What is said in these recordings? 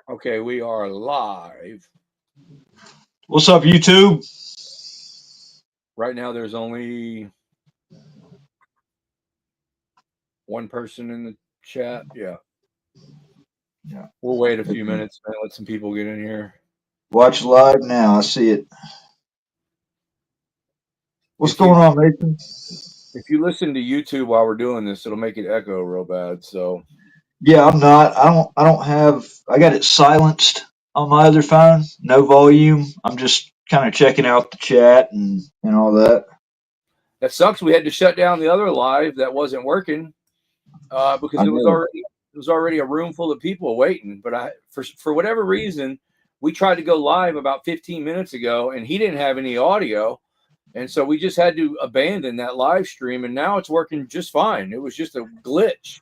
Okay, we are live. What's up, YouTube? Right now, there's only one person in the chat. Yeah. We'll wait a few minutes, man. Let some people get in here. Watch live now. I see it. What's If you going on, Mason? if you listen to YouTube while we're doing this, it'll make it echo real bad. So Yeah, I'm not. I don't have. I got it silenced on my other phone. No volume. I'm just kind of checking out the chat and all that. that sucks. We had to shut down the other live that wasn't working because I know. it was already a room full of people waiting. But for whatever reason, we tried to go live about 15 minutes ago, and he didn't have any audio. And so we just had to abandon that live stream, and now it's working just fine. It was just a glitch.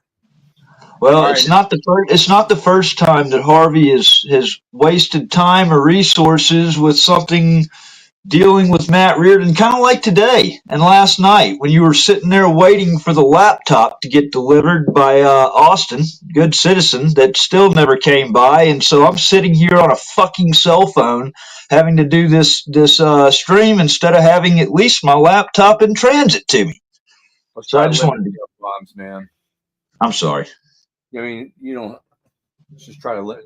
Well, All it's right. not the first. It's not the first time that Harvey has wasted time or resources with something dealing with Matt Reardon, kind of like today and last night when you were sitting there waiting for the laptop to get delivered by Austin, good citizen that still never came by, and so I'm sitting here on a fucking cell phone having to do this stream instead of having at least my laptop in transit to me. Let's So try I to just limit wanted to. the bombs, man. I'm sorry. I mean, you don't just try to let.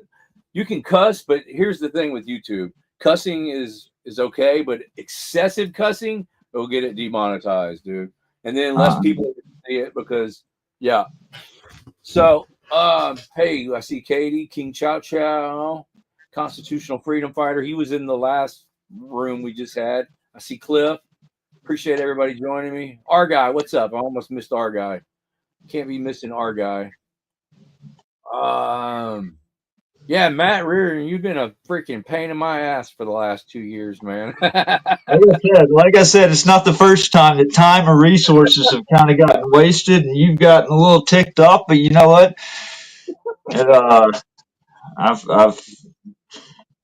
You can cuss, but here's the thing with YouTube: cussing is okay, but excessive cussing will get it demonetized, dude. And then less Uh, people see it because, yeah. So, hey, I see Katie King Chow Chow, constitutional freedom fighter. He was in the last room we just had. I see Cliff. Appreciate everybody joining me. Our guy, what's up? I almost missed our guy. Can't be missing our guy. Yeah, Matt Reardon, you've been a freaking pain in my ass for the last 2 years, man. like I said, it's not the first time that time or resources have kind of gotten wasted, and you've gotten a little ticked off. But you know what? It, I've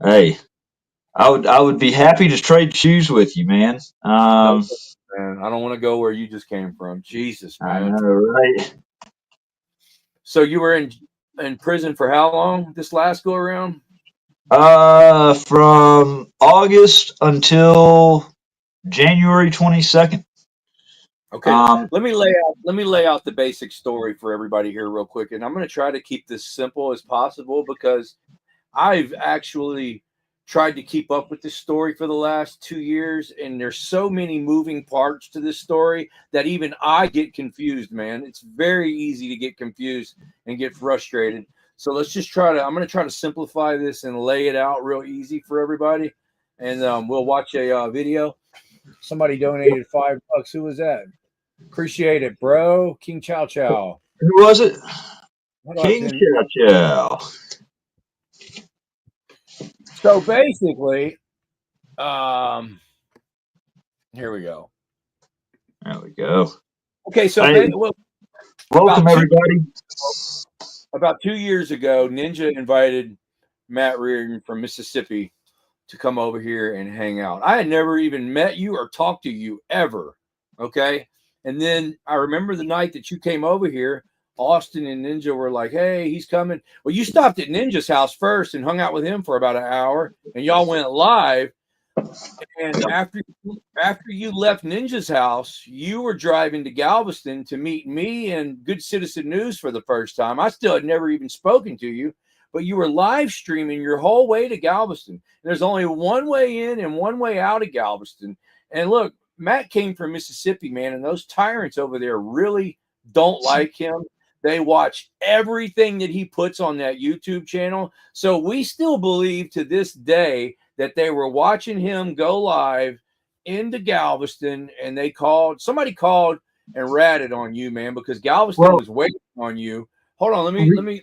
hey, I would be happy to trade shoes with you, man. No, man, I don't want to go where you just came from. Jesus, I man. know, right? So you were in prison for how long this last go around? From August until January 22nd. Okay, let me lay out the basic story for everybody here real quick, and I'm going to try to keep this simple as possible because I've actually tried to keep up with this story for the last 2 years, and there's so many moving parts to this story that even I get confused, man. It's very easy to get confused and get frustrated. So let's just I'm going to try to simplify this and lay it out real easy for everybody. And we'll watch a video. Somebody donated $5. Who was that? Appreciate it, bro. King Chow Chow. Who was it? King Pin? Chow Chow. So basically, here we go. There we go. Okay, so Hey, welcome everybody. About 2 years ago, Ninja invited Matt Reardon from Mississippi to come over here and hang out. I had never even met you or talked to you ever. Okay. And then I remember the night that you came over here, Austin and Ninja were like, hey, he's coming. Well, you stopped at Ninja's house first and hung out with him for about an hour, and y'all went live. And after you left Ninja's house, you were driving to Galveston to meet me and Good Citizen News for the first time. I still had never even spoken to you, but you were live streaming your whole way to Galveston. And there's only one way in and one way out of Galveston. And look, Matt came from Mississippi, man, and those tyrants over there really don't like him. They watch everything that he puts on that YouTube channel. So we still believe to this day that they were watching him go live into Galveston, and somebody called and ratted on you, man, because Galveston was waiting on you. Hold on, let me finish.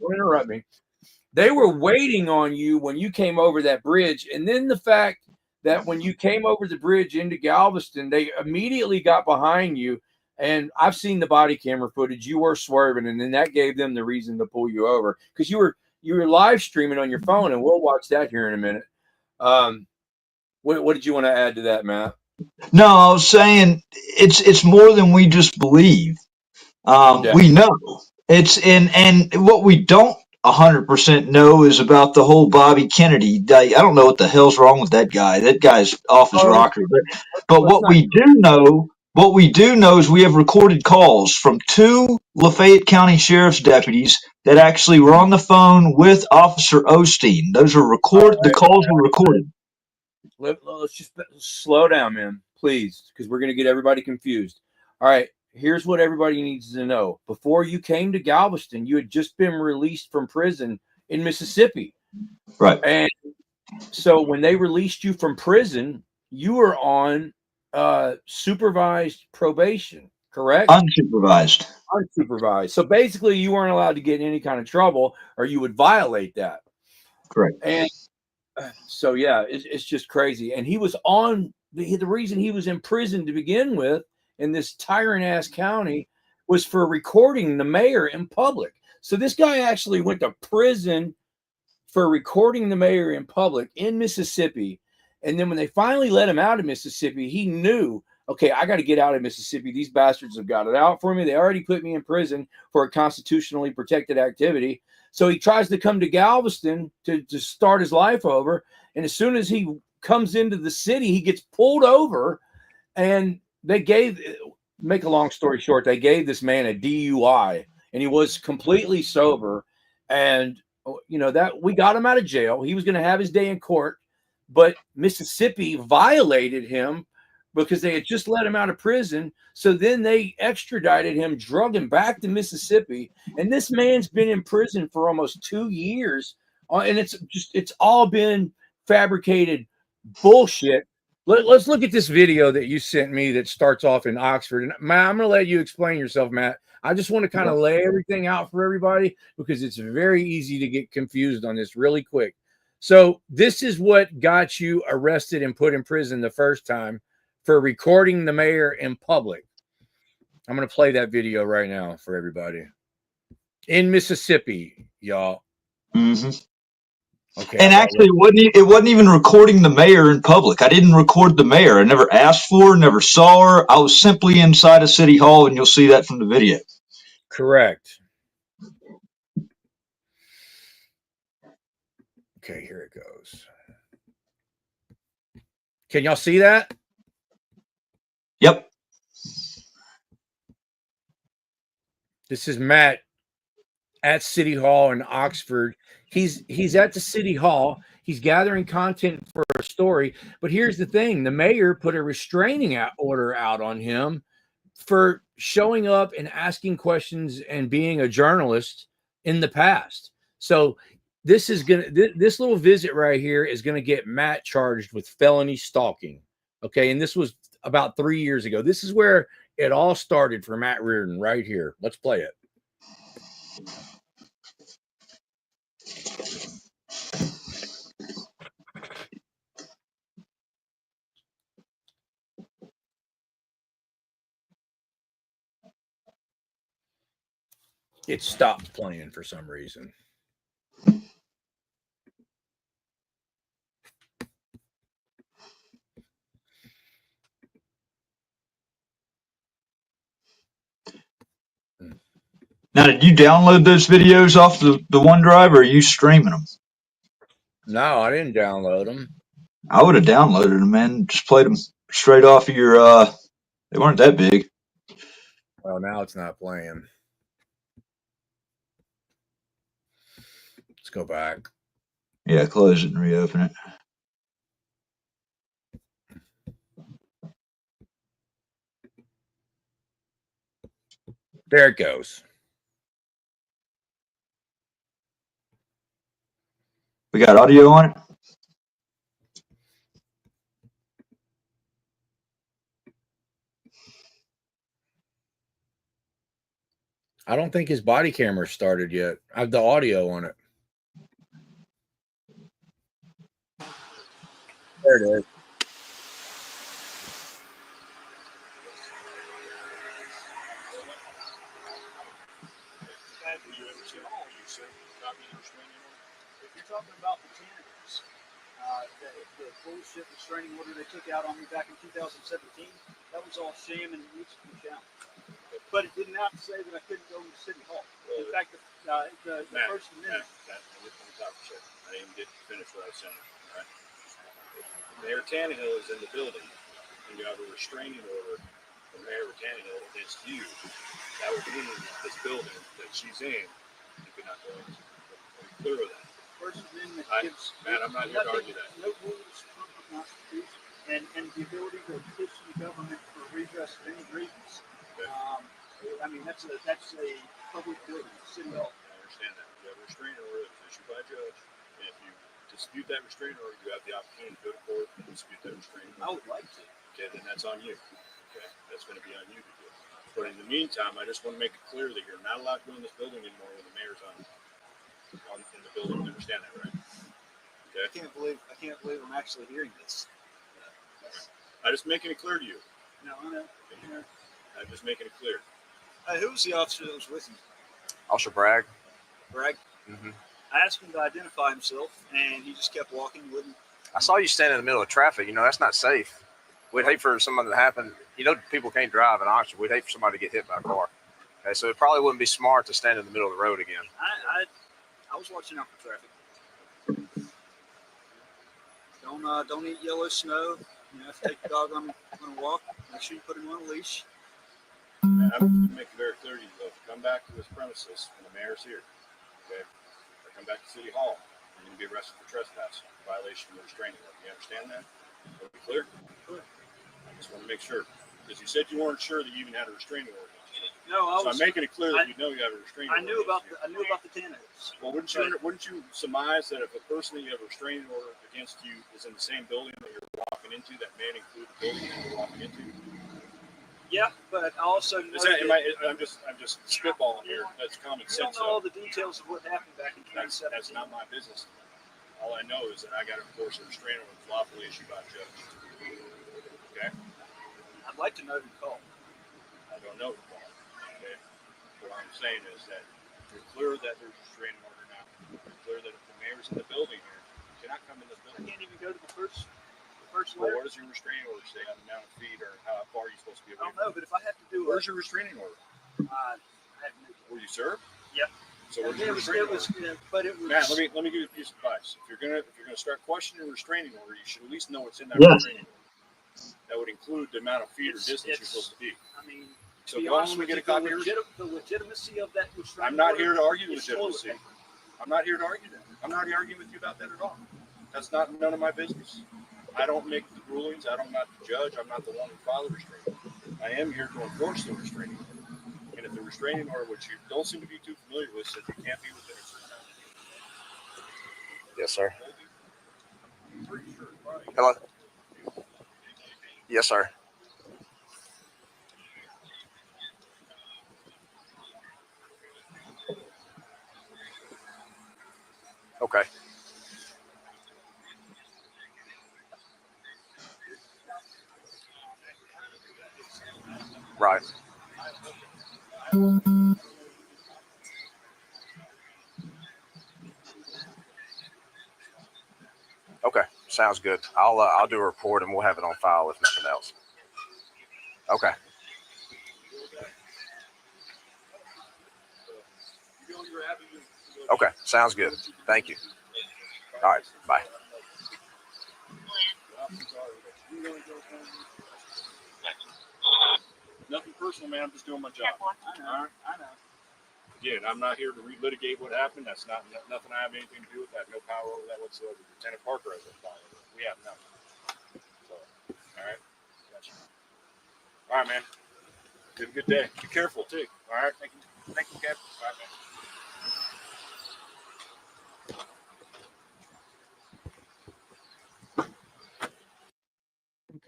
Don't interrupt me. They were waiting on you when you came over that bridge, and then the fact that when you came over the bridge into Galveston, they immediately got behind you. And I've seen the body camera footage. You were swerving, and then that gave them the reason to pull you over because you were live streaming on your phone, and we'll watch that here in a minute. What did you want to add to that, Matt? No, I was saying it's more than we just believe. We know it's and what we don't 100% know is about the whole Bobby Kennedy. I don't know what the hell's wrong with that guy. That guy's off his Oh, rocker. But let's not. what we do know is we have recorded calls from 2 Lafayette County Sheriff's deputies that actually were on the phone with Officer Olstein. Those are All the right. calls were recorded. Let's just slow down, man, please, because we're going to get everybody confused. All right. Here's what everybody needs to know. Before you came to Galveston, you had just been released from prison in Mississippi. Right. And so when they released you from prison, you were on supervised probation, correct? Unsupervised. Unsupervised. So basically, you weren't allowed to get in any kind of trouble, or you would violate that. Correct. And so, yeah, it's just crazy. And he was on the reason he was in prison to begin with in this tyrant ass county was for recording the mayor in public. So this guy actually went to prison for recording the mayor in public in Mississippi. And then when they finally let him out of Mississippi, he knew, okay, I got to get out of Mississippi. These bastards have got it out for me. They already put me in prison for a constitutionally protected activity. So he tries to come to Galveston to start his life over. And as soon as he comes into the city, he gets pulled over. And make a long story short, they gave this man a DUI, and he was completely sober. And that we got him out of jail. He was going to have his day in court, but Mississippi violated him because they had just let him out of prison. So then they extradited him, drug him back to Mississippi, and this man's been in prison for almost 2 years. And it's all been fabricated bullshit. Let's look at this video that you sent me that starts off in Oxford. And Matt, I'm going to let you explain yourself, Matt. I just want to kind of lay everything out for everybody because it's very easy to get confused on this really quick. So this is what got you arrested and put in prison the first time for recording the mayor in public. I'm going to play that video right now for everybody. In Mississippi, y'all. Mm-hmm. Okay. And actually, it wasn't even recording the mayor in public. I didn't record the mayor. I never asked for her, never saw her. I was simply inside of City Hall, and you'll see that from the video. Correct. Okay, here it goes. Can y'all see that? Yep. This is Matt at City Hall in Oxford. He's at the City Hall. He's gathering content for a story. But here's the thing. The mayor put a restraining order out on him for showing up and asking questions and being a journalist in the past. So this little visit right here is going to get Matt charged with felony stalking. Okay. And this was about 3 years ago. This is where it all started for Matt Reardon right here. Let's play it. It stopped playing for some reason. Now, did you download those videos off the OneDrive, or are you streaming them? No, I didn't download them. I would have downloaded them, man. Just played them straight off of your. They weren't that big. Well, now it's not playing. Let's go back. Yeah, close it and reopen it. There it goes. We got audio on it. I don't think his body camera started yet. I have the audio on it. There it is. If you're talking about the candidates, the bullshit restraining order they took out on me back in 2017, that was all sham and it needs to be down. But it didn't have to say that I couldn't go into City Hall. In fact, The Matt, First Amendment. Matt, let me talk for a second. I didn't get to finish what I was saying. All right? Mayor Tannehill is in the building, and you have a restraining order from Mayor Tannehill against you. That would mean this building that she's in, you cannot go into. Are you clear with that? First Amendment gives Matt, I'm not here to argue that. no rules from the Constitution, and the ability to petition the government for redress of any grievance. Okay. I mean, that's a public building, city hall. I understand that. You have a restraining order that was issued by a judge, and if you dispute that restraining order, you have the opportunity to go to court and dispute that restraining order. I would like to. Okay, then that's on you. Okay, that's going to be on you to do. But in the meantime, I just want to make it clear that you're not allowed to go in this building anymore when the mayor's in the building. You understand that, right? Okay. I can't believe I'm actually hearing this. I'm just making it clear to you. No, I know. I'm just making it clear. Who was the officer that was with you? Officer Bragg. Bragg? Mm-hmm. I asked him to identify himself, and he just kept walking. Wouldn't. I saw you standing in the middle of traffic. You know, that's not safe. We'd hate for something to happen. You know, people can't drive in Oxford. We'd hate for somebody to get hit by a car. Okay, so it probably wouldn't be smart to stand in the middle of the road again. I was watching out for traffic. Don't eat yellow snow. You know, if you take the dog on a walk, make sure you put him on a leash. And I'm going to make it very clear to you, though. If you come back to this premises and the mayor's here, okay, or come back to City Hall, you're going to be arrested for trespass, violation of the restraining order. You understand that? Are we clear? Clear. I just want to make sure. Because you said you weren't sure that you even had a restraining order. No, I'm making it clear that you know you have a restraining order. I knew about the Tannehills. Well, wouldn't you surmise that if a person that you have a restraining order against you is in the same building that you're walking into, that may include the building that you're walking into? Yeah, but I also know I'm just spitballing here. That's common sense. You don't know all the details of what happened back in 2017. That's not my business. All I know is that I got to enforce a restraining order lawfully issued by a judge. Okay? I'd like to know who called. I don't know who called. Okay? What I'm saying is that you're clear that there's a restraining order now. You're clear that if the mayor's in the building here, you cannot come in this I building. can't even go to the first Well, layer. what does your restraining order say on the amount of feet or how far are you supposed to be I away don't know, but if I have to do Where's your restraining order? I have no clue. Were you served? Yeah. So where's your restraining order? But it was. Matt, let me give you a piece of advice. If you're gonna start questioning a restraining order, you should at least know what's in that Yes. restraining order. That would include the amount of feet or distance you're supposed to be. I mean, So to be go on, honest let me with get you, a copy of your the legitimacy of that restraining I'm not order here to argue is toilet legitimacy. paper. I'm not here to argue that. I'm not arguing with you about that at all. That's not none of my business. I don't make the rulings. I'm not the judge. I'm not the one who filed the restraining order. I am here to enforce the restraining order. And if the restraining order, which you don't seem to be too familiar with, says you can't be within a certain amount of Yes, sir. feet. Pretty sure, right? Hello. Yes, sir. Okay. Right. Okay. Sounds good. I'll do a report and we'll have it on file if nothing else. Okay. Okay. Sounds good. Thank you. All right. Bye. Nothing personal, man. I'm just doing my job. I know. Again, I'm not here to relitigate what happened. That's not nothing I have anything to do with. I have no power over that whatsoever. Lieutenant Parker has no power over it. We have nothing. So, all right. Gotcha. All right, man. Have a good day. Be careful too. All right. Thank you, Captain. All right, man.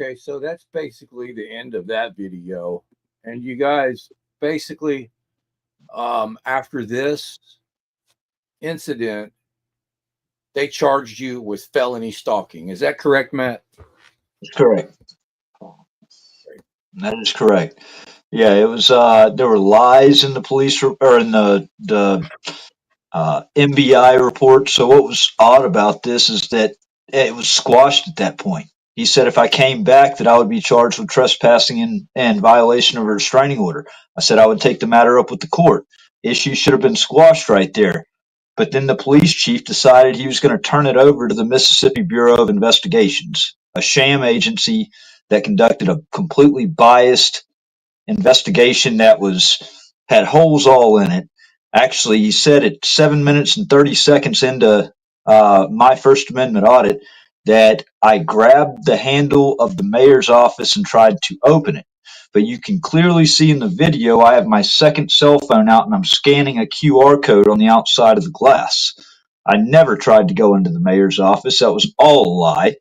Okay, so that's basically the end of that video. And you guys basically, after this incident, they charged you with felony stalking. Is that correct, Matt? That's correct. That is correct. Yeah, it was. There were lies in the police or in the MBI report. So what was odd about this is that it was squashed at that point. He said if I came back that I would be charged with trespassing and violation of a restraining order. I said I would take the matter up with the court. issue should have been squashed right there. But then the police chief decided he was going to turn it over to the Mississippi Bureau of Investigations, a sham agency that conducted a completely biased investigation that had holes all in it. Actually, he said at 7 minutes and 30 seconds into my First Amendment audit that I grabbed the handle of the mayor's office and tried to open it. But you can clearly see in the video I have my second cell phone out and I'm scanning a QR code on the outside of the glass. I never tried to go into the mayor's office. That was all a lie.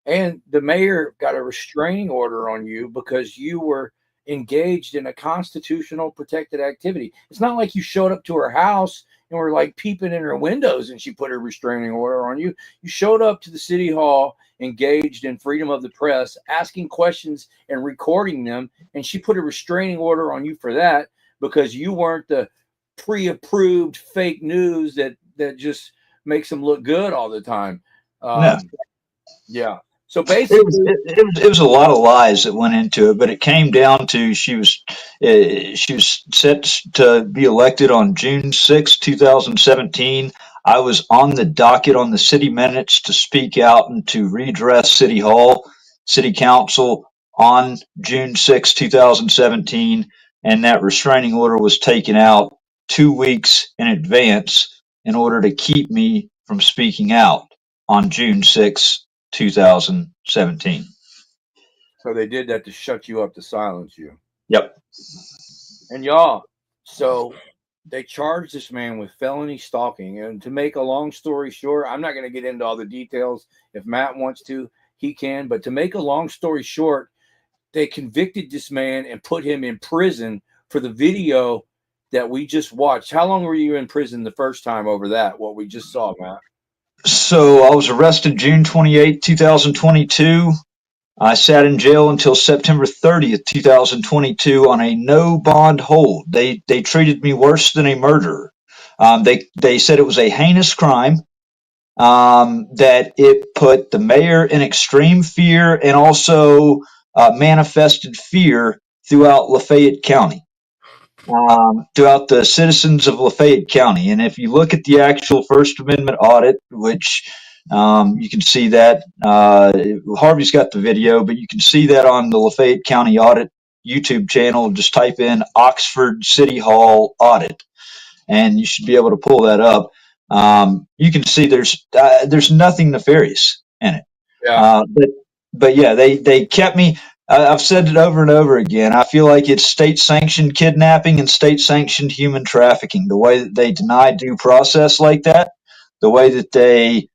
And the mayor got a restraining order on you because you were engaged in a constitutional protected activity. It's not like you showed up to her house and were like peeping in her windows and she put a restraining order on you. You showed up to the city hall engaged in freedom of the press, asking questions and recording them, and she put a restraining order on you for that because you weren't the pre-approved fake news that just makes them look good all the time. No. Yeah. So basically, it was a lot of lies that went into it, but it came down to she was set to be elected on June 6, 2017. I was on the docket on the city minutes to speak out and to redress City Hall, City Council on June 6, 2017, and that restraining order was taken out 2 weeks in advance in order to keep me from speaking out on June 6, 2017. So they did that to shut you up, to silence you. Yep. And y'all, so they charged this man with felony stalking. And to make a long story short, I'm not going to get into all the details. If Matt wants to, he can. But to make a long story short, they convicted this man and put him in prison for the video that we just watched. How long were you in prison the first time over that, what we just saw, Matt? So I was arrested June 28, 2022. I sat in jail until September 30th, 2022 on a no bond hold. They treated me worse than a murderer. They said it was a heinous crime, that it put the mayor in extreme fear and also manifested fear throughout Lafayette County. Throughout the citizens of Lafayette County. And if you look at the actual First Amendment audit, which you can see that, Harvey's got the video, but you can see that on the Lafayette County audit YouTube channel. Just type in Oxford City Hall audit, and you should be able to pull that up. You can see there's nothing nefarious in it. Yeah. But yeah, they kept me. I've said it over and over again. I feel like it's state-sanctioned kidnapping and state-sanctioned human trafficking. The way that they deny due process like that, the way that they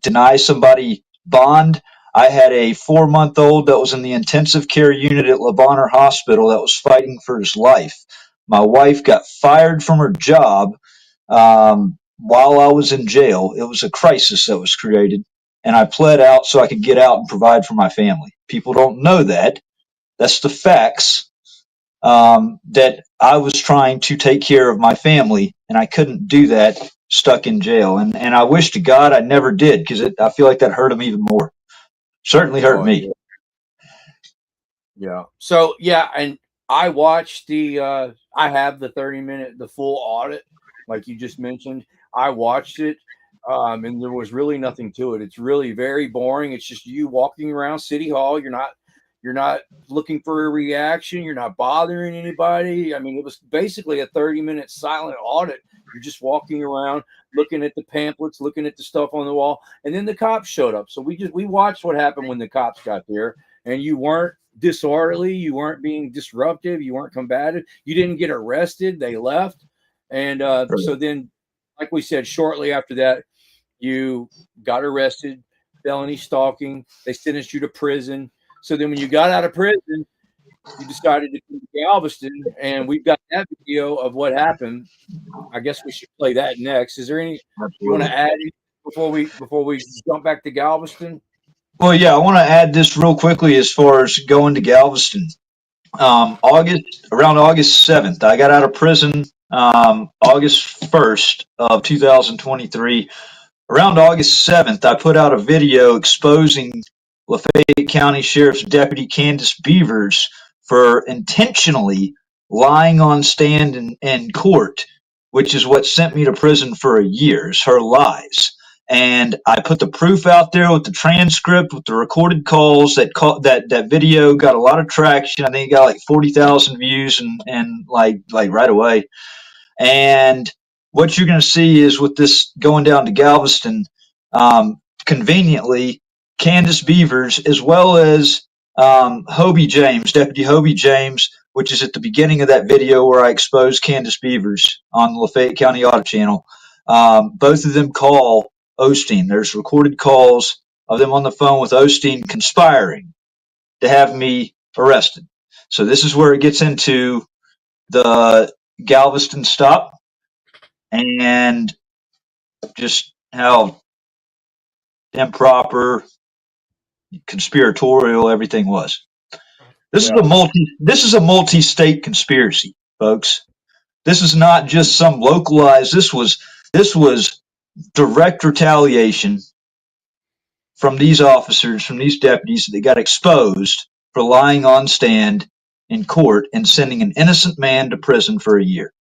deny somebody bond. I had a 4-month-old that was in the intensive care unit at Le Bonheur Hospital that was fighting for his life. My wife got fired from her job while I was in jail. It was a crisis that was created, and I pled out so I could get out and provide for my family. People don't know that. That's the facts. That I was trying to take care of my family, and I couldn't do that stuck in jail. And I wish to God I never did, because I feel like that hurt him even more. Certainly hurt me. Yeah. So, yeah, and I watched I have the 30-minute, the full audit, like you just mentioned. I watched it, and there was really nothing to it. It's really very boring. It's just you walking around City Hall. You're not looking for a reaction. You're not bothering anybody. I mean, it was basically a 30-minute silent audit. You're just walking around, looking at the pamphlets, looking at the stuff on the wall, and then the cops showed up. So we watched what happened when the cops got there, and you weren't disorderly, you weren't being disruptive, you weren't combative, you didn't get arrested. They left, and so then, like we said, shortly after that, you got arrested, felony stalking. They sentenced you to prison. So then when you got out of prison, you decided to come to Galveston, and we've got that video of what happened. I guess we should play that next. Is there any you want to add before we jump back to Galveston? Well, yeah, I want to add this real quickly as far as going to Galveston. Around August 7th, I got out of prison August 1st of 2023. Around August 7th, I put out a video exposing Lafayette County Sheriff's Deputy Candace Beavers for intentionally lying on stand in court, which is what sent me to prison for a year, is her lies. And I put the proof out there with the transcript, with the recorded calls. That video got a lot of traction. I think it got like 40,000 views and like right away. And what you're going to see is with this going down to Galveston, conveniently, Candace Beavers, as well as Hobie James, Deputy Hobie James, which is at the beginning of that video where I exposed Candace Beavers on the Lafayette County Audit Channel. Both of them call Olstein. There's recorded calls of them on the phone with Olstein conspiring to have me arrested. So this is where it gets into the Galveston stop and just how improper, conspiratorial everything was. This is a multi-state conspiracy, folks. This is not just some localized. This was direct retaliation from these officers, from these deputies that got exposed for lying on stand in court and sending an innocent man to prison for a year.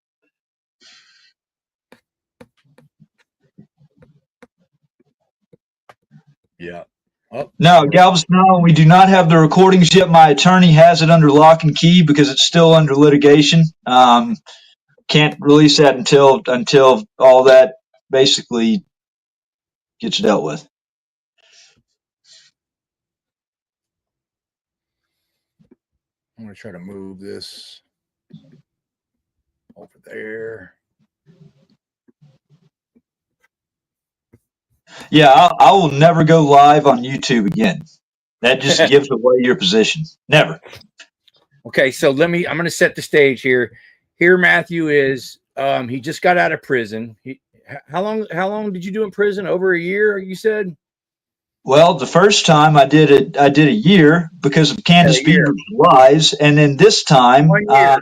Yeah. Oh. No, Galveston, we do not have the recordings yet. My attorney has it under lock and key because it's still under litigation. Can't release that until all that basically gets dealt with. I'm going to try to move this over there. Yeah, I will never go live on YouTube again. That just gives away your position. Never. Okay, so I'm going to set the stage here. Here, Matthew is, he just got out of prison. How long did you do in prison? Over a year, you said? Well, the first time I did a year because of Candace Beaver's lies, and then this time 1 year.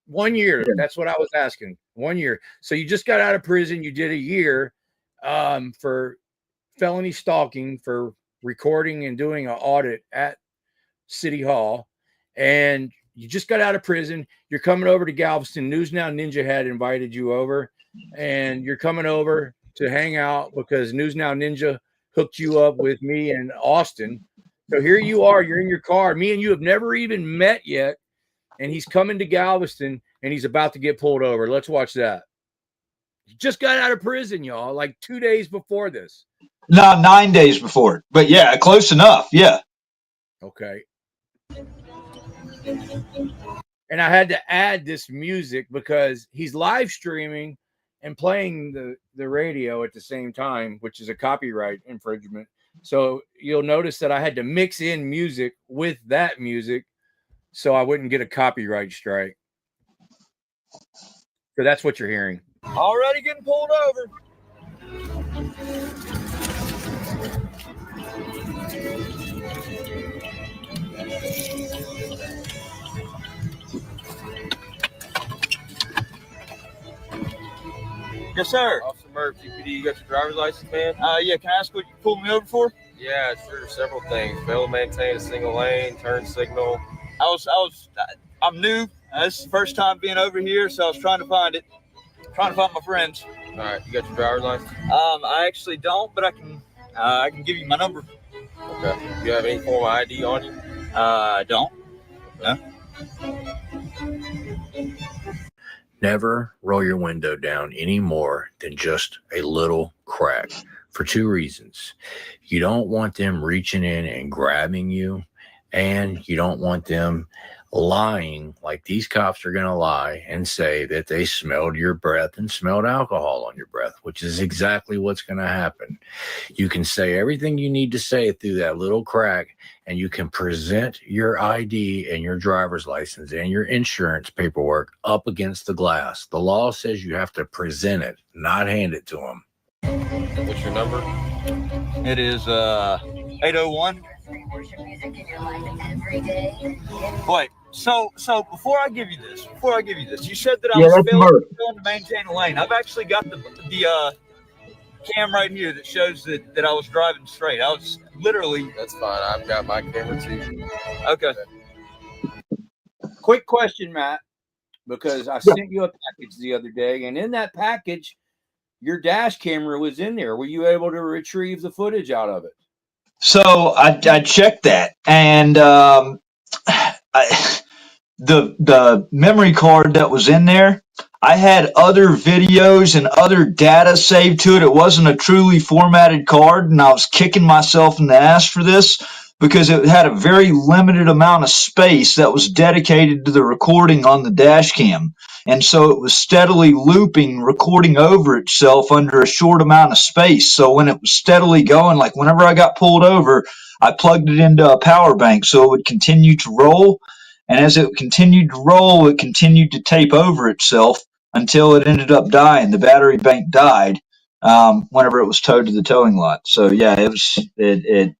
1 year. Yeah. That's what I was asking. 1 year. So you just got out of prison. You did a year for felony stalking, for recording and doing an audit at City Hall, and you just got out of prison. You're coming over to Galveston. News Now Ninja had invited you over, and you're coming over to hang out because News Now Ninja hooked you up with me and Austin. So here you are. You're in your car. Me and you have never even met yet, and he's coming to Galveston, and he's about to get pulled over. Let's watch that. He just got out of prison, y'all, like 2 days before this. No, 9 days before. But yeah, close enough. Yeah. Okay. And I had to add this music because he's live streaming and playing the radio at the same time, which is a copyright infringement. So you'll notice that I had to mix in music with that music so I wouldn't get a copyright strike. So that's what you're hearing. Already getting pulled over. Yes, sir. Officer Murph, GPD, you got your driver's license, man? Yeah, can I ask what you pulled me over for? Yeah, sure. Several things. Fail to maintain a single lane, turn signal. I'm new. This is the first time being over here, so I was trying to find it. Trying to find my friends. All right, you got your driver's license? I actually don't, but I can give you my number. Okay. Do you have any form of ID on you? I don't. No. Never roll your window down any more than just a little crack for two reasons. You don't want them reaching in and grabbing you, and you don't want them lying like these cops are going to lie and say that they smelled your breath and smelled alcohol on your breath, which is exactly what's going to happen. You can say everything you need to say through that little crack, and you can present your ID and your driver's license and your insurance paperwork up against the glass. The law says you have to present it, not hand it to them. What's your number? It is 801. Wait, so before I give you this, you said that I was failing to maintain a lane. I've actually got the cam right here that shows that I was driving straight. I was literally. That's fine. I've got my camera too. Okay. Quick question, Matt. because I sent you a package the other day, and in that package, your dash camera was in there. Were you able to retrieve the footage out of it? So I checked that, and the memory card that was in there, I had other videos and other data saved to it. It wasn't a truly formatted card, and I was kicking myself in the ass for this because it had a very limited amount of space that was dedicated to the recording on the dash cam. And so it was steadily looping, recording over itself under a short amount of space. So when it was steadily going, like whenever I got pulled over, I plugged it into a power bank so it would continue to roll. And as it continued to roll, it continued to tape over itself until it ended up dying. The battery bank died whenever it was towed to the towing lot. So yeah, it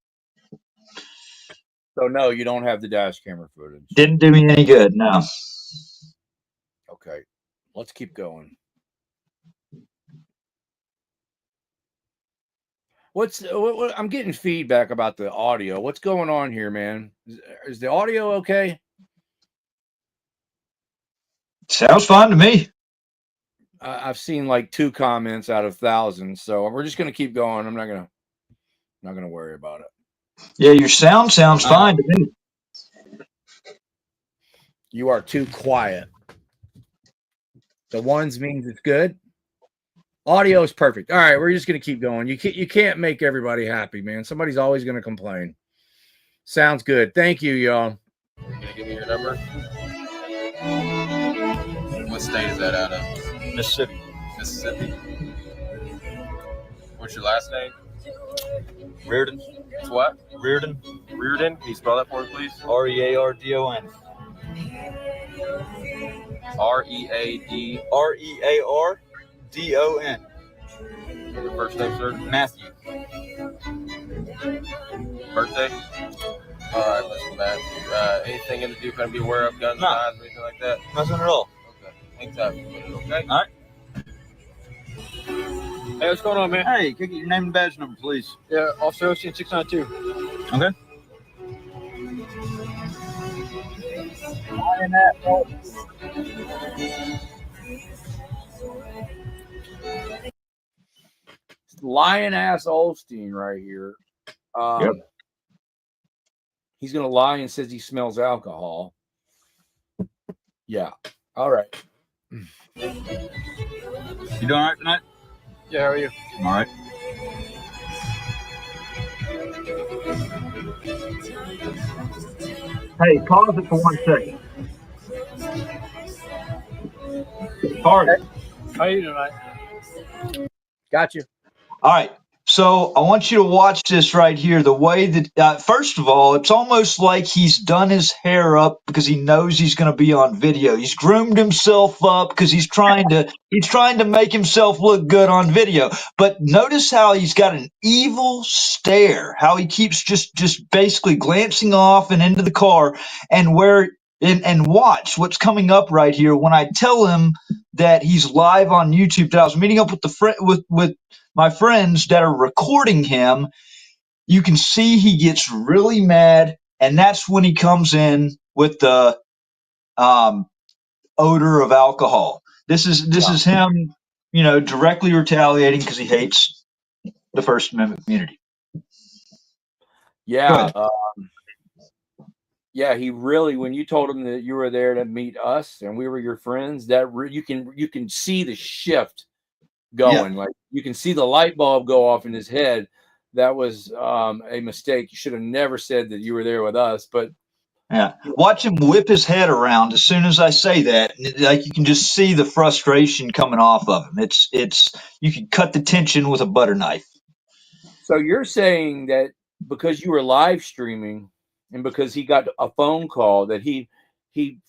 So no, you don't have the dash camera footage. didn't do me any good. No. Okay, let's keep going. I'm getting feedback about the audio. What's going on here, man? Is the audio okay? Sounds fine to me. I've seen like 2 comments out of thousands, so we're just gonna keep going. I'm not gonna worry about it. Yeah, your sound sounds fine to me. You are too quiet. The ones means it's good. Audio is perfect. All right, we're just gonna keep going. You can't make everybody happy, man. Somebody's always gonna complain. Sounds good. Thank you, y'all. Can you give me your number? What state is that out of? Mississippi. Mississippi. What's your last name? Reardon. It's what? Reardon. Reardon. Can you spell that for me, please? Reardon. R-E-A-D. Reardon. Your first name, sir? Matthew. Birthday? All right, Mr. Matthew. Anything in the Duke I'm be aware of? Guns, No. knives, anything like that? Nothing at all. Okay. Anytime. Okay. All right. Hey, what's going on, man? Hey, can I get your name and badge number, please? Yeah, Officer Olstein 692. Okay. Lion ass Olstein right here. Yep. He's gonna lie and says he smells alcohol. Yeah. All right. You doing all right tonight? Yeah, how are you? All right. Hey, pause it for 1 second. Pardon. How are you tonight? Got you. All right. So I want you to watch this right here. The way that, first of all, it's almost like he's done his hair up because he knows he's going to be on video. He's groomed himself up because he's trying to make himself look good on video. But notice how he's got an evil stare. How he keeps just basically glancing off and into the car, and watch what's coming up right here when I tell him that he's live on YouTube. That I was meeting up with with my friends that are recording him. You can see he gets really mad, and that's when he comes in with the odor of alcohol. This is him, directly retaliating because he hates the First Amendment community. Yeah. Yeah, he really, when you told him that you were there to meet us and we were your friends, that you can see the shift going. Yeah. Like you can see the light bulb go off in his head. That was a mistake. You should have never said that you were there with us. But yeah, watch him whip his head around as soon as I say that. Like you can just see the frustration coming off of him. It's you can cut the tension with a butter knife. so you're saying that because you were live streaming and because he got a phone call that he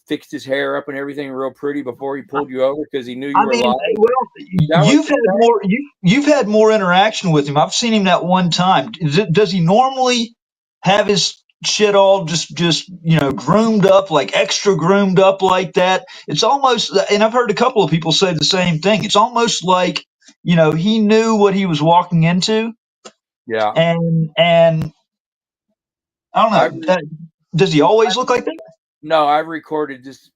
fixed his hair up and everything real pretty before he pulled you over because he knew you were live? Well, you've had more interaction with him. I've seen him that one time. Does he normally have his shit all just groomed up, like extra groomed up like that? It's almost, and I've heard a couple of people say the same thing. It's almost like he knew what he was walking into. Yeah. And I don't know. Does he always look like that? No, I've recorded just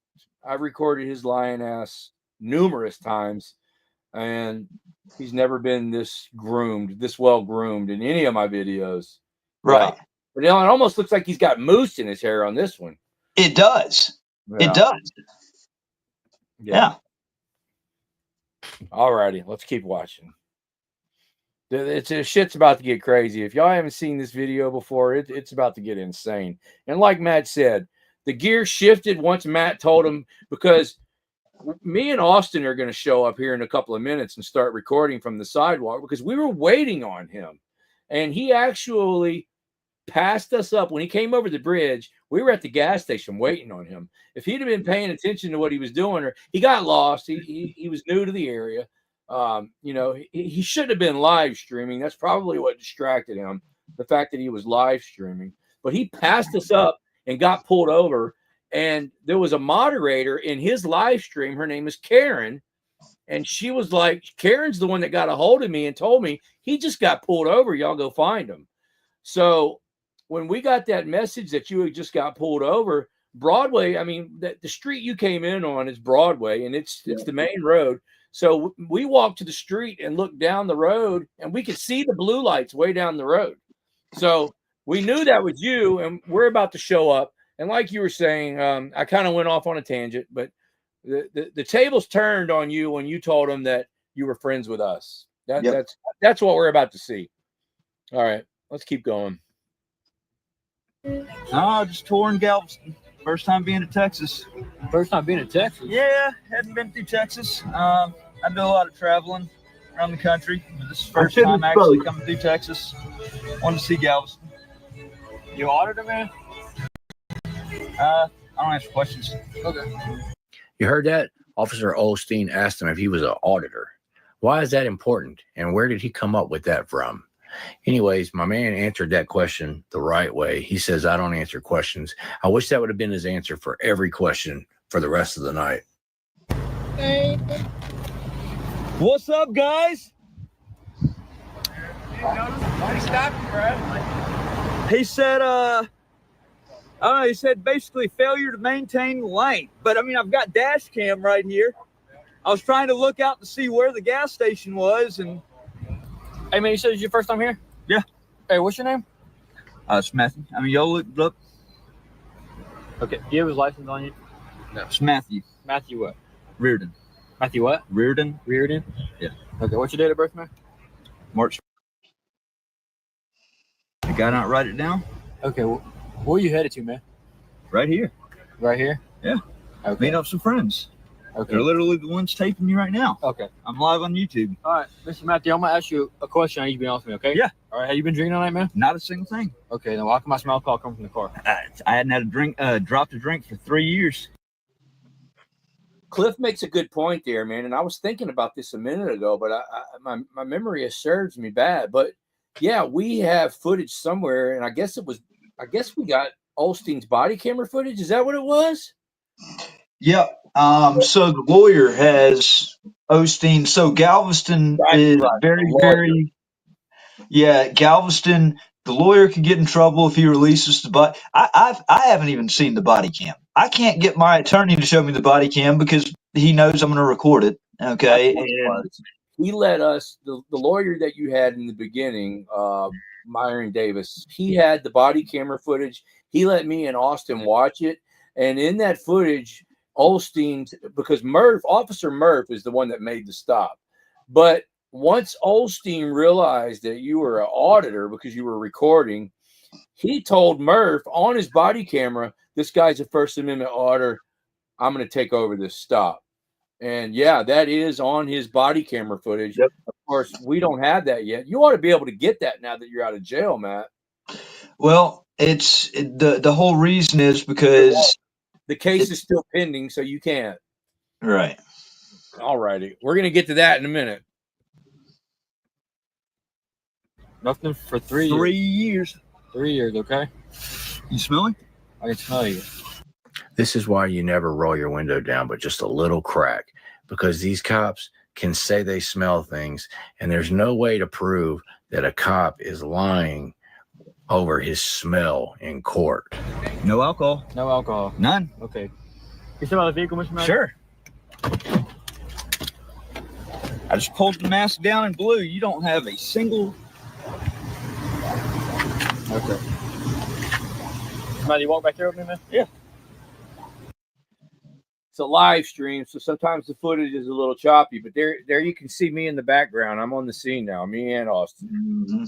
I've recorded his lying ass numerous times, and he's never been this groomed, this well groomed in any of my videos. Right. But it almost looks like he's got moose in his hair on this one. It does. Yeah. It does. Yeah. All righty, let's keep watching. Shit's about to get crazy. If y'all haven't seen this video before, it's about to get insane. And like Matt said, the gear shifted once Matt told him, because me and Austin are going to show up here in a couple of minutes and start recording from the sidewalk, because we were waiting on him. And he actually passed us up. When he came over the bridge, we were at the gas station waiting on him. If he'd have been paying attention to what he was doing, or he got lost, he was new to the area. You know, he shouldn't have been live streaming. That's probably what distracted him, the fact that he was live streaming. But he passed us up and got pulled over. And there was a moderator in his live stream. Her name is Karen. And she was like, Karen's the one that got a hold of me and told me he just got pulled over. Y'all go find him. So when we got that message that you had just got pulled over, Broadway, I mean, the street you came in on is Broadway, and it's the main road. So we walked to the street and looked down the road, and we could see the blue lights way down the road. So we knew that was you, and we're about to show up. And like you were saying, I kind of went off on a tangent, but the tables turned on you when you told them that you were friends with us. That's what we're about to see. All right, let's keep going. No, just touring Galveston. First time being to Texas. First time being in Texas? Yeah, hadn't been through Texas. I do a lot of traveling around the country, but this is the first time actually coming through Texas. Wanted to see Galveston. You auditor, man? I don't answer questions. Okay. You heard that? Officer Olstein asked him if he was an auditor. Why is that important? And where did he come up with that from? Anyways, my man answered that question the right way. He says, I don't answer questions. I wish that would have been his answer for every question for the rest of the night. What's up, guys? He said, I don't know, he said basically failure to maintain the lane. But I mean, I've got dash cam right here. I was trying to look out to see where the gas station was, and hey, man, you said it's your first time here? Yeah. Hey, what's your name? It's Matthew. I mean, y'all look up. Okay. Do you have his license on you? No. It's Matthew. Matthew what? Reardon. Matthew what? Reardon. Reardon? Yeah. Okay, what's your date of birth, man? March. The guy not write it down? Okay, well, where are you headed to, man? Right here. Right here? Yeah. Okay. Meet up some friends. Okay. They're literally the ones taping you right now. Okay. I'm live on YouTube. All right, Mr. Matthew, I'm going to ask you a question. I need you to be honest with me, okay? Yeah. All right, have you been drinking all night, man? Not a single thing. Okay, then why can I smell alcohol coming from the car? I hadn't had a drink, dropped a drink for 3 years. Cliff makes a good point there, man. And I was thinking about this a minute ago, but my memory has served me bad. But yeah, we have footage somewhere, and I guess we got Olstein's body camera footage. Is that what it was? Yep. So the lawyer has Olstein. So Galveston is very. Yeah, Galveston. The lawyer could get in trouble if he releases the body. I haven't even seen the body cam. I can't get my attorney to show me the body cam because he knows I'm going to record it. Okay. And he let us, the lawyer that you had in the beginning, Myron Davis, he had the body camera footage. He let me and Austin watch it. And in that footage, Olstein, because Officer Murph is the one that made the stop. But once Olstein realized that you were an auditor because you were recording, he told Murph on his body camera, this guy's a First Amendment auditor. I'm going to take over this stop. And yeah, that is on his body camera footage. Yep. Of course, we don't have that yet. You ought to be able to get that now that you're out of jail, Matt. Well, it's the whole reason is because the case is still pending, so you can't. Right. All righty. We're going to get to that in a minute. Nothing for 3 years. 3 years. 3 years, okay? You smell it? I can smell you. This is why you never roll your window down, but just a little crack, because these cops can say they smell things, and there's no way to prove that a cop is lying over his smell in court. No alcohol. No alcohol. None. Okay. You still have the vehicle, Mr. Matt? Sure. I just pulled the mask down in blue. You don't have a single. Okay. Matt, you walk back here with me, man? Yeah. It's a live stream, so sometimes the footage is a little choppy, but there you can see me in the background. I'm on the scene now, me and Austin. Mm-hmm.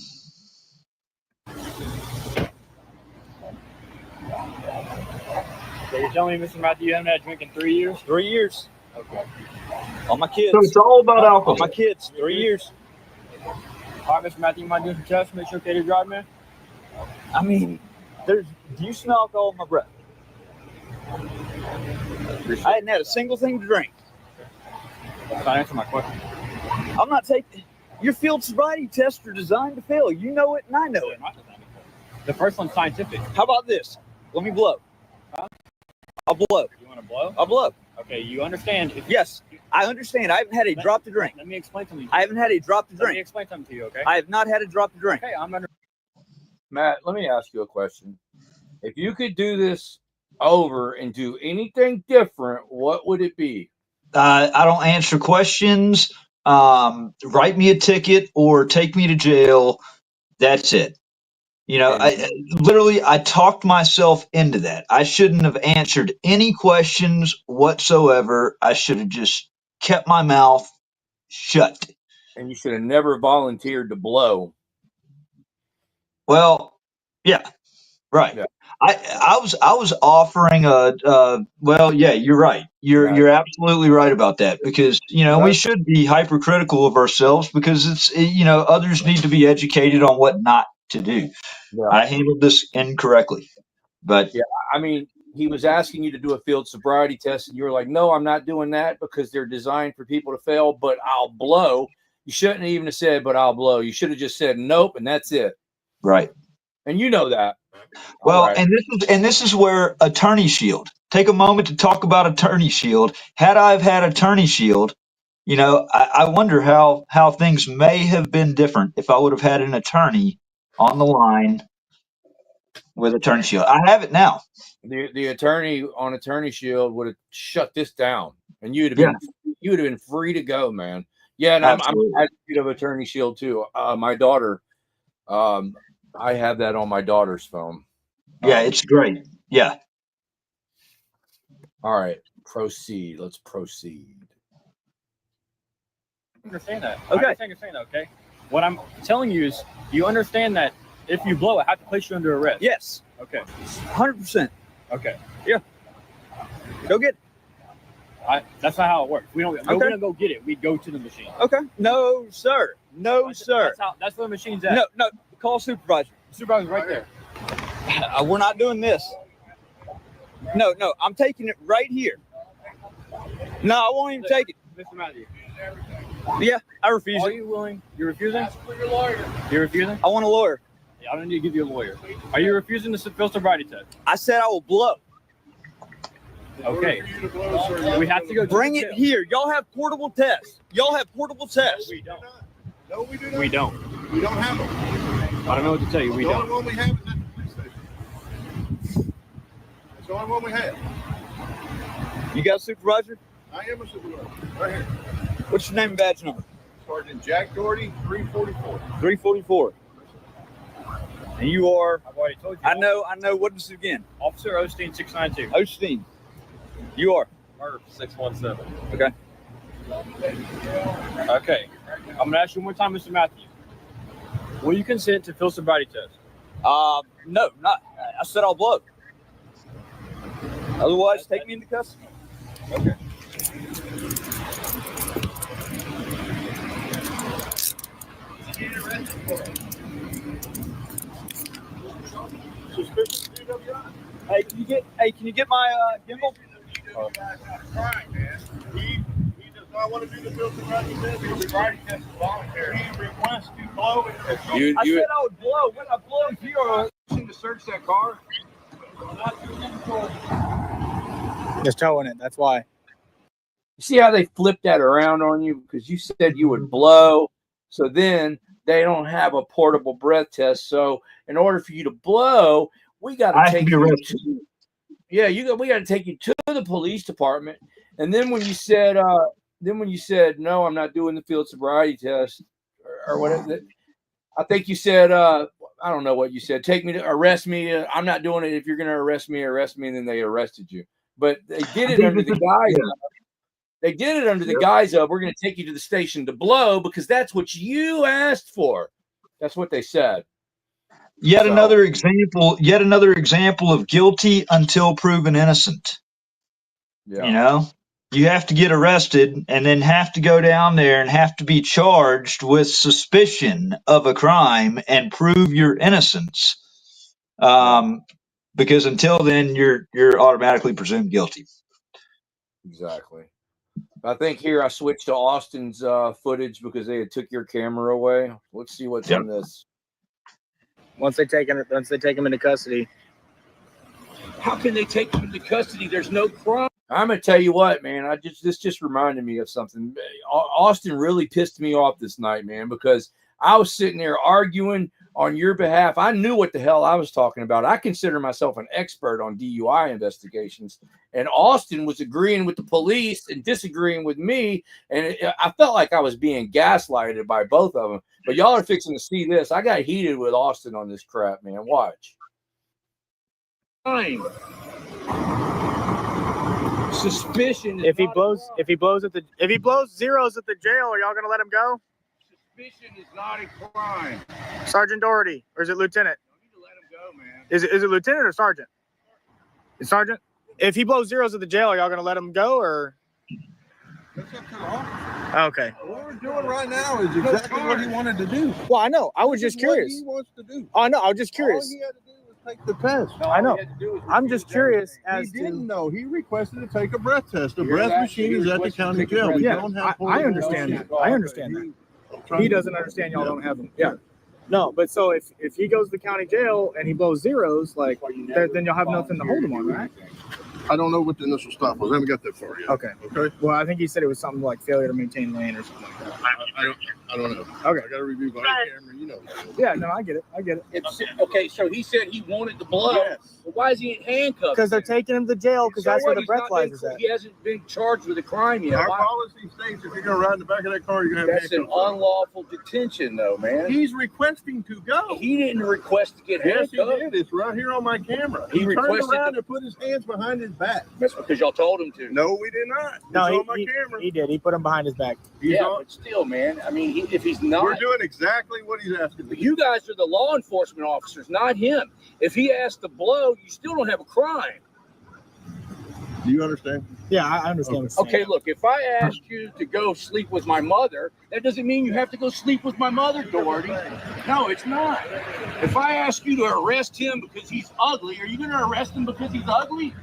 So you're telling me, Mr. Matthew, you haven't had a drink in 3 years? 3 years. Okay. On my kids. So it's all about alcohol. On my kids. 3 years. All right, Mr. Matthew, you mind doing some tests? Make sure okay to drive, man? I mean, do you smell alcohol in my breath? I hadn't had a single thing to drink. That's not answering my question. I'm not taking. Your field sobriety tests are designed to fail. You know it, and I know it. The first one's scientific. How about this? Let me blow. Huh? I'll blow. You want to blow? I'll blow. Okay, you understand. Yes, I understand. I haven't had a drop to drink. Let me explain something. I haven't had a drop to Let me drink. explain something to you, okay? I have not had a drop to drink. Okay, I'm under. Matt, let me ask you a question. If you could do this over and do anything different, what would it be? I don't answer questions. Write me a ticket or take me to jail. That's it. You know, I talked myself into that. I shouldn't have answered any questions whatsoever. I should have just kept my mouth shut. And you should have never volunteered to blow. Well, yeah, right. Yeah. I was offering well, yeah, you're right. You're absolutely right about that, because we should be hypercritical of ourselves, because it's others need to be educated on what not to do. Yeah. I handled this incorrectly, but yeah, I mean, he was asking you to do a field sobriety test, and you were like, "No, I'm not doing that because they're designed for people to fail." But I'll blow. You shouldn't even have said, "But I'll blow." You should have just said, "Nope," and that's it. Right. And you know that. Well, right. and this is where Attorney Shield. Take a moment to talk about Attorney Shield. Had I have had Attorney Shield, I wonder how things may have been different if I would have had an attorney on the line with Attorney Shield. I have it now. The attorney on Attorney Shield would have shut this down, and you'd have been free to go, man. Yeah, and I'm an advocate of Attorney Shield too. My daughter, I have that on my daughter's phone. Yeah, it's great. Yeah. All right, proceed. Let's proceed. I understand that. Okay. I understand that, okay? What I'm telling you is, you understand that if you blow, I have to place you under arrest. Yes. Okay. 100%. Okay. Yeah. Go get it. That's not how it works. We don't go get it. We go to the machine. Okay. No, sir. No, sir. That's where the machine's at. No. Call supervisor. Supervisor's right there. We're not doing this. No. I'm taking it right here. No, I won't even take it. Mr. Matthew. Yeah, I refuse Are it. you willing? You're refusing? You're refusing? I want a lawyer. Yeah, I don't need to give you a lawyer. Are you refusing the field sobriety test? I said I will blow. Okay. We have to go. Bring it here. Y'all have portable tests. We don't. No, we do not. We don't. We don't have them. I don't know what to tell you. We The don't. only one we have is at the police station. It's the only one we have. You got a supervisor? I am a supervisor. Right here. What's your name and badge number? Sergeant Jack Doherty, 344. 344. And you are? I've already told you. I know. What is it again? Officer Olstein 692. Olstein. You are? Murder 617. Okay. Okay. I'm going to ask you one more time, Mr. Matthew. Will you consent to field sobriety test? No, not. I said I'll blow. Otherwise, take me into custody. Okay. Suspicious DWI. Hey, can you get my gimbal? Right, man. He does not want to do the field sobriety test. The sobriety test is voluntary. He requests to blow it. I said I would blow. When I blow, you're To search that car. Just towing it. That's why. You see how they flipped that around on you? Because you said you would blow. So then they don't have a portable breath test. So in order for you to blow, we got to take you to Yeah, we got to take you to the police department. And then when you said, no, I'm not doing the field sobriety test or whatever, I think you said, I don't know what you said. Take me to arrest me. I'm not doing it. If you're going to arrest me. And then they arrested you. But they did it under the guise. They did it under the guise of, we're going to take you to the station to blow because that's what you asked for. That's what they said. Yet another example of guilty until proven innocent. Yeah. You know, you have to get arrested and then have to go down there and have to be charged with suspicion of a crime and prove your innocence. Because until then, you're automatically presumed guilty. Exactly. I think here I switched to Austin's footage because they had took your camera away. Let's see what's in this. Once they take him into custody. How can they take him into custody? There's no crime. I'm gonna tell you what, man. This just reminded me of something. Austin really pissed me off this night, man, because I was sitting there arguing on your behalf. I knew what the hell I was talking about. I consider myself an expert on DUI investigations, and Austin was agreeing with the police and disagreeing with me, and I felt like I was being gaslighted by both of them. But y'all are fixing to see this. I got heated with Austin on this crap, man. Watch. Fine. Suspicion. If he blows zeros at the jail, are y'all gonna let him go? Suspicion is not a crime. Sergeant Doherty, or is it Lieutenant? You need to let him go, man. Is it Lieutenant or Sergeant? It's Sergeant. If he blows zeros at the jail, are y'all gonna let him go or? That's up to the officer. Okay. What we're doing right now is exactly what he wanted to do. Well, I know. I was just curious. What he wants to do. Oh, no, I was just curious. All he had to do was take the test. I know. I'm just curious as He to. didn't know. He requested to take a breath test. The breath machine is at the county jail. We Yeah, don't have. I understand that. I understand that. He doesn't understand y'all don't have them. Yeah. No, but so if he goes to the county jail and he blows zeros, like then you'll have nothing to hold him on, right? I don't know what the initial stop was. I haven't got that far yet. Okay. Okay. Well, I think he said it was something like failure to maintain lane or something like that. I don't know. Okay. I got to review body camera. You know. Yeah. No, I get it. It's okay. So he said he wanted to blow. Yes. Well, why is he in handcuffs? Because they're taking him to jail because that's where the breathalyzer's at. He hasn't been charged with a crime yet. Our policy states if you're going to ride in the back of that car, you're going to have That's an unlawful detention, though, man. He's requesting to go. He didn't request to get Yes, handcuffed. he did. It's right here on my camera. He He turned requested around and put his hands behind his back. That's because y'all told him to. No, we did not. No, It's on my camera. he did. He put him behind his back. He's Yeah, on- but still, man. I mean, if he's not, We're doing exactly what he's asking. but you guys are the law enforcement officers, not him. If he asked to blow, you still don't have a crime. Do you understand? Yeah, I understand. What you're Okay, saying. look, if I asked you to go sleep with my mother, that doesn't mean you have to go sleep with my mother, Doherty. No, it's not. If I ask you to arrest him because he's ugly, are you going to arrest him because he's ugly?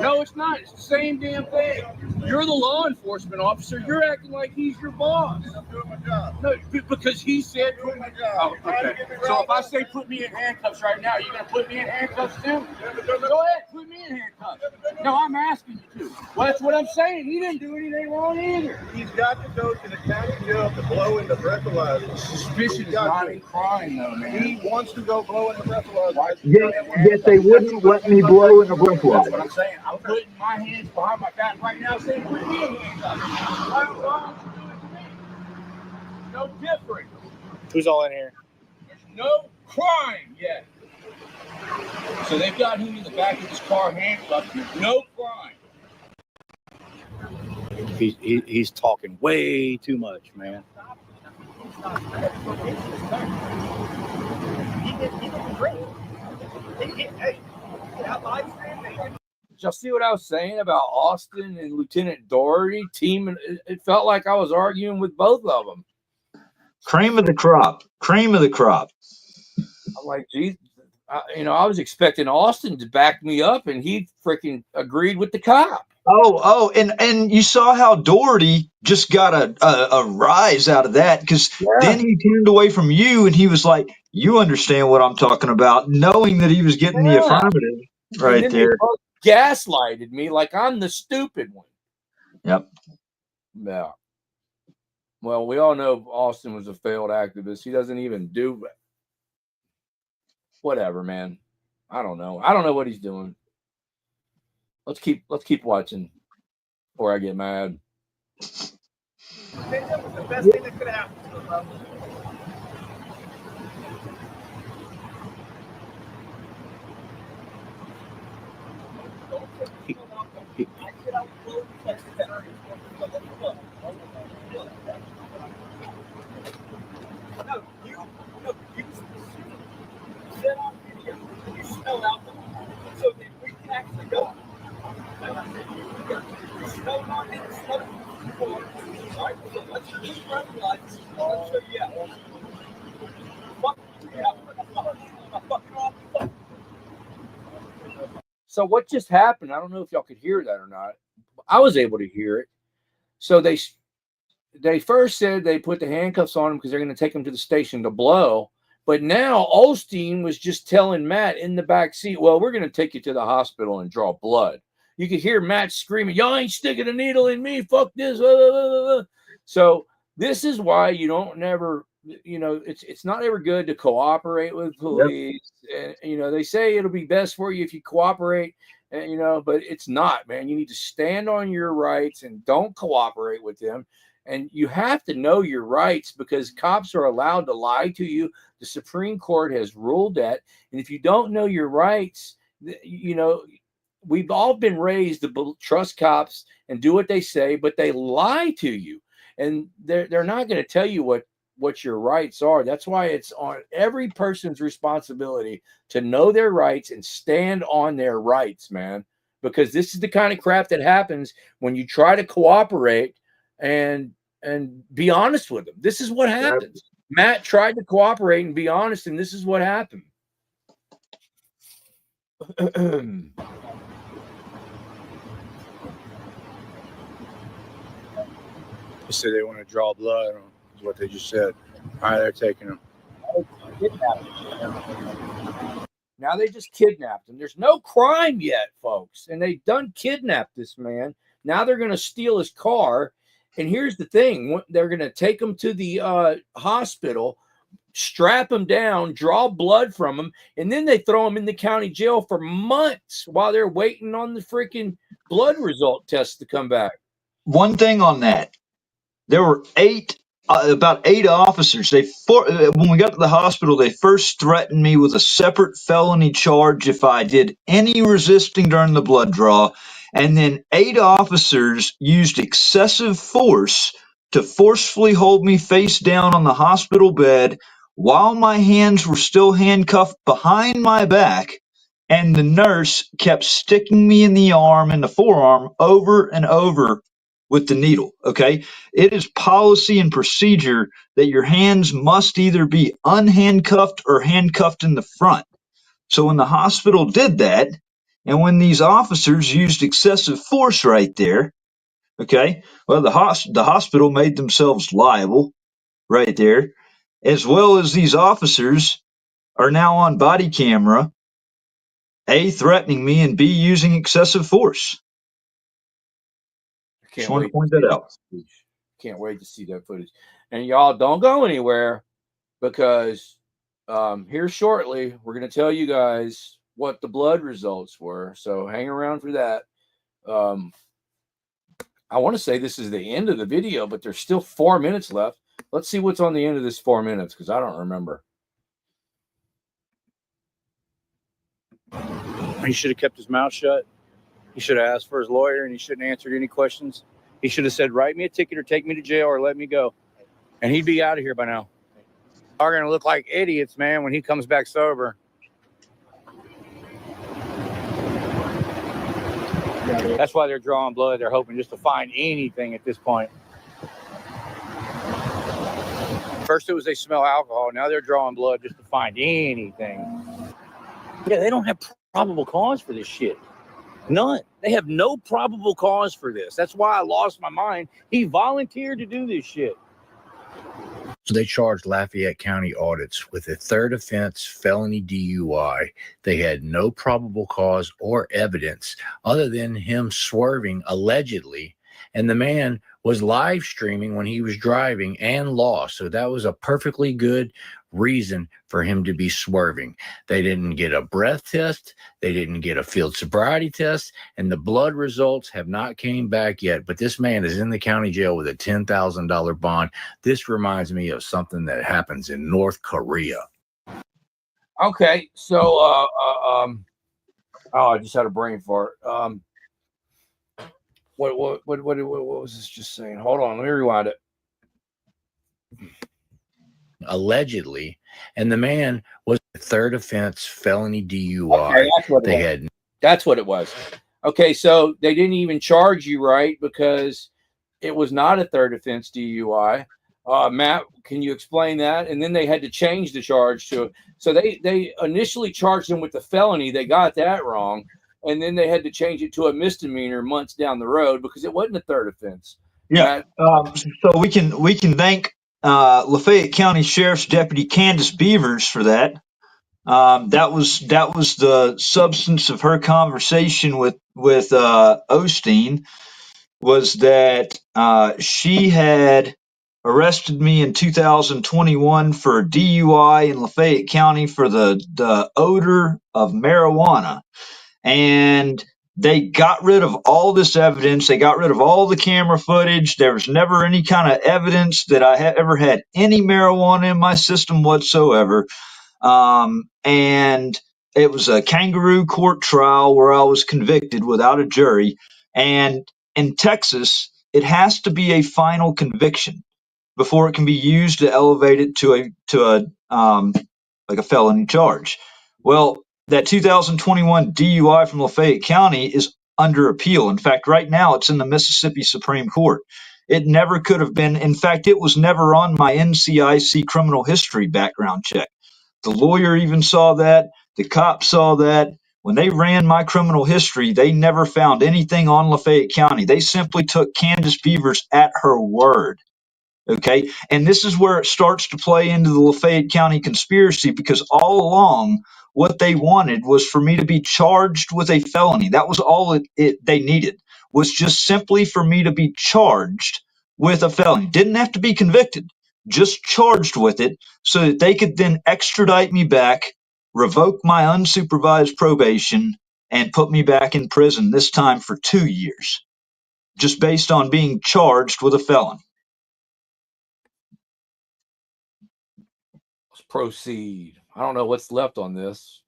No, it's not. It's the same damn thing. You're the law enforcement officer. You're acting like he's your boss. I'm doing my job. No, because he said. Doing my Oh, job. okay. So if I say put me in handcuffs right now, you're going to put me in handcuffs too? Go ahead, put me in handcuffs. No, I'm asking you to. Well, that's what I'm saying. He didn't do anything wrong either. He's got to go to the county jail to blow in the breathalyzer. Suspicion is not a crime, though, man. He wants to go blow in the breathalyzer. Yet they wouldn't let me blow in the That's what breathalyzer. I'm saying. I'm putting my hands behind my back right now saying, put me in handcuffs. Why don't you do it to me? No different. Who's all in here? There's no crime yet. So they've got him in the back of his car handcuffed. There's no crime. He's talking way too much, man. Did y'all see what I was saying about Austin and Lieutenant Doherty? It felt like I was arguing with both of them. Cream of the crop. Cream of the crop. I'm like, geez, I was expecting Austin to back me up, and he freaking agreed with the cop. And you saw how Doherty just got a rise out of that because then he turned away from you and he was like, "You understand what I'm talking about," knowing that he was getting the affirmative right and then there. They both gaslighted me like I'm the stupid one. Yep. Yeah. Well, we all know Austin was a failed activist. He doesn't even do it. Whatever, man. I don't know. I don't know what he's doing. Let's keep watching, or I get mad. That was the best thing that could have happened to him. So that we can actually go. So what just happened? I don't know if y'all could hear that or not. I was able to hear it. So they first said they put the handcuffs on him because they're going to take him to the station to blow. But now Olstein was just telling Matt in the back seat, well, we're going to take you to the hospital and draw blood. You could hear Matt screaming, y'all ain't sticking a needle in me. Fuck this. So this is why you don't never, it's not ever good to cooperate with police. Yep. And, they say it'll be best for you if you cooperate, but it's not, man. You need to stand on your rights and don't cooperate with them. And you have to know your rights because cops are allowed to lie to you. The Supreme Court has ruled that. And if you don't know your rights, we've all been raised to trust cops and do what they say, but they lie to you. And they're not going to tell you what your rights are. That's why it's on every person's responsibility to know their rights and stand on their rights, man. Because this is the kind of crap that happens when you try to cooperate and be honest with them. This is what happens. Matt tried to cooperate and be honest, and this is what happened. They said they want to draw blood, is what they just said. All right, they're taking him. Now they just kidnapped him. There's no crime yet, folks, and they done kidnapped this man. Now they're going to steal his car. And here's the thing. They're going to take him to the hospital, strap him down, draw blood from him, and then they throw him in the county jail for months while they're waiting on the freaking blood result test to come back. One thing on that. There were about eight officers. When we got to the hospital, they first threatened me with a separate felony charge if I did any resisting during the blood draw. And then 8 officers used excessive force to forcefully hold me face down on the hospital bed while my hands were still handcuffed behind my back. And the nurse kept sticking me in the arm and the forearm over and over with the needle. Okay. It is policy and procedure that your hands must either be unhandcuffed or handcuffed in the front. So when the hospital did that, and when these officers used excessive force right there, okay, well, the hospital made themselves liable right there, as well as these officers are now on body camera, A, threatening me, and B, using excessive force. Just want to point that out. Can't wait to see that footage. And y'all don't go anywhere because here shortly, we're going to tell you guys what the blood results were. So hang around for that. I want to say this is the end of the video, but there's still 4 minutes left. Let's see what's on the end of this 4 minutes because I don't remember. He should have kept his mouth shut. He should have asked for his lawyer, and he shouldn't have answered any questions. He should have said, write me a ticket or take me to jail or let me go. And he'd be out of here by now. Are going to look like idiots, man, when he comes back sober. That's why they're drawing blood. They're hoping just to find anything at this point. First it was they smell alcohol. Now they're drawing blood just to find anything. Yeah, they don't have probable cause for this shit. None. They have no probable cause for this. That's why I lost my mind. He volunteered to do this shit. So they charged Lafayette County audits with a third offense, felony DUI. They had no probable cause or evidence other than him swerving allegedly. And the man was live streaming when he was driving and lost. So that was a perfectly good reason for him to be swerving. They didn't get a breath test. They didn't get a field sobriety test, and the blood results have not came back yet. But this man is in the county jail with a $10,000 bond. This reminds me of something that happens in North Korea. Okay, so oh, I just had a brain fart. What was this just saying? Hold on, let me rewind it. Allegedly, and the man was a third offense felony DUI. Okay, that's what it was. Okay, so they didn't even charge you right because it was not a third offense DUI. Matt, can you explain that? And then they had to change the charge to, so they initially charged him with the felony. They got that wrong. And then they had to change it to a misdemeanor months down the road because it wasn't a third offense. Yeah. So we can thank Lafayette County Sheriff's Deputy Candace Beavers for that. That was the substance of her conversation with Olstein, was that she had arrested me in 2021 for DUI in Lafayette County for the odor of marijuana. And they got rid of all this evidence. They got rid of all the camera footage. There was never any kind of evidence that I ever had any marijuana in my system whatsoever. And it was a kangaroo court trial where I was convicted without a jury. And in Texas, it has to be a final conviction before it can be used to elevate it to a felony charge. Well, that 2021 DUI from Lafayette County is under appeal. In fact, right now it's in the Mississippi Supreme Court. It never could have been. In fact, it was never on my NCIC criminal history background check. The lawyer even saw that. The cop saw that. When they ran my criminal history, they never found anything on Lafayette County. They simply took Candace Beavers at her word. Okay. And this is where it starts to play into the Lafayette County conspiracy, because all along, what they wanted was for me to be charged with a felony. That was all they needed, was just simply for me to be charged with a felony. Didn't have to be convicted, just charged with it, so that they could then extradite me back, revoke my unsupervised probation, and put me back in prison, this time for 2 years, just based on being charged with a felony. Proceed. I don't know what's left on this.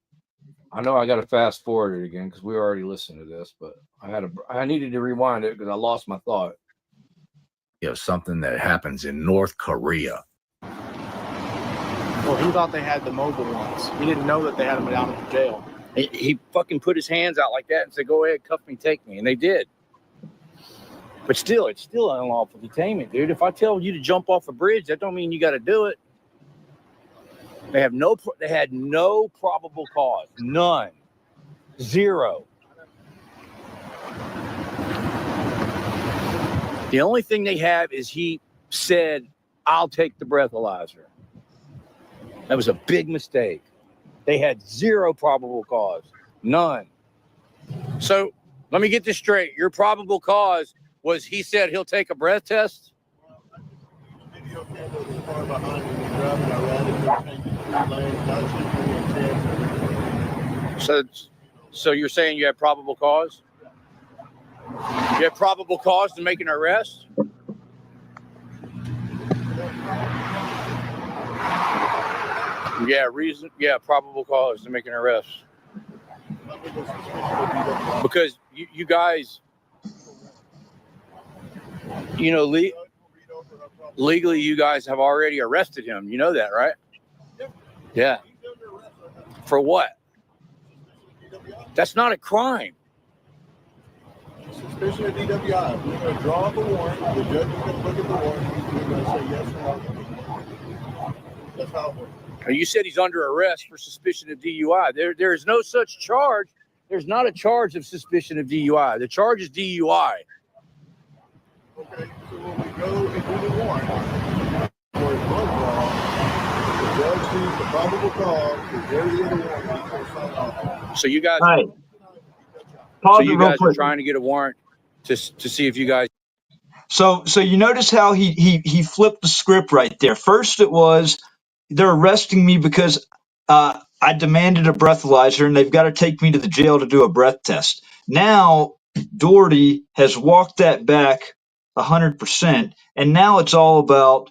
I know I got to fast forward it again because we already listened to this, but I needed to rewind it because I lost my thought. Something that happens in North Korea. Well, he thought they had the mobile ones. He didn't know that they had them down in the jail. He fucking put his hands out like that and said, "Go ahead, cuff me, take me," and they did. But still, it's still unlawful detainment, dude. If I tell you to jump off a bridge, that don't mean you got to do it. They had no probable cause. None. Zero. The only thing they have is he said, "I'll take the breathalyzer." That was a big mistake. They had zero probable cause. None. So let me get this straight. Your probable cause was he said he'll take a breath test? So you're saying you have probable cause? You have probable cause to make an arrest? Yeah, probable cause to make an arrest. Because you guys, legally you guys have already arrested him. You know that, right? Yeah. For what? That's not a crime. Suspicion of DWI. We're going to draw up a warrant. The judge is going to look at the warrant. We're going to say yes or no. That's how it works. You said he's under arrest for suspicion of DUI. There is no such charge. There's not a charge of suspicion of DUI. The charge is DUI. Okay, so when we go and do the warrant for a blood draw, the judge sees the probable cause, the very little warrant before sign off. So you guys, Right. so you guys are trying to get a warrant to see if you guys. So you notice how he flipped the script right there. First it was, they're arresting me because I demanded a breathalyzer, and they've got to take me to the jail to do a breath test. Now Doherty has walked that back 100%, and now it's all about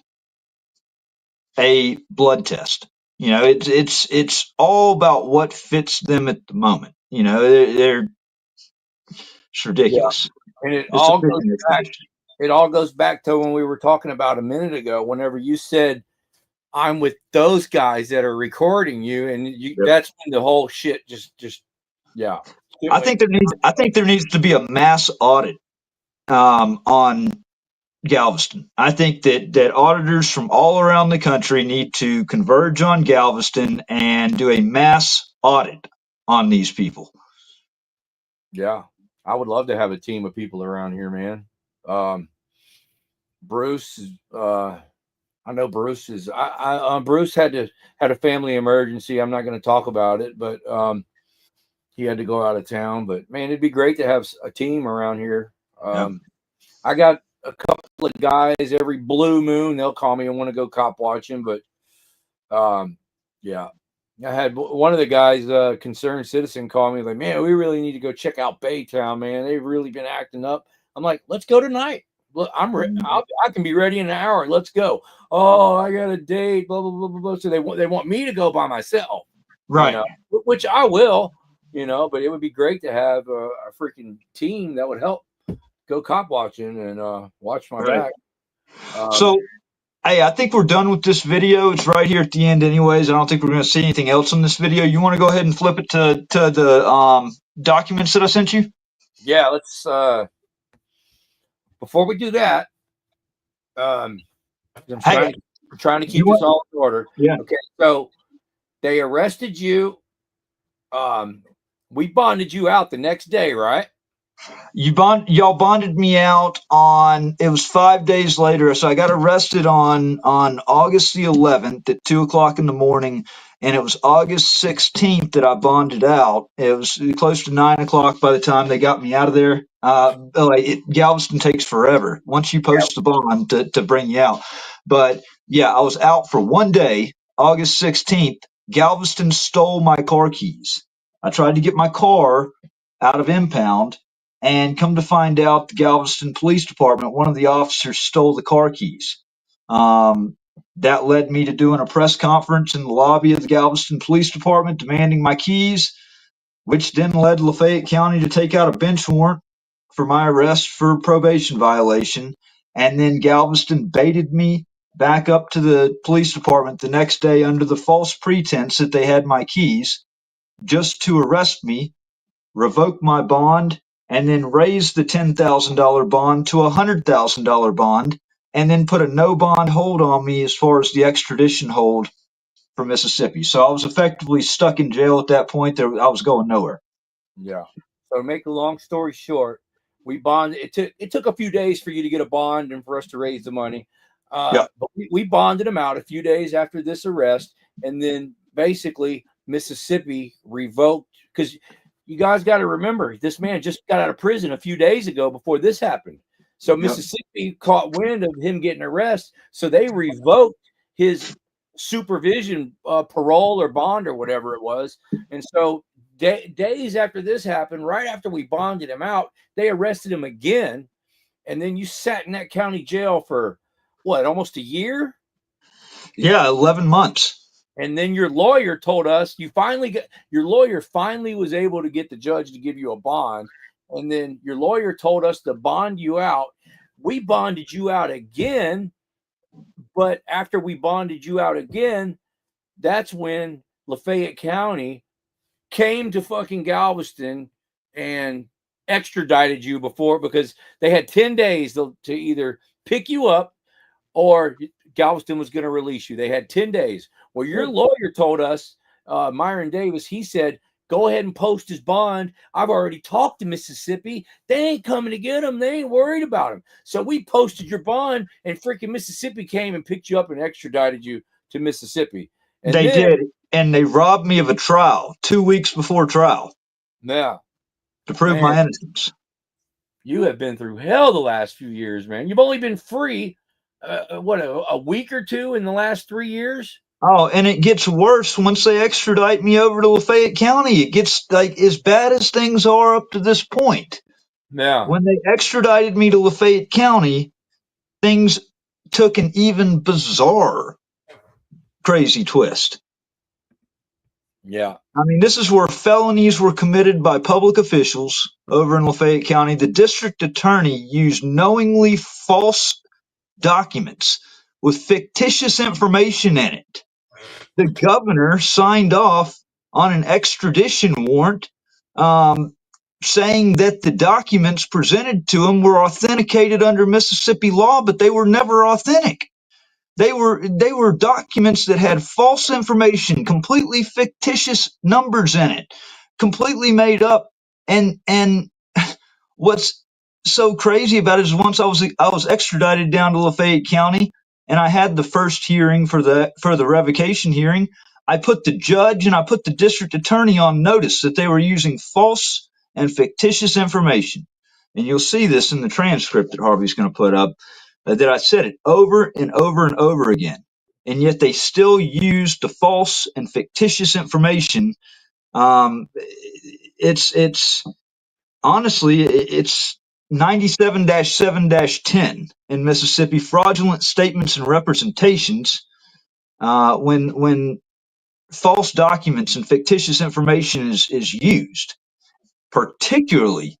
a blood test. You know, it's all about what fits them at the moment. You know, it's Yeah. ridiculous. And it It's a all big goes back. information. It all goes back to when we were talking about a minute ago. Whenever you said, "I'm with those guys that are recording you," and Yep. that's when the whole shit just yeah. I think there needs to be a mass audit on Galveston. I think that auditors from all around the country need to converge on Galveston and do a mass audit on these people. Yeah, I would love to have a team of people around here, man. Bruce, I know Bruce is. Bruce had a family emergency. I'm not going to talk about it, but he had to go out of town. But man, it'd be great to have a team around here. I got a couple of guys every blue moon. They'll call me and want to go cop watching, but yeah. I had one of the guys, concerned citizen, call me like, "Man, we really need to go check out Baytown, man. They've really been acting up." I'm like, "Let's go tonight. Look, I can be ready in an hour. Let's go." "Oh, I got a date." Blah blah blah blah blah. So they want me to go by myself, Right? You know, which I will, you know. But it would be great to have a freaking team that would help go cop watching and watch my back. So, hey, I think we're done with this video. It's right here at the end anyways. I don't think we're going to see anything else in this video. You want to go ahead and flip it to the documents that I sent you? Yeah, let's before we do that, I'm trying to keep this all in order. Yeah. Okay, so they arrested you. We bonded you out the next day, right? Y'all bonded me out on, it was 5 days later. So I got arrested on August the 11th at 2:00 in the morning, and it was August 16th that I bonded out. It was close to 9:00 by the time they got me out of there. Galveston takes forever once you post the bond to bring you out. But yeah, I was out for 1 day, August 16th. Galveston stole my car keys. I tried to get my car out of impound, and come to find out, the Galveston Police Department, one of the officers stole the car keys. That led me to doing a press conference in the lobby of the Galveston Police Department demanding my keys, which then led Lafayette County to take out a bench warrant for my arrest for probation violation. And then Galveston baited me back up to the police department the next day under the false pretense that they had my keys, just to arrest me, revoke my bond, and then raise the $10,000 bond to a $100,000 bond, and then put a no bond hold on me as far as the extradition hold for Mississippi. So I was effectively stuck in jail at that point. I was going nowhere. Yeah. So to make a long story short, we bonded. It took a few days for you to get a bond and for us to raise the money. But we bonded them out a few days after this arrest, and then basically Mississippi revoked, because you guys got to remember, this man just got out of prison a few days ago before this happened. So Mississippi caught wind of him getting arrested, so they revoked his supervision, parole or bond or whatever it was. And so days after this happened, right after we bonded him out, they arrested him again. And then you sat in that county jail for what, almost a year? Yeah, 11 months. And then your lawyer told us your lawyer finally was able to get the judge to give you a bond. And then your lawyer told us to bond you out. We bonded you out again. But after we bonded you out again, that's when Lafayette County came to fucking Galveston and extradited you because they had 10 days to either pick you up or Galveston was going to release you. They had 10 days. Well, your lawyer told us, Myron Davis, he said, go ahead and post his bond. I've already talked to Mississippi. They ain't coming to get him. They ain't worried about him. So we posted your bond, and freaking Mississippi came and picked you up and extradited you to Mississippi. And they did. And they robbed me of a trial 2 weeks before trial. Yeah. To prove my innocence. You have been through hell the last few years, man. You've only been free, a week or two in the last 3 years? Oh, and it gets worse once they extradite me over to Lafayette County. It gets like as bad as things are up to this point. Yeah. When they extradited me to Lafayette County, things took an even bizarre, crazy twist. Yeah. I mean, this is where felonies were committed by public officials over in Lafayette County. The district attorney used knowingly false documents with fictitious information in it. The governor signed off on an extradition warrant, saying that the documents presented to him were authenticated under Mississippi law, but they were never authentic. They were documents that had false information, completely fictitious numbers in it, completely made up. And what's so crazy about it is once I was extradited down to Lafayette County, and I had the first hearing for the revocation hearing. I put the judge and I put the district attorney on notice that they were using false and fictitious information. And you'll see this in the transcript that Harvey's going to put up, that I said it over and over and over again. And yet they still used the false and fictitious information. It's honestly, it's 97-7-10 in Mississippi, fraudulent statements and representations. When false documents and fictitious information is used, particularly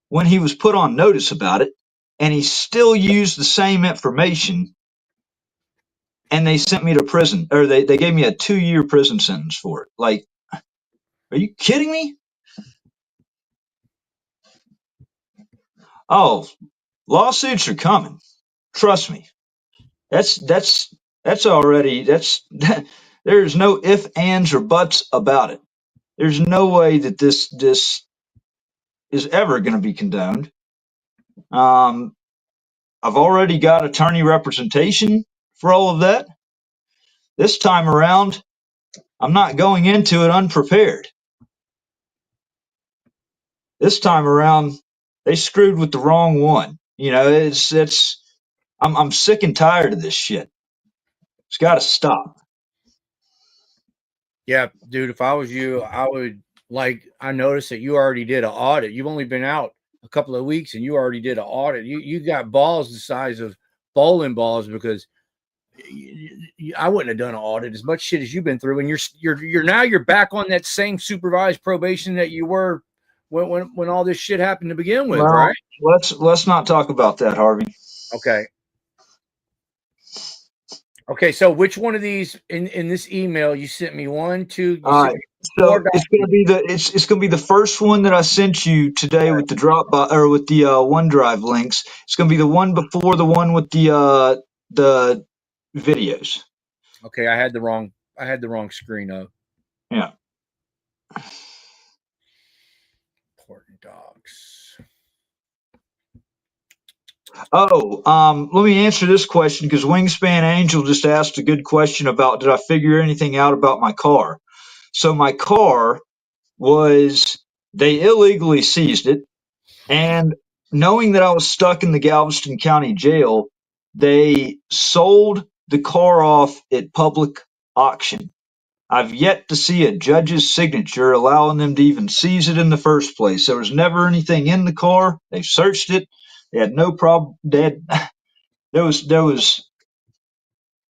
when he was put on notice about it, and he still used the same information, and they sent me to prison, or they gave me a 2-year prison sentence for it. Like, are you kidding me? Oh, lawsuits are coming. Trust me. That's already there's no ifs, ands, or buts about it. There's no way that this is ever going to be condoned. I've already got attorney representation for all of that. This time around, I'm not going into it unprepared. This time around, they screwed with the wrong one. You know, I'm sick and tired of this shit. It's got to stop. Yeah, dude, if I was you, I would, like, I noticed that you already did an audit. You've only been out a couple of weeks and you already did an audit. You got balls the size of bowling balls, because I wouldn't have done an audit as much shit as you've been through. And you're back on that same supervised probation that you were when all this shit happened to begin with, Well, right? let's not talk about that, Harvey. Okay. Okay, so which one of these in this email you sent me? One, two. So it's gonna be the first one that I sent you today with the Dropbox or with the OneDrive links. It's gonna be the one before the one with the videos. Okay, I had the wrong screen up. Yeah. Important docs. Oh, let me answer this question, because Wingspan Angel just asked a good question about, did I figure anything out about my car? So my car they illegally seized it, and knowing that I was stuck in the Galveston County Jail, they sold the car off at public auction. I've yet to see a judge's signature allowing them to even seize it in the first place. There was never anything in the car. They searched it. They had no problem. They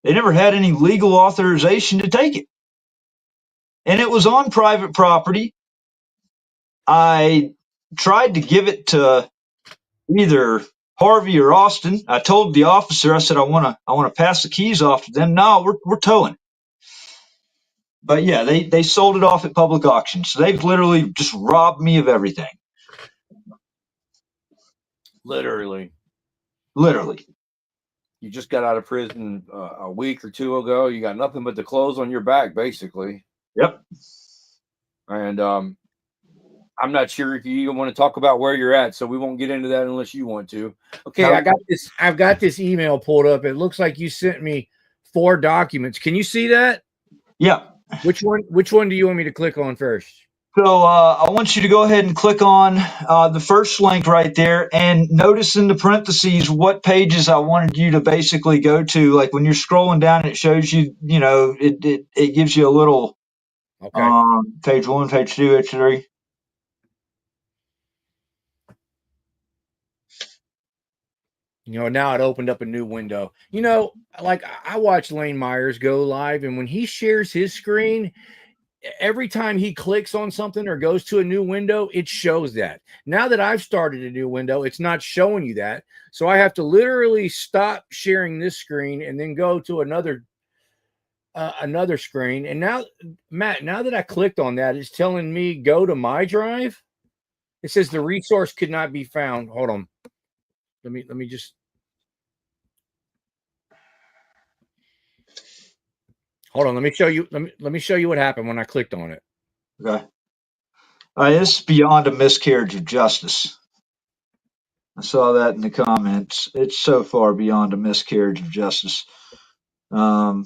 never had any legal authorization to take it. And it was on private property. I tried to give it to either Harvey or Austin. I told the officer, I said, I want to pass the keys off to them. No, we're towing. But yeah, they sold it off at public auction. So they've literally just robbed me of everything. Literally. You just got out of prison a week or two ago. You got nothing but the clothes on your back, basically. Yep. And I'm not sure if you even want to talk about where you're at, so we won't get into that unless you want to. Okay, I've got this email pulled up. It looks like you sent me 4 documents. Can you see that? Yeah. Which one do you want me to click on first? So I want you to go ahead and click on the first link right there, and notice in the parentheses what pages I wanted you to basically go to. Like when you're scrolling down, it shows you, it gives you a little page 1, page 2, page 3. Now it opened up a new window. Like I watch Lane Myers go live, and when he shares his screen, every time he clicks on something or goes to a new window, it shows that. Now that I've started a new window, it's not showing you that. So I have to literally stop sharing this screen and then go to another screen. And now, Matt, now that I clicked on that, it's telling me go to my drive. It says the resource could not be found. Hold on. Let me just. Hold on. Let me show you. Let me show you what happened when I clicked on it. Okay. It's beyond a miscarriage of justice. I saw that in the comments. It's so far beyond a miscarriage of justice. Okay.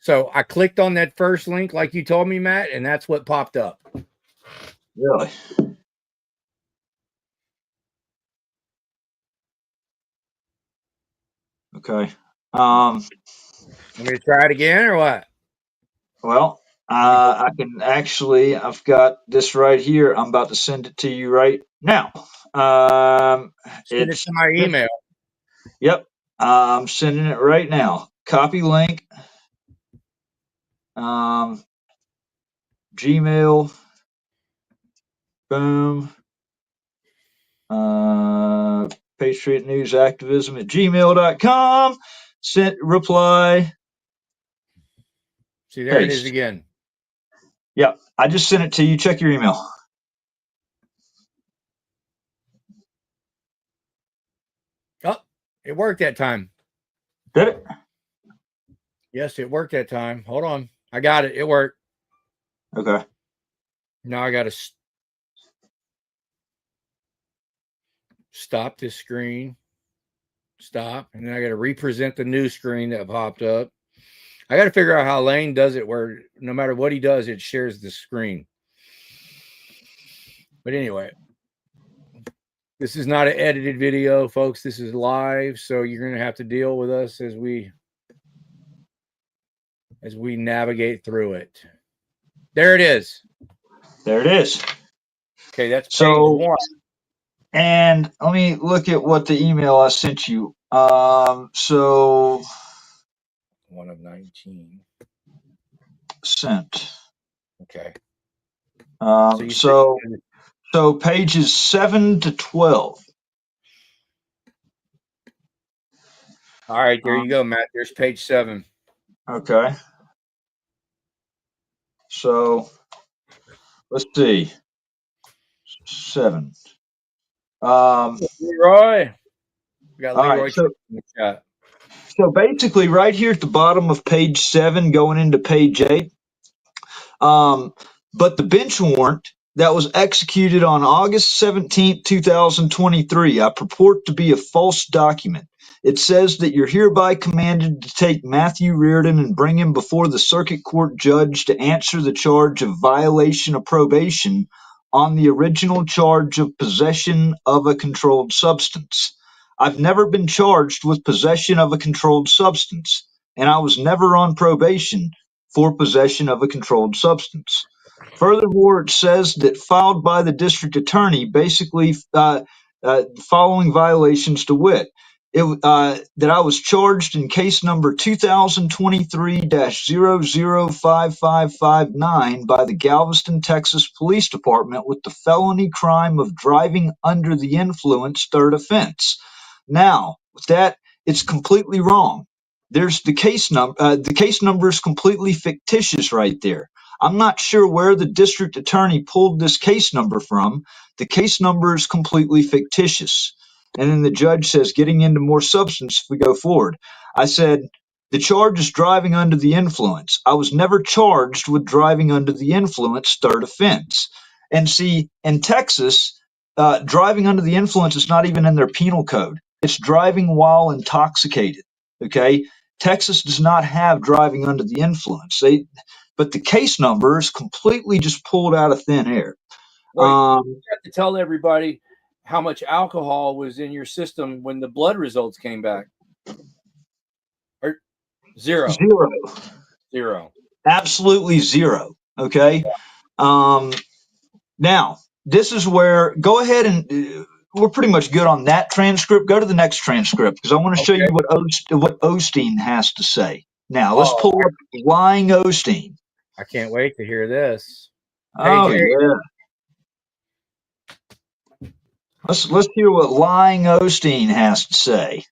So I clicked on that first link like you told me, Matt, and that's what popped up. Really? Okay. Want me to try it again or what? Well, I can actually, I've got this right here. I'm about to send it to you right now. Send it to my email. Yep. I'm sending it right now. Copy link. Gmail. Boom. Patriot News Activism at gmail.com. Sent reply. See, there Paste. it is again. Yep. I just sent it to you. Check your email. Oh, it worked that time. Did it? Yes, it worked that time. Hold on. I got it. It worked. Okay. Now I got to stop this screen. Stop. And then I got to represent the new screen that popped up. I got to figure out how Lane does it where no matter what he does, it shares the screen. But anyway, this is not an edited video, folks. This is live. So you're going to have to deal with us as we navigate through it. There it is. There it is. Okay, that's page 1. And let me look at what the email I sent you. So 1 of 19. Sent. Okay. So pages 7 to 12. All right, there you go, Matt. There's page 7. Okay. So let's see. 7. Leroy. We got Leroy right, in the chat. So basically, right here at the bottom of page 7, going into page 8. But the bench warrant that was executed on August 17th, 2023, I purport to be a false document. It says that you're hereby commanded to take Matthew Reardon and bring him before the circuit court judge to answer the charge of violation of probation on the original charge of possession of a controlled substance. I've never been charged with possession of a controlled substance, and I was never on probation for possession of a controlled substance. Furthermore, it says that filed by the district attorney, basically following violations to wit, that I was charged in case number 2023-005559 by the Galveston, Texas Police Department with the felony crime of driving under the influence, third offense. Now, with that, it's completely wrong. There's the case number. The case number is completely fictitious right there. I'm not sure where the district attorney pulled this case number from. The case number is completely fictitious. And then the judge says, getting into more substance if we go forward. I said, the charge is driving under the influence. I was never charged with driving under the influence, third offense. And see, in Texas, driving under the influence is not even in their penal code. It's driving while intoxicated. Okay. Texas does not have driving under the influence. But the case number is completely just pulled out of thin air. Wait, you have to tell everybody how much alcohol was in your system when the blood results came back. Or zero. Zero. Absolutely zero. Okay. Now, this is where, go ahead and we're pretty much good on that transcript. Go to the next transcript because I want to show you what Olstein has to say. Now, let's pull up lying Olstein. I can't wait to hear this. Oh, yeah. Let's hear what lying Olstein has to say.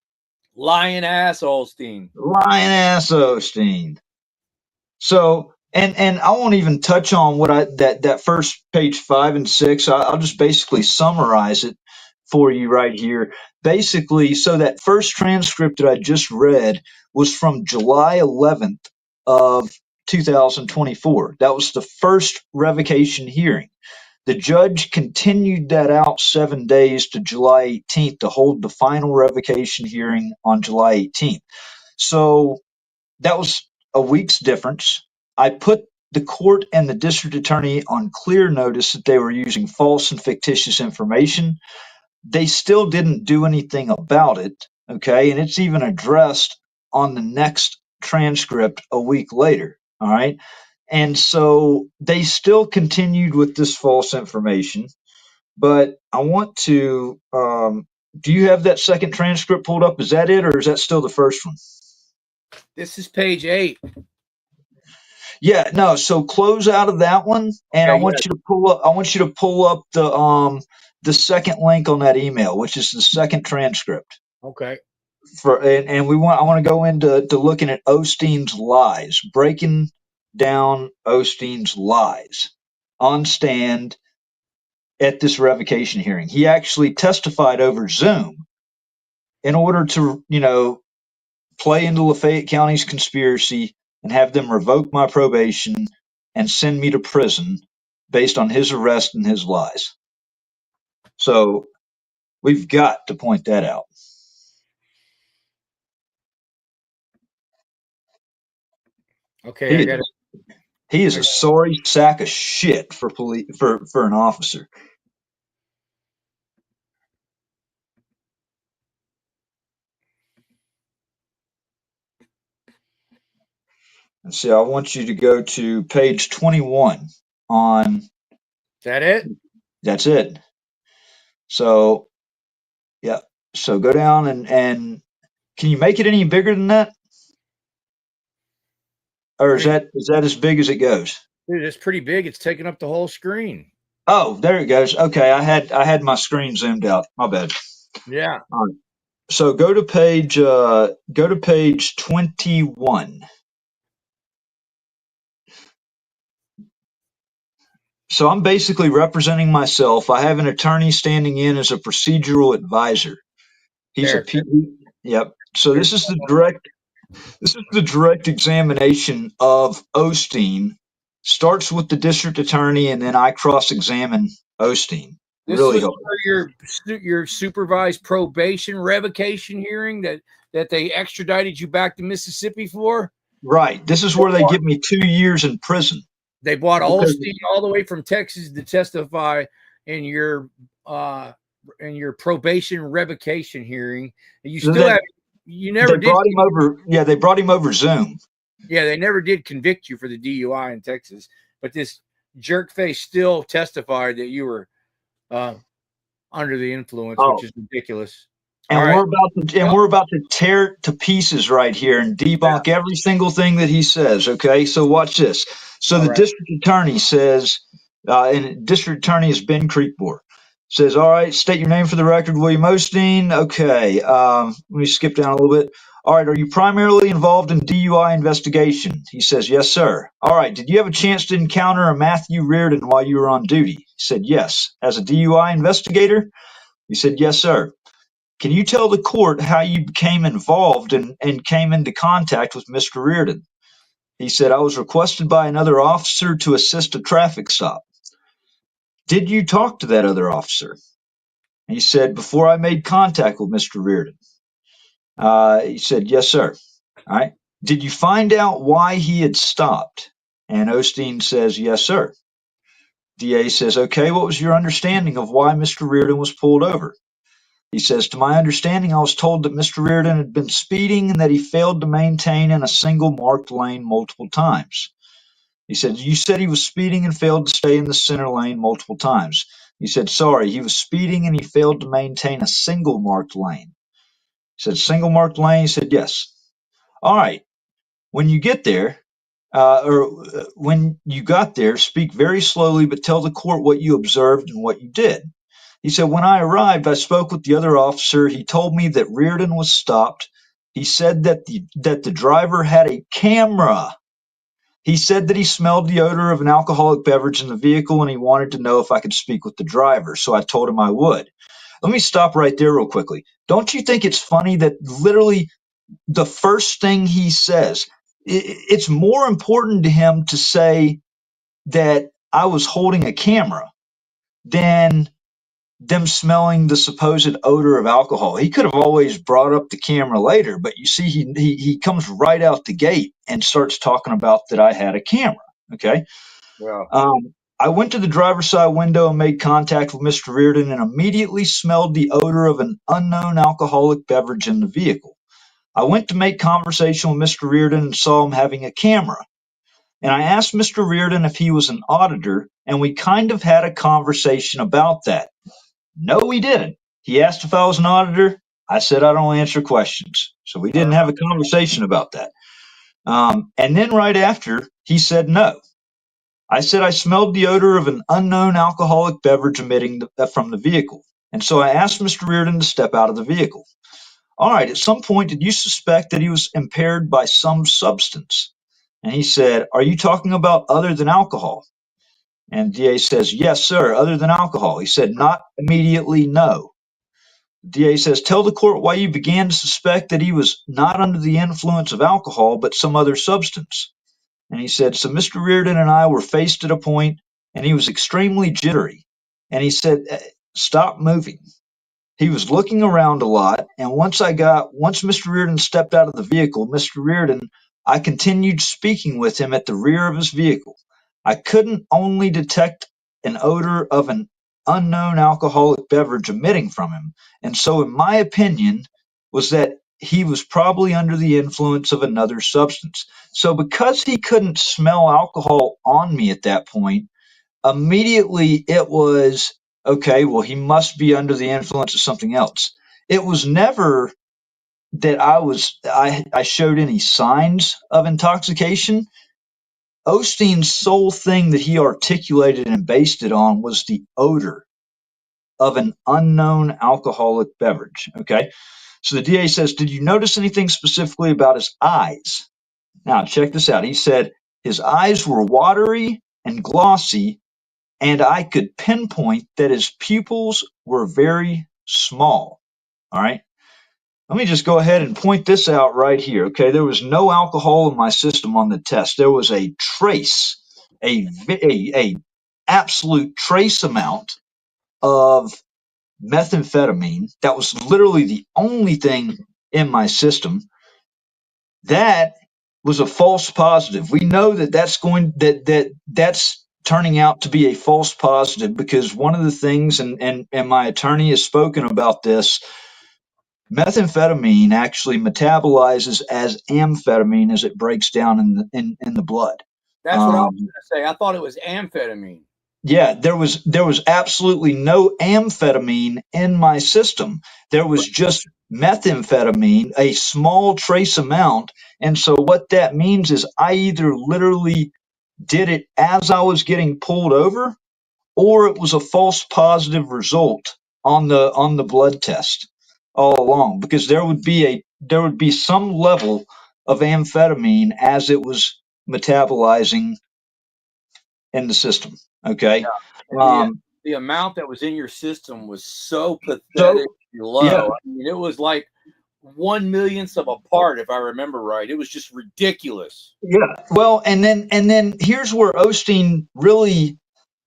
Lying ass Olstein. Lying ass Olstein. So, and I won't even touch on what that first page 5 and 6. I'll just basically summarize it for you right here. Basically, so that first transcript that I just read was from July 11th of 2024. That was the first revocation hearing. The judge continued that out 7 days to July 18th to hold the final revocation hearing on July 18th. So that was a week's difference. I put the court and the district attorney on clear notice that they were using false and fictitious information. They still didn't do anything about it, okay? And it's even addressed on the next transcript a week later, all right? And so they still continued with this false information. But I want to, do you have that second transcript pulled up? Is that it, or is that still the first one? This is page 8. Yeah, no. So close out of that one, and I want you to pull up. I want you to pull up the second link on that email, which is the second transcript. Okay. I want to go into looking at Ostein's lies, breaking down Ostein's lies on stand at this revocation hearing. He actually testified over Zoom in order to, play into Lafayette County's conspiracy and have them revoke my probation and send me to prison based on his arrest and his lies. So we've got to point that out. Okay, He is a sorry sack of shit for an officer. And so I want you to go to page 21 on. Is that it? That's it. So, yeah. So go down and can you make it any bigger than that? Or is that as big as it goes? Dude, it's pretty big. It's taking up the whole screen. Oh, there it goes. Okay, I had my screen zoomed out. My bad. Yeah. All right. So go to page 21. So I'm basically representing myself. I have an attorney standing in as a procedural advisor. He's a yep. So this is the direct examination of Olstein. Starts with the district attorney, and then I cross-examine Olstein. This really was for your supervised probation revocation hearing that they extradited you back to Mississippi for? Right. This is where they give me 2 years in prison. They brought Olstein all the way from Texas to testify in your probation revocation hearing. And they brought him over Zoom. Yeah, they never did convict you for the DUI in Texas, but this jerk face still testified that you were under the influence, which is ridiculous. And we're about to tear it to pieces right here and debunk every single thing that he says. Okay, so watch this. So the district attorney says, and district attorney is Ben Creekmore, says, all right, state your name for the record, William Olstein. Okay, let me skip down a little bit. All right, are you primarily involved in DUI investigation? He says, yes, sir. All right, did you have a chance to encounter a Matthew Reardon while you were on duty? He said, yes. As a DUI investigator? He said, yes, sir. Can you tell the court how you became involved and came into contact with Mr. Reardon? He said, I was requested by another officer to assist a traffic stop. Did you talk to that other officer? He said, before I made contact with Mr. Reardon. He said, yes, sir. All right. Did you find out why he had stopped? And Olstein says, yes, sir. DA says, okay, what was your understanding of why Mr. Reardon was pulled over? He says, to my understanding, I was told that Mr. Reardon had been speeding and that he failed to maintain in a single marked lane multiple times. He said, you said he was speeding and failed to stay in the center lane multiple times. He said, sorry, he was speeding and he failed to maintain a single marked lane. He said, single marked lane? He said, yes. All right. When you get there, when you got there, speak very slowly, but tell the court what you observed and what you did. He said, when I arrived, I spoke with the other officer. He told me that Reardon was stopped. He said that the driver had a camera. He said that he smelled the odor of an alcoholic beverage in the vehicle and he wanted to know if I could speak with the driver. So I told him I would. Let me stop right there real quickly. Don't you think it's funny that literally the first thing he says, it's more important to him to say that I was holding a camera than them smelling the supposed odor of alcohol. He could have always brought up the camera later, but you see, he comes right out the gate and starts talking about that I had a camera. Okay. Well, I went to the driver's side window and made contact with Mr. Reardon and immediately smelled the odor of an unknown alcoholic beverage in the vehicle. I went to make conversation with Mr. Reardon and saw him having a camera. And I asked Mr. Reardon if he was an auditor, and we kind of had a conversation about that. No, he didn't. He asked if I was an auditor. I said I don't answer questions. So we didn't have a conversation about that. And then right after, he said no. I said I smelled the odor of an unknown alcoholic beverage emitting from the vehicle. And so I asked Mr. Reardon to step out of the vehicle. All right, at some point, did you suspect that he was impaired by some substance? And he said, are you talking about other than alcohol? And DA says, yes, sir, other than alcohol. He said, not immediately, no. DA says, tell the court why you began to suspect that he was not under the influence of alcohol, but some other substance. And he said, so Mr. Reardon and I were faced at a point, and he was extremely jittery. And he said, stop moving. He was looking around a lot, and once Mr. Reardon stepped out of the vehicle, Mr. Reardon, I continued speaking with him at the rear of his vehicle. I couldn't only detect an odor of an unknown alcoholic beverage emitting from him, and so in my opinion was that he was probably under the influence of another substance. So because he couldn't smell alcohol on me at that point, immediately it was, okay, well, he must be under the influence of something else. It was never that I showed any signs of intoxication. Ostein's sole thing that he articulated and based it on was the odor of an unknown alcoholic beverage. Okay. So the DA says, did you notice anything specifically about his eyes? Now, check this out. He said his eyes were watery and glossy, and I could pinpoint that his pupils were very small. All right. Let me just go ahead and point this out right here. Okay. There was no alcohol in my system on the test. There was a trace, a absolute trace amount of methamphetamine. That was literally the only thing in my system. That was a false positive. We know that's turning out to be a false positive because one of the things, and my attorney has spoken about this, methamphetamine actually metabolizes as amphetamine as it breaks down in the blood. That's what I was going to say. I thought it was amphetamine. Yeah, there was absolutely no amphetamine in my system. There was just methamphetamine, a small trace amount. And so what that means is I either literally did it as I was getting pulled over, or it was a false positive result on the blood test all along, because there would be some level of amphetamine as it was metabolizing in the system. Okay. Yeah. The amount that was in your system was so pathetically low. Yeah. I mean, it was like 1/1,000,000th of a part, if I remember right. It was just ridiculous. Yeah. Well, and then here's where Olstein really,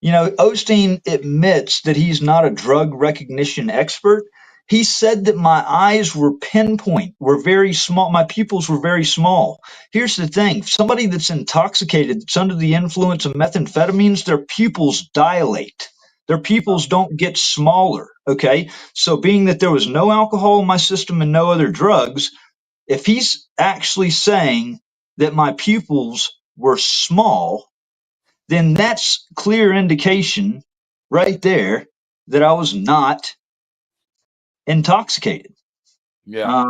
Olstein admits that he's not a drug recognition expert. He said that my eyes were pinpoint, were very small. My pupils were very small. Here's the thing. Somebody that's intoxicated, that's under the influence of methamphetamines, their pupils dilate. Their pupils don't get smaller, okay? So being that there was no alcohol in my system and no other drugs, if he's actually saying that my pupils were small, then that's clear indication right there that I was not intoxicated, Yeah.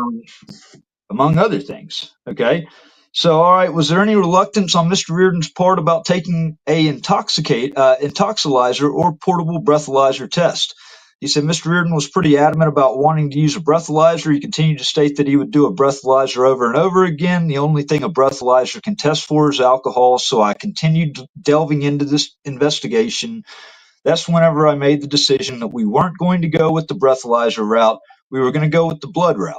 among other things. Okay. So, all right, was there any reluctance on Mr. Reardon's part about taking a intoxilizer or portable breathalyzer test? He said Mr. Reardon was pretty adamant about wanting to use a breathalyzer. He continued to state that he would do a breathalyzer over and over again. The only thing a breathalyzer can test for is alcohol, so I continued delving into this investigation. That's whenever I made the decision that we weren't going to go with the breathalyzer route. We were going to go with the blood route.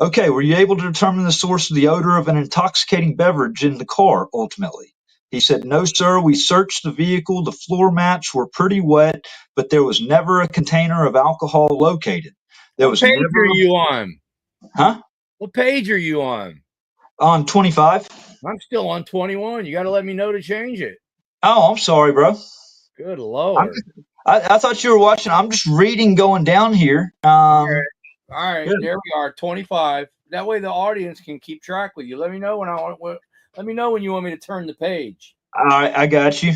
Okay, were you able to determine the source of the odor of an intoxicating beverage in the car ultimately? He said, no, sir. We searched the vehicle. The floor mats were pretty wet, but there was never a container of alcohol located. There What was page never. are you on? Huh? What page are you on? On 25. I'm still on 21. You got to let me know to change it. Oh, I'm sorry, bro. Good Lord. I thought you were watching. I'm just reading going down here. All right. Good. There we are, 25. That way the audience can keep track with you. Let me know let me know when you want me to turn the page. All right, I got you.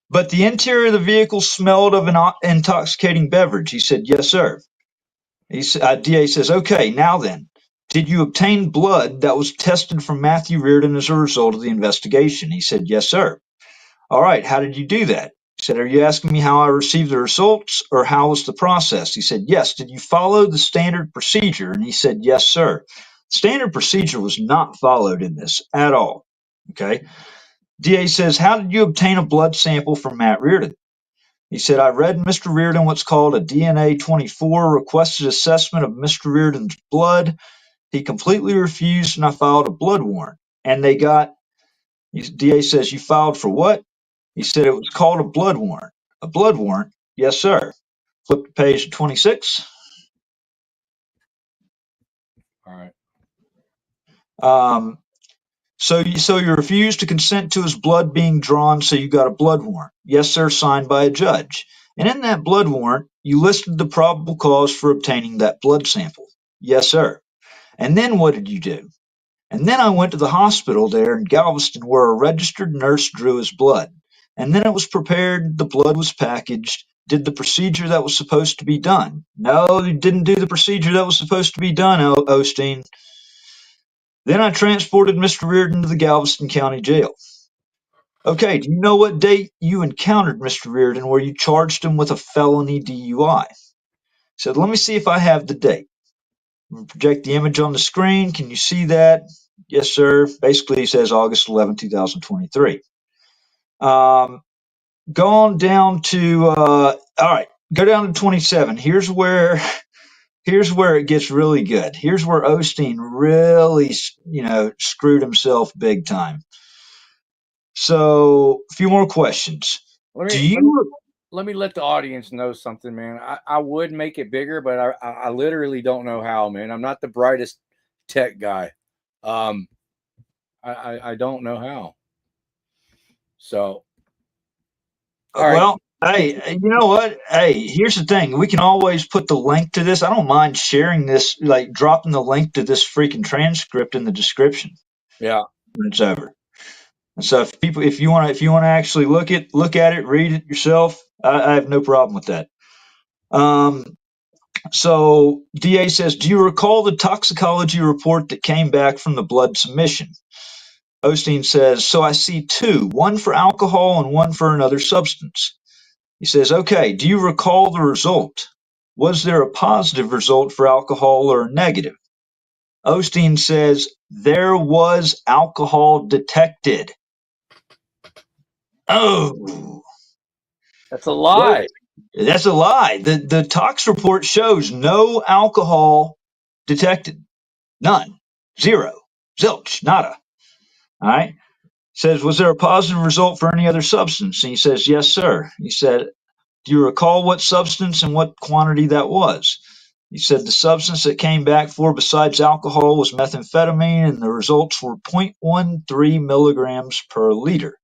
But the interior of the vehicle smelled of an intoxicating beverage. He said, yes, sir. DA says, okay, now then, did you obtain blood that was tested from Matthew Reardon as a result of the investigation? He said, yes, sir. All right, how did you do that? He said, are you asking me how I received the results or how was the process? He said, yes. Did you follow the standard procedure? And he said, yes, sir. Standard procedure was not followed in this at all. Okay. DA says, how did you obtain a blood sample from Matt Reardon? He said, I read Mr. Reardon what's called a DNA 24 requested assessment of Mr. Reardon's blood. He completely refused, and I filed a blood warrant. And they got, DA says, you filed for what? He said it was called a blood warrant. A blood warrant? Yes, sir. Flip to page 26. All right. So you refused to consent to his blood being drawn, so you got a blood warrant. Yes, sir, signed by a judge. And in that blood warrant, you listed the probable cause for obtaining that blood sample. Yes, sir. And then what did you do? And then I went to the hospital there in Galveston where a registered nurse drew his blood. And then it was prepared, the blood was packaged, did the procedure that was supposed to be done. No, you didn't do the procedure that was supposed to be done, Olstein. Then I transported Mr. Reardon to the Galveston County Jail. Okay, do you know what date you encountered Mr. Reardon where you charged him with a felony DUI? He said, let me see if I have the date. Project the image on the screen. Can you see that? Yes, sir. Basically, he says August 11, 2023. Go on down to, all right, go down to 27. Here's where it gets really good. Here's where Olstein really, screwed himself big time. So, a few more questions. Let me let the audience know something, man. I would make it bigger, but I literally don't know how, man. I'm not the brightest tech guy. I don't know how. So, all right. Well, hey, you know what? Hey, here's the thing. We can always put the link to this. I don't mind sharing this, like dropping the link to this freaking transcript in the description. Yeah. When it's over. And so if you want to actually look at it, read it yourself, I have no problem with that. So DA says, do you recall the toxicology report that came back from the blood submission? Olstein says, so I see two, one for alcohol and one for another substance. He says, okay, do you recall the result? Was there a positive result for alcohol or a negative? Olstein says, there was alcohol detected. Oh. That's a lie. That's a lie. The tox report shows no alcohol detected. None. Zero. Zilch. Nada. All right. Says, was there a positive result for any other substance? And he says, yes, sir. He said, do you recall what substance and what quantity that was? He said the substance that came back for besides alcohol was methamphetamine, and the results were 0.13 milligrams per liter.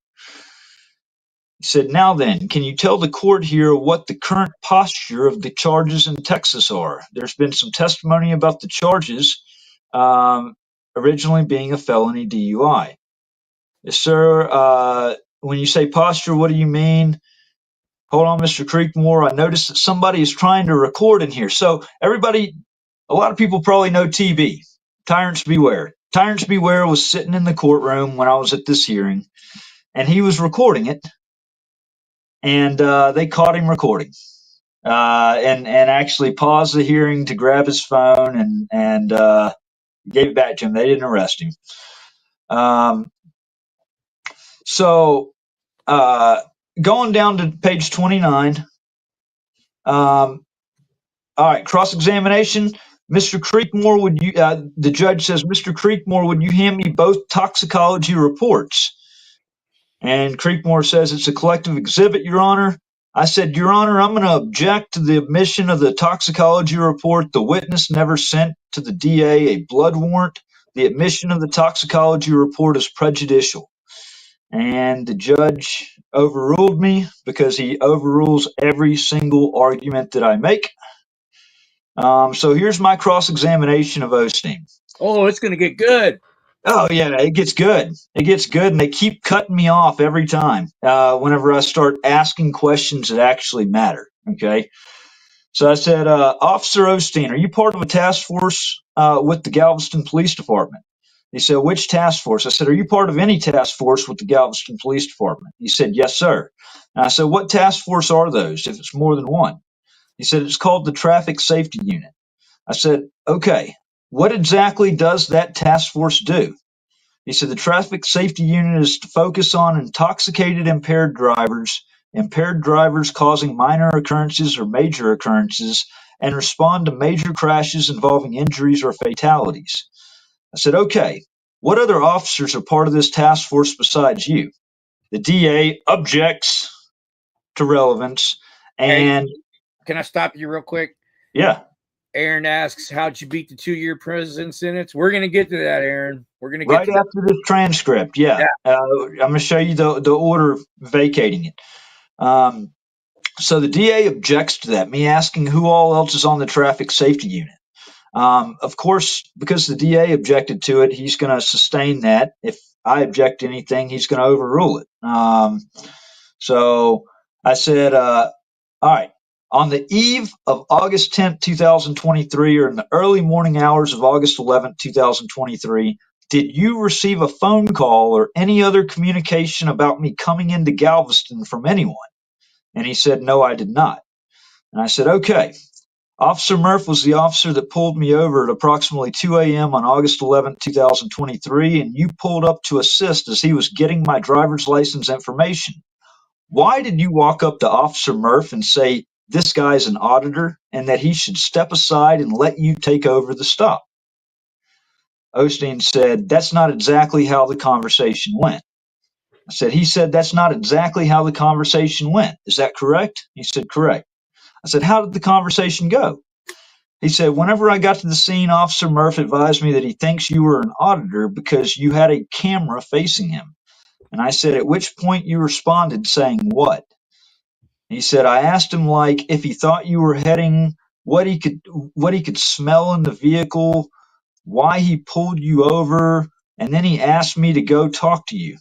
He said, now then, can you tell the court here what the current posture of the charges in Texas are? There's been some testimony about the charges originally being a felony DUI. Yes, sir. When you say posture, what do you mean? Hold on, Mr. Creekmore. I noticed that somebody is trying to record in here. So everybody, a lot of people probably know TB, Tyrants Beware. Tyrants Beware was sitting in the courtroom when I was at this hearing, and he was recording it, and they caught him recording, and actually paused the hearing to grab his phone and gave it back to him. They didn't arrest him. Going down to page 29. All right, cross-examination. Mr. Creekmore, would you? The judge says, Mr. Creekmore, would you hand me both toxicology reports? And Creekmore says it's a collective exhibit, Your Honor. I said, Your Honor, I'm going to object to the admission of the toxicology report. The witness never sent to the DA a blood warrant. The admission of the toxicology report is prejudicial. And the judge overruled me because he overrules every single argument that I make. So here's my cross-examination of Olstein. Oh, it's going to get good. Oh, yeah, it gets good. It gets good, and they keep cutting me off every time whenever I start asking questions that actually matter, okay? So I said, Officer Olstein, are you part of a task force with the Galveston Police Department? He said, which task force? I said, are you part of any task force with the Galveston Police Department? He said, yes, sir. And I said, what task force are those, if it's more than one? He said, it's called the Traffic Safety Unit. I said, okay, what exactly does that task force do? He said, the Traffic Safety Unit is to focus on intoxicated impaired drivers causing minor occurrences or major occurrences, and respond to major crashes involving injuries or fatalities. I said, okay, what other officers are part of this task force besides you? The DA objects to relevance. And hey, can I stop you real quick? Yeah. Aaron asks, how'd you beat the 2-year prison sentence? We're going to get to that, Aaron. We're going to get right after this transcript. Yeah. I'm going to show you the order vacating it. So the DA objects to that, me asking who all else is on the Traffic Safety Unit. Of course, because the DA objected to it, he's going to sustain that. If I object to anything, he's going to overrule it. So I said, all right, on the eve of August 10th, 2023, or in the early morning hours of August 11th, 2023, did you receive a phone call or any other communication about me coming into Galveston from anyone? And he said, no, I did not. And I said, okay. Officer Murph was the officer that pulled me over at approximately 2 a.m. on August 11, 2023, and you pulled up to assist as he was getting my driver's license information. Why did you walk up to Officer Murph and say, this guy's an auditor and that he should step aside and let you take over the stop? Olstein said, that's not exactly how the conversation went. I said, he said, that's not exactly how the conversation went. Is that correct? He said, correct. I said, how did the conversation go? He said, whenever I got to the scene, Officer Murph advised me that he thinks you were an auditor because you had a camera facing him. And I said, at which point you responded saying what? He said, I asked him like if he thought you were heading, what he could smell in the vehicle, why he pulled you over, and then he asked me to go talk to you.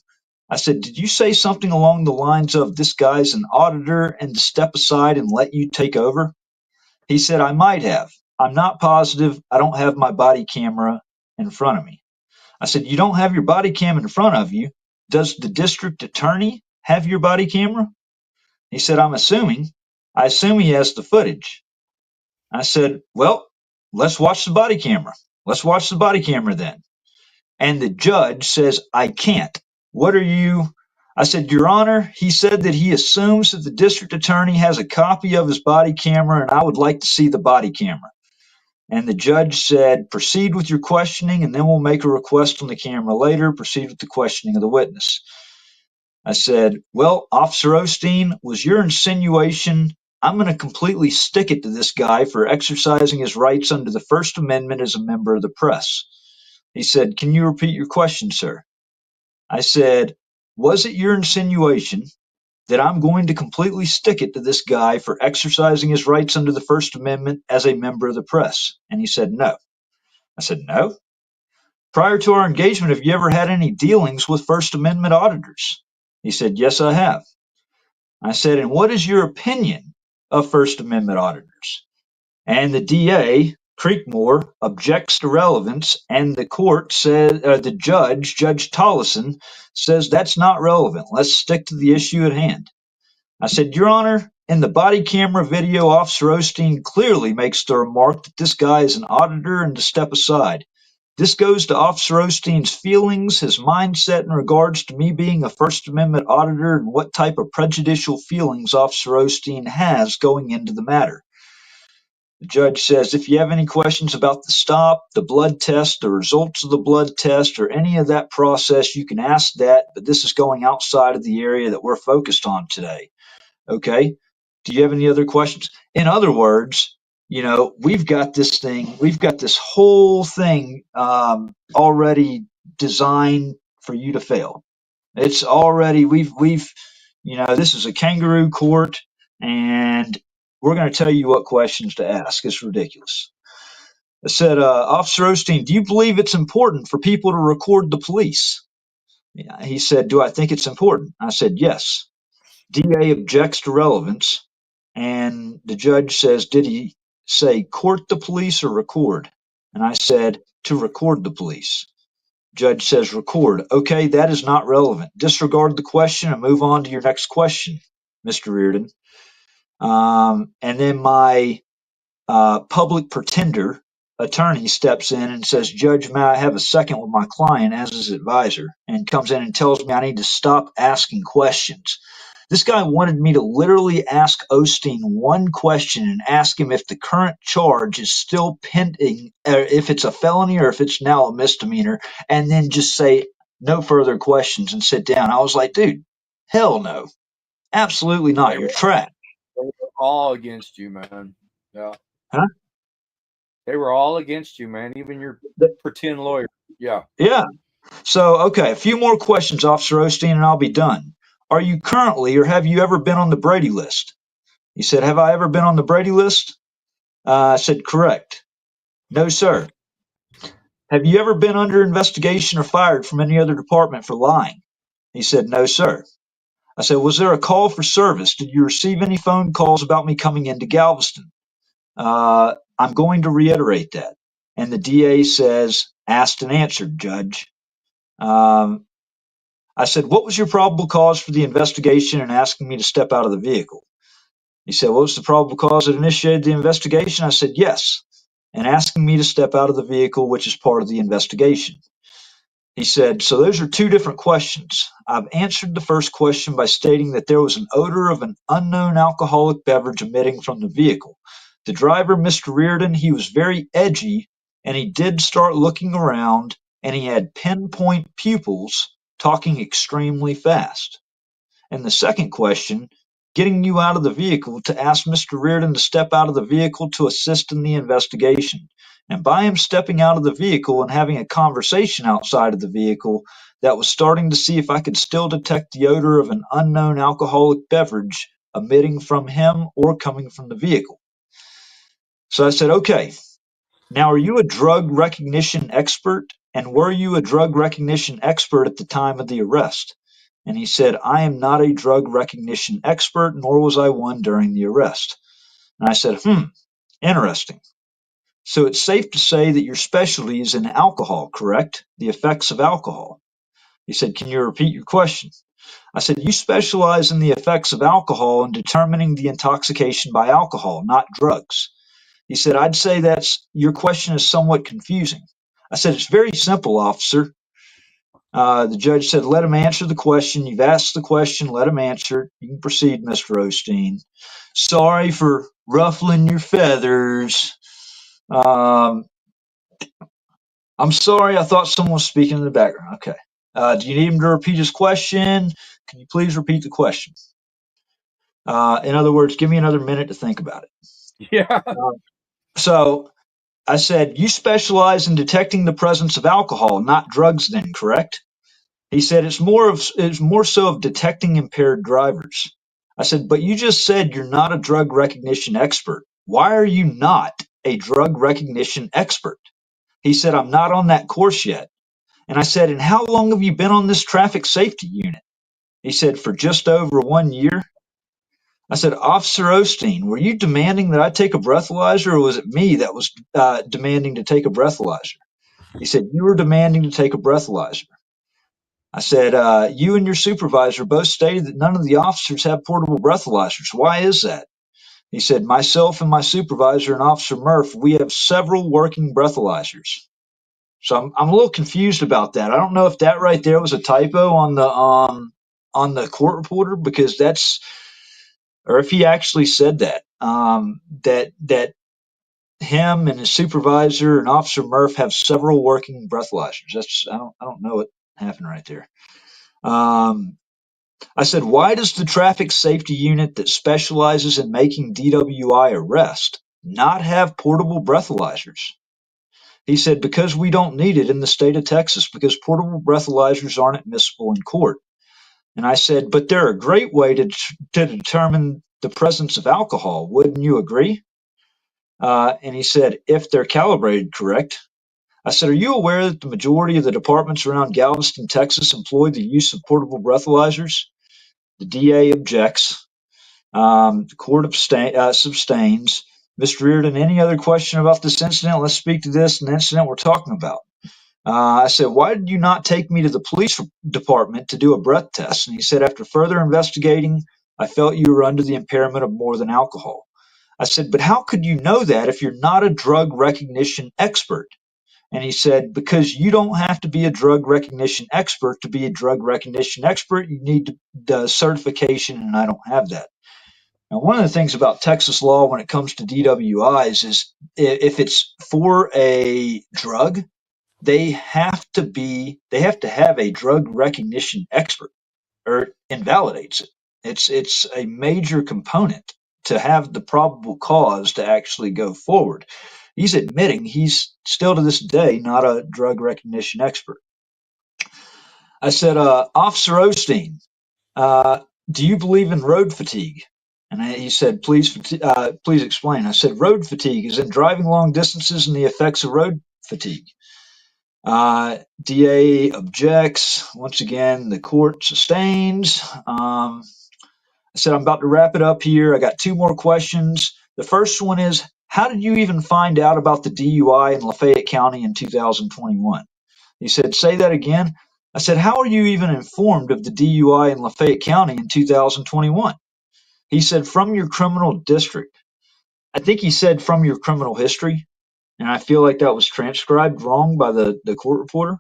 I said, did you say something along the lines of this guy's an auditor and to step aside and let you take over? He said, I might have. I'm not positive. I don't have my body camera in front of me. I said, you don't have your body cam in front of you. Does the district attorney have your body camera? He said, I'm assuming. I assume he has the footage. I said, well, let's watch the body camera. Let's watch the body camera then. And the judge says, I can't. What are you? I said, Your Honor, he said that he assumes that the district attorney has a copy of his body camera, and I would like to see the body camera. And the judge said, proceed with your questioning, and then we'll make a request on the camera later. Proceed with the questioning of the witness. I said, well, Officer Olstein, was your insinuation I'm going to completely stick it to this guy for exercising his rights under the First Amendment as a member of the press. He said, can you repeat your question, sir? I said, was it your insinuation that I'm going to completely stick it to this guy for exercising his rights under the First Amendment as a member of the press? And he said, no. I said, no. Prior to our engagement, have you ever had any dealings with First Amendment auditors? He said, yes, I have. I said, and what is your opinion of First Amendment auditors? And the DA, Creekmore, objects to relevance, and the court said, the judge, Judge Tollison, says that's not relevant. Let's stick to the issue at hand. I said, Your Honor, in the body camera video, Officer Olstein clearly makes the remark that this guy is an auditor and to step aside. This goes to Officer Ostein's feelings, his mindset in regards to me being a First Amendment auditor, and what type of prejudicial feelings Officer Olstein has going into the matter. The judge says, if you have any questions about the stop, the blood test, the results of the blood test, or any of that process, you can ask that, but this is going outside of the area that we're focused on today. Okay? Do you have any other questions? In other words, we've got this whole thing already designed for you to fail. It's already, this is a kangaroo court, and we're going to tell you what questions to ask. It's ridiculous. I said, Officer Olstein, do you believe it's important for people to record the police? Yeah, he said, do I think it's important? I said, yes. DA objects to relevance, and the judge says, did he say court the police or record? And I said, to record the police. Judge says record. Okay, that is not relevant. Disregard the question and move on to your next question, Mr. Reardon. And then my public pretender attorney steps in and says, Judge, may I have a second with my client as his advisor? And comes in and tells me I need to stop asking questions. This guy wanted me to literally ask Olstein one question and ask him if the current charge is still pending, if it's a felony or if it's now a misdemeanor, and then just say no further questions and sit down. I was like, dude, hell no. Absolutely not. You're trash. They were all against you, man. Yeah. Huh? They were all against you, man. Even your pretend lawyer. Yeah. Yeah. So, okay, a few more questions, Officer Olstein, and I'll be done. Are you currently or have you ever been on the Brady list? He said, have I ever been on the Brady list? I said, correct. No, sir. Have you ever been under investigation or fired from any other department for lying? He said, no, sir. I said, was there a call for service? Did you receive any phone calls about me coming into Galveston? I'm going to reiterate that. And the DA says, asked and answered, Judge. I said, what was your probable cause for the investigation and asking me to step out of the vehicle? He said, what was the probable cause that initiated the investigation? I said, yes, and asking me to step out of the vehicle, which is part of the investigation. He said, so those are two different questions. I've answered the first question by stating that there was an odor of an unknown alcoholic beverage emitting from the vehicle. The driver, Mr. Reardon, he was very edgy, and he did start looking around, and he had pinpoint pupils, talking extremely fast. And the second question, getting you out of the vehicle to ask Mr. Reardon to step out of the vehicle to assist in the investigation. And by him stepping out of the vehicle and having a conversation outside of the vehicle, that was starting to see if I could still detect the odor of an unknown alcoholic beverage emitting from him or coming from the vehicle. So I said, okay, now are you a drug recognition expert? And were you a drug recognition expert at the time of the arrest? And he said, I am not a drug recognition expert, nor was I one during the arrest. And I said, interesting. So it's safe to say that your specialty is in alcohol, correct? The effects of alcohol. He said, can you repeat your question? I said, you specialize in the effects of alcohol and determining the intoxication by alcohol, not drugs. He said, I'd say your question is somewhat confusing. I said, it's very simple, officer. The judge said, let him answer the question. You've asked the question. Let him answer. You can proceed, Mr. Olstein. Sorry for ruffling your feathers. I'm sorry. I thought someone was speaking in the background. Okay. Do you need him to repeat his question? Can you please repeat the question? In other words, give me another minute to think about it. Yeah. So I said, you specialize in detecting the presence of alcohol, not drugs then, correct? He said, it's more so of detecting impaired drivers. I said, but you just said you're not a drug recognition expert. Why are you not a drug recognition expert? He said, I'm not on that course yet. And I said, and how long have you been on this traffic safety unit? He said, for just over 1 year. I said, Officer Olstein, were you demanding that I take a breathalyzer, or was it me that was demanding to take a breathalyzer? He said, you were demanding to take a breathalyzer. I said, you and your supervisor both stated that none of the officers have portable breathalyzers. Why is that? He said, myself and my supervisor and Officer Murph, we have several working breathalyzers. So I'm a little confused about that. I don't know if that right there was a typo on the court reporter, because that's, or if he actually said that, that him and his supervisor and Officer Murph have several working breathalyzers. That's, I don't know what happened right there. I said, why does the traffic safety unit that specializes in making DWI arrests not have portable breathalyzers? He said, because we don't need it in the state of Texas, because portable breathalyzers aren't admissible in court. And I said, but they're a great way to determine the presence of alcohol. Wouldn't you agree? And he said, if they're calibrated correct. I said, are you aware that the majority of the departments around Galveston, Texas employ the use of portable breathalyzers? The DA objects. The court sustains. Mr. Reardon, any other question about this incident? Let's speak to this and the incident we're talking about. I said, why did you not take me to the police department to do a breath test? And he said, after further investigating, I felt you were under the impairment of more than alcohol. I said, but how could you know that if you're not a drug recognition expert? And he said, because you don't have to be a drug recognition expert to be a drug recognition expert. You need the certification, and I don't have that. Now, one of the things about Texas law when it comes to DWIs is if it's for a drug, they have to have a drug recognition expert, or it invalidates it. It's a major component to have the probable cause to actually go forward. He's admitting he's still to this day not a drug recognition expert. I said, Officer Olstein, do you believe in road fatigue? And he said, please explain. I said, road fatigue is in driving long distances and the effects of road fatigue. DA objects. Once again, the court sustains. I said, I'm about to wrap it up here. I got two more questions. The first one is, how did you even find out about the DUI in Lafayette County in 2021? He said, say that again. I said, how are you even informed of the DUI in Lafayette County in 2021? He said, from your criminal district. I think he said from your criminal history, and I feel like that was transcribed wrong by the court reporter.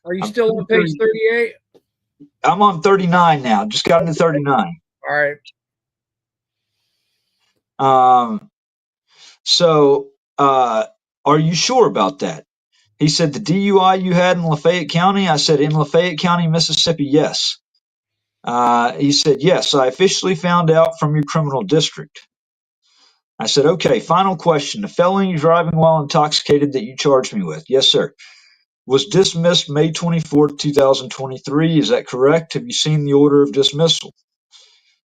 Are you still on page 38? I'm on 39 now. Just got into 39. All right. So, are you sure about that? He said, the DUI you had in Lafayette County? I said, in Lafayette County, Mississippi, yes. He said, yes, I officially found out from your criminal district. I said, okay, final question. The felony driving while intoxicated that you charged me with. Yes, sir. Was dismissed May 24th, 2023. Is that correct? Have you seen the order of dismissal?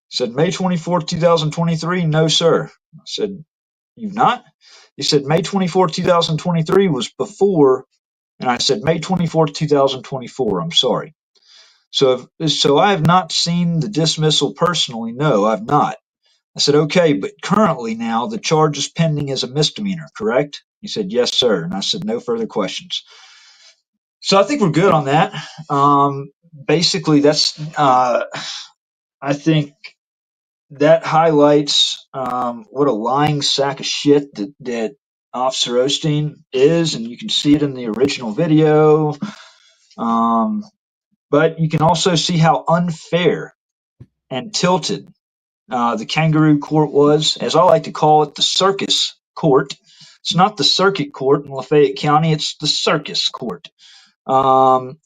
He said, May 24th, 2023. No, sir. I said, you've not? He said, May 24th, 2023 was before. And I said, May 24th, 2024. I'm sorry. So I have not seen the dismissal personally. No, I've not. I said, okay, but currently now the charge is pending as a misdemeanor, correct? He said, yes, sir. And I said, no further questions. So I think we're good on that. Basically, that's, I think that highlights what a lying sack of shit that Officer Olstein is, and you can see it in the original video. But you can also see how unfair and tilted the kangaroo court was, as I like to call it, the circus court. It's not the circuit court in Lafayette County, it's the circus court. So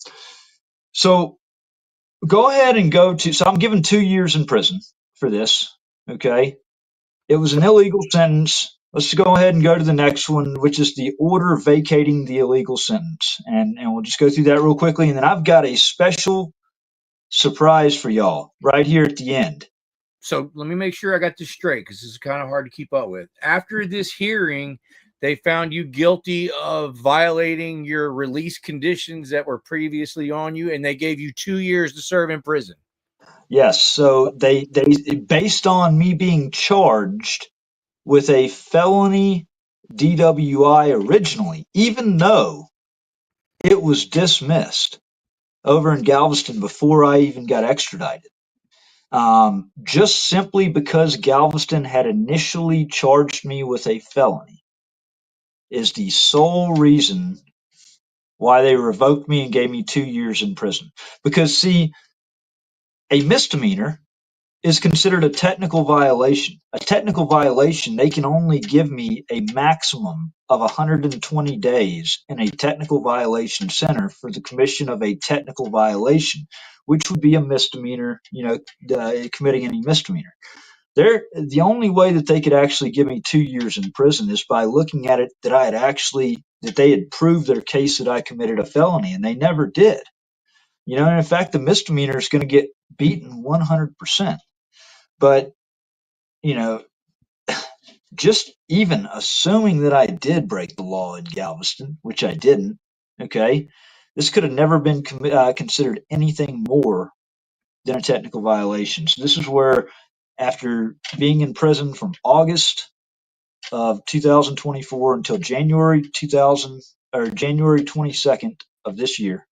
go ahead and so I'm given 2 years in prison for this. Okay. It was an illegal sentence. Let's go ahead and go to the next one, which is the order vacating the illegal sentence. And we'll just go through that real quickly. And then I've got a special surprise for y'all right here at the end. So let me make sure I got this straight, because this is kind of hard to keep up with. After this hearing, they found you guilty of violating your release conditions that were previously on you, and they gave you 2 years to serve in prison. Yes. So they based on me being charged with a felony DWI originally, even though it was dismissed over in Galveston before I even got extradited. Just simply because Galveston had initially charged me with a felony is the sole reason why they revoked me and gave me 2 years in prison. Because, see, a misdemeanor is considered a technical violation. A technical violation, they can only give me a maximum of 120 days in a technical violation center for the commission of a technical violation, which would be a misdemeanor, committing any misdemeanor. The only way that they could actually give me 2 years in prison is by looking at it that they had proved their case that I committed a felony, and they never did. And in fact, the misdemeanor is going to get beaten 100%. But, just even assuming that I did break the law in Galveston, which I didn't, okay, this could have never been considered anything more than a technical violation. So this is where, after being in prison from August of 2024 until January 22nd of this year,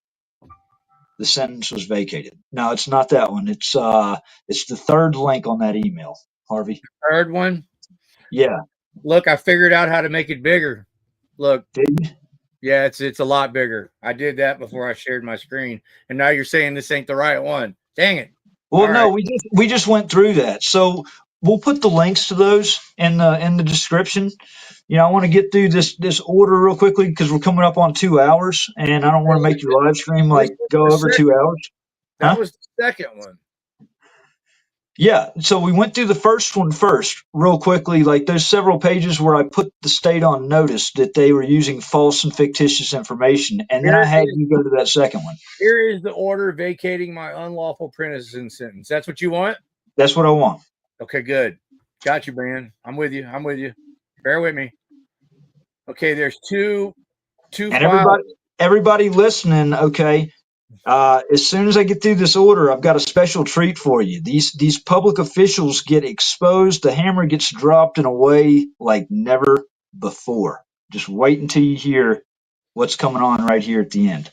the sentence was vacated. No, it's not that one. It's the third link on that email, Harvey. Third one? Yeah. Look, I figured out how to make it bigger. Look. Did you? Yeah, it's a lot bigger. I did that before I shared my screen, and now you're saying this ain't the right one. Dang it. Well, no, we just went through that. So we'll put the links to those in the description. I want to get through this order real quickly because we're coming up on 2 hours, and I don't want to make your live stream go over 2 hours. That was the second one. Yeah, so we went through the first one first, real quickly. There's several pages where I put the state on notice that they were using false and fictitious information, and then I had you go to that second one. Here is the order vacating my unlawful prison sentence. That's what you want? That's what I want. Okay, good. Got you, Brand. I'm with you. Bear with me. Okay, there's two and everybody listening, okay, as soon as I get through this order, I've got a special treat for you. These public officials get exposed. The hammer gets dropped in a way like never before. Just wait until you hear what's coming on right here at the end.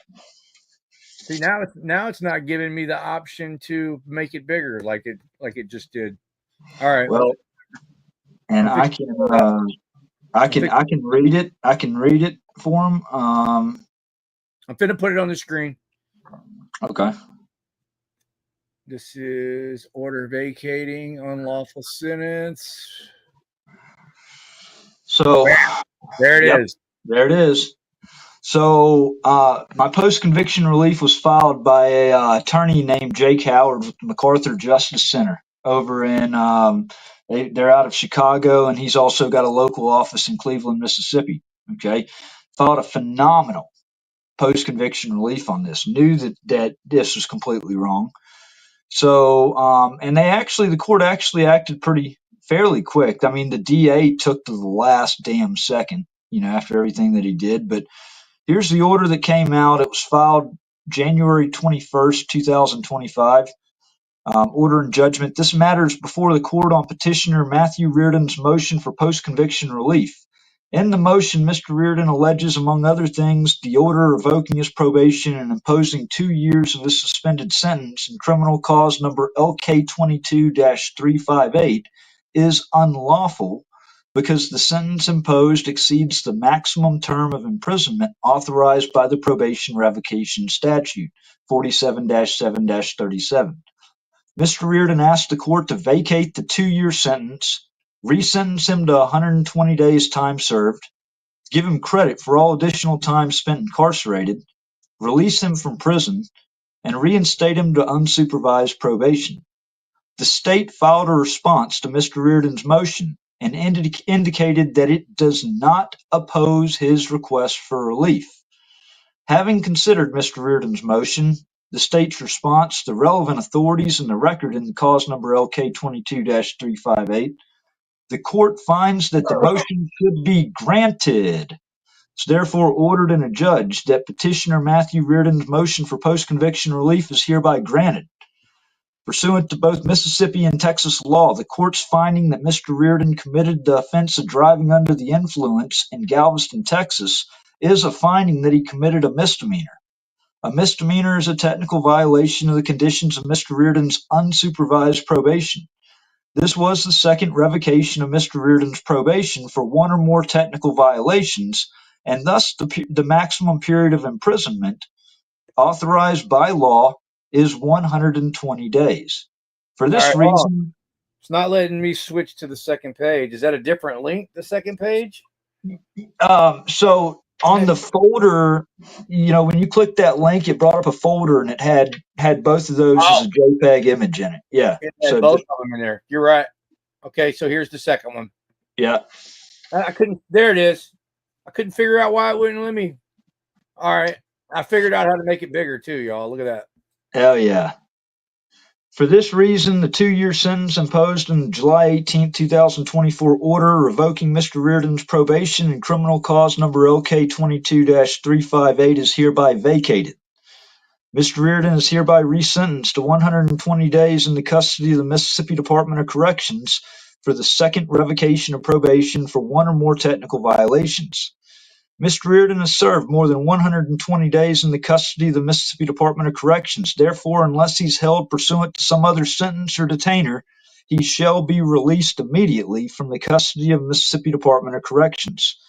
See, now it's not giving me the option to make it bigger like it just did. All right. Well, and I can read it. I can read it for them. I'm finna put it on the screen. Okay. This is order vacating unlawful sentence. So there it is. There it is. So my post-conviction relief was filed by a attorney named Jake Howard with the MacArthur Justice Center over in they're out of Chicago, and he's also got a local office in Cleveland, Mississippi. Okay. Filed a phenomenal post-conviction relief on this. Knew that this was completely wrong. So and the court actually acted fairly quick. I mean, the DA took to the last damn second, after everything that he did. But here's the order that came out. It was filed January 21st, 2025. Order and judgment. This matters before the court on petitioner Matthew Reardon's motion for post-conviction relief. In the motion, Mr. Reardon alleges, among other things, the order revoking his probation and imposing 2 years of his suspended sentence in criminal cause number LK22-358 is unlawful because the sentence imposed exceeds the maximum term of imprisonment authorized by the probation revocation statute 47-7-37. Mr. Reardon asked the court to vacate the 2-year sentence, resentence him to 120 days time served, give him credit for all additional time spent incarcerated, release him from prison, and reinstate him to unsupervised probation. The state filed a response to Mr. Reardon's motion and indicated that it does not oppose his request for relief. Having considered Mr. Reardon's motion, the state's response, the relevant authorities, and the record in the cause number LK22-358, the court finds that the motion should be granted. It's therefore ordered and adjudged that petitioner Matthew Reardon's motion for post-conviction relief is hereby granted. Pursuant to both Mississippi and Texas law, the court's finding that Mr. Reardon committed the offense of driving under the influence in Galveston, Texas, is a finding that he committed a misdemeanor. A misdemeanor is a technical violation of the conditions of Mr. Reardon's unsupervised probation. This was the second revocation of Mr. Reardon's probation for one or more technical violations, and thus the maximum period of imprisonment authorized by law is 120 days. For this reason, it's not letting me switch to the second page. Is that a different link, the second page? So on the folder, when you click that link, it brought up a folder and it had both of those as a JPEG image in it. Yeah. It had both of them in there. You're right. Okay, so here's the second one. Yeah. I couldn't. There it is. I couldn't figure out why it wouldn't let me. All right. I figured out how to make it bigger too, y'all. Look at that. Hell yeah. For this reason, the 2-year sentence imposed in the July 18, 2024 order revoking Mr. Reardon's probation in criminal cause number LK22-358 is hereby vacated. Mr. Reardon is hereby resentenced to 120 days in the custody of the Mississippi Department of Corrections for the second revocation of probation for one or more technical violations. Mr. Reardon has served more than 120 days in the custody of the Mississippi Department of Corrections. Therefore, unless he's held pursuant to some other sentence or detainer, he shall be released immediately from the custody of Mississippi Department of Corrections.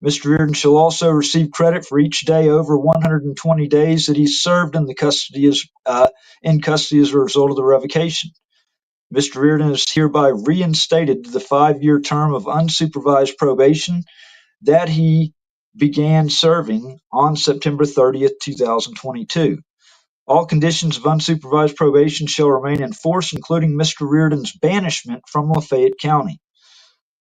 Mr. Reardon shall also receive credit for each day over 120 days that he's served in custody as a result of the revocation. Mr. Reardon is hereby reinstated to the 5-year term of unsupervised probation that he began serving on September 30th, 2022. All conditions of unsupervised probation shall remain in force, including Mr. Reardon's banishment from Lafayette County.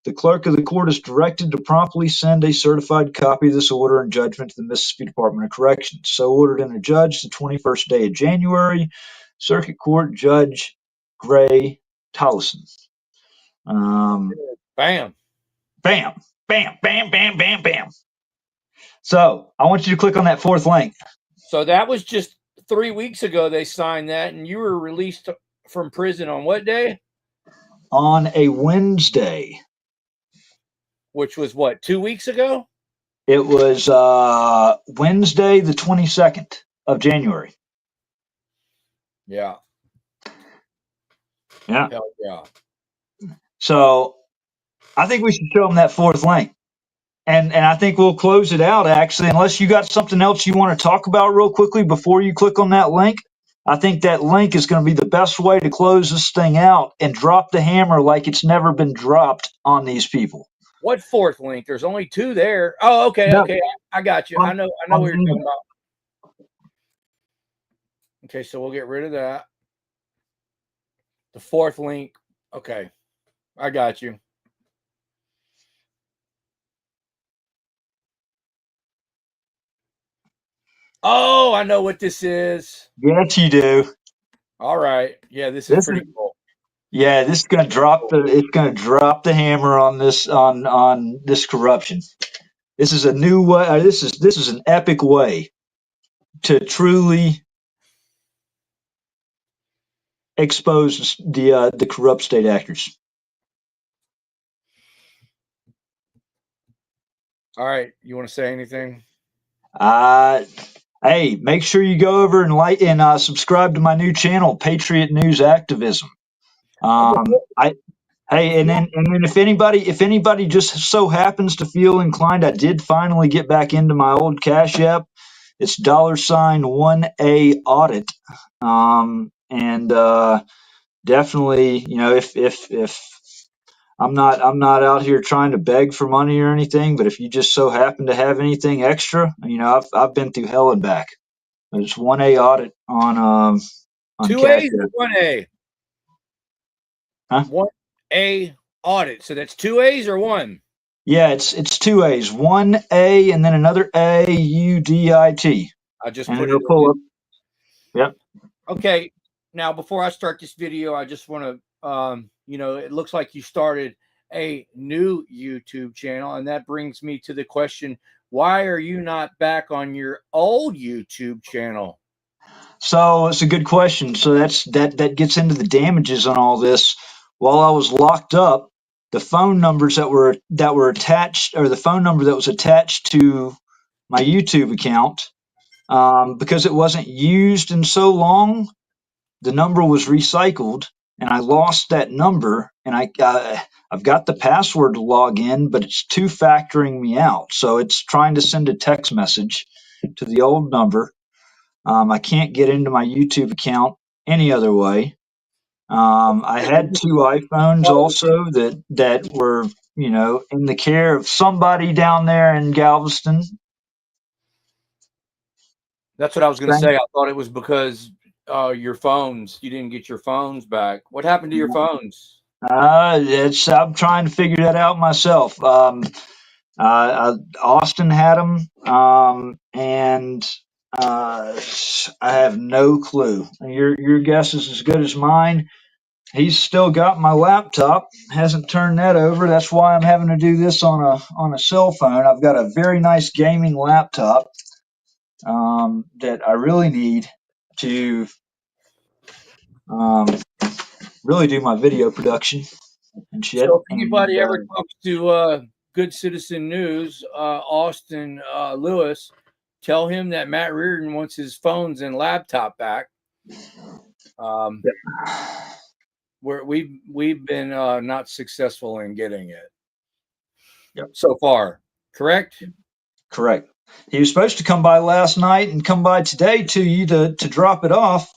The clerk of the court is directed to promptly send a certified copy of this order and judgment to the Mississippi Department of Corrections. So ordered and adjudged the 21st day of January. Circuit Court Judge Gray Tollison. Bam. Bam. Bam, bam, bam, bam, bam. So I want you to click on that fourth link. So that was just 3 weeks ago they signed that, and you were released from prison on what day? On a Wednesday. Which was what, 2 weeks ago? It was Wednesday, the 22nd of January. Yeah. Yeah. Hell yeah. So I think we should show them that fourth link. And I think we'll close it out, actually, unless you got something else you want to talk about real quickly before you click on that link. I think that link is going to be the best way to close this thing out and drop the hammer like it's never been dropped on these people. What fourth link? There's only 2 there. Oh, okay, No. okay. I got you. I know what you're talking about. Okay, so we'll get rid of that. The fourth link. Okay. I got you. Oh, I know what this is. Yes, you do. All right. Yeah, this is pretty cool. Yeah, this is going to drop the hammer on this on this corruption. This is a new way. This is an epic way to truly expose the corrupt state actors. All right. You want to say anything? Hey, make sure you go over and like and subscribe to my new channel, Patriot News Activism. And then if anybody just so happens to feel inclined, I did finally get back into my old Cash App. It's $1A audit. Definitely, if I'm not out here trying to beg for money or anything, but if you just so happen to have anything extra, I've been through hell and back. But it's $1A audit on 2 A's or 1A? 1A audit. So that's 2 A's or 1? Yeah, it's 2 A's. 1 A and then another A, UDIT. I just and put it'll it pull in. up. Yep. Okay. Now, before I start this video, I just want to, it looks like you started a new YouTube channel, and that brings me to the question, why are you not back on your old YouTube channel? So it's a good question. So that gets into the damages on all this. While I was locked up, the phone numbers that were attached, or the phone number that was attached to my YouTube account, because it wasn't used in so long, the number was recycled, and I lost that number. And I've got the password to log in, but it's two-factoring me out. So it's trying to send a text message to the old number. I can't get into my YouTube account any other way. I had 2 iPhones also that were, in the care of somebody down there in Galveston. That's what I was going to say. I thought it was because your phones, you didn't get your phones back. What happened to your phones? I'm trying to figure that out myself. Austin had them, and I have no clue. Your guess is as good as mine. He's still got my laptop, hasn't turned that over. That's why I'm having to do this on a cell phone. I've got a very nice gaming laptop that I really need to really do my video production and shit. So if anybody ever talks to Good Citizen News, Austin Lewis, tell him that Matt Reardon wants his phones and laptop back. We've been not successful in getting it so far. Correct? Correct. He was supposed to come by last night and come by today to you to drop it off,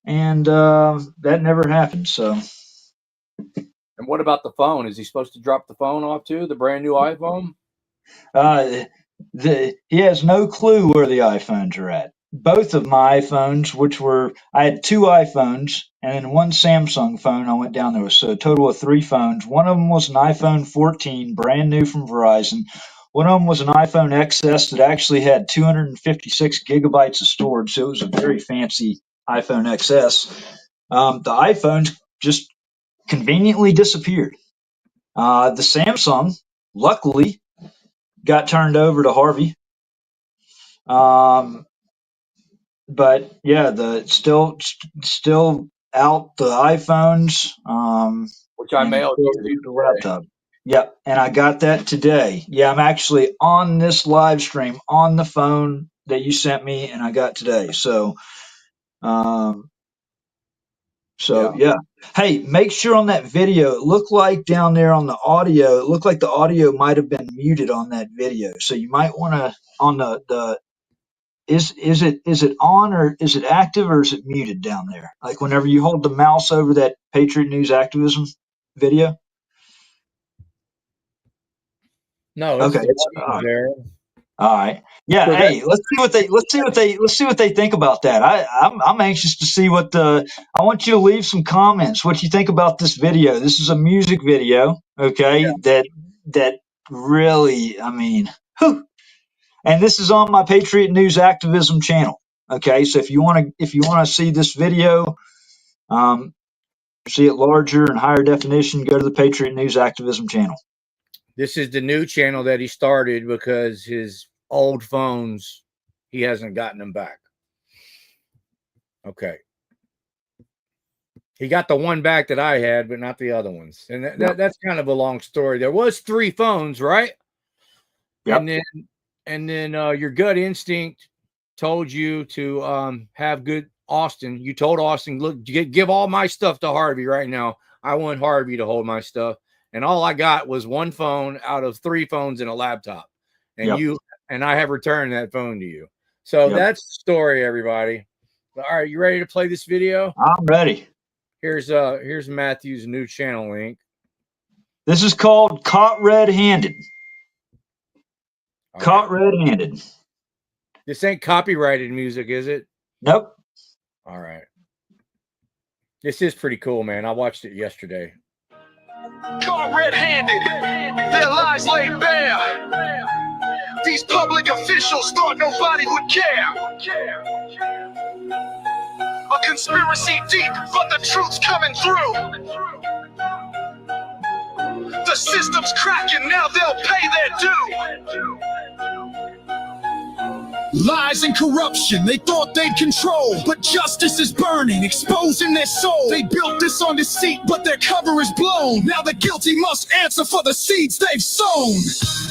and that never happened. So. And what about the phone? Is he supposed to drop the phone off too? The brand new iPhone? He has no clue where the iPhones are at. Both of my iPhones, I had 2 iPhones and then 1 Samsung phone I went down there with. So a total of 3 phones. One of them was an iPhone 14, brand new from Verizon. One of them was an iPhone XS that actually had 256 gigabytes of storage. So it was a very fancy iPhone XS. The iPhones just conveniently disappeared. The Samsung, luckily, got turned over to Harvey. But yeah, still out the iPhones. Which I mailed you the laptop. Yep, and I got that today. Yeah, I'm actually on this live stream on the phone that you sent me, and I got today. So, yeah. Hey, make sure on that video, it looked like down there on the audio, it looked like the audio might have been muted on that video. So you might want to, on the is it on, or is it active, or is it muted down there? Like whenever you hold the mouse over that Patriot News activism video? No, it's okay. there. All right. Yeah. So hey, let's see what they think about that. I'm anxious to see I want you to leave some comments. What you think about this video? This is a music video. Okay. Yeah. That really, I mean, whew. And this is on my Patriot News activism channel. Okay. So if you want to see this video, see it larger and higher definition, go to the Patriot News activism channel. This is the new channel that he started because his old phones, he hasn't gotten them back. Okay. He got the one back that I had, but not the other ones. And that's kind of a long story. There was 3 phones, right? Yep. And then your gut instinct told you to have good Austin. You told Austin, look, give all my stuff to Harvey right now. I want Harvey to hold my stuff. And all I got was 1 phone out of 3 phones and a laptop. And I have returned that phone to you. So that's the story, everybody. All right, you ready to play this video? I'm ready. Here's Matthew's new channel link. This is called Caught Red-Handed. Okay. Caught red-handed. This ain't copyrighted music, is it? Nope. All right. This is pretty cool, man. I watched it yesterday. Caught red-handed, their lies laid bare. These public officials thought nobody would care. A conspiracy deep, but the truth's coming through. The system's cracking, now they'll pay their due. Lies and corruption, they thought they'd control, but justice is burning, exposing their soul. They built this on deceit, but their cover is blown. Now the guilty must answer for the seeds they've sown.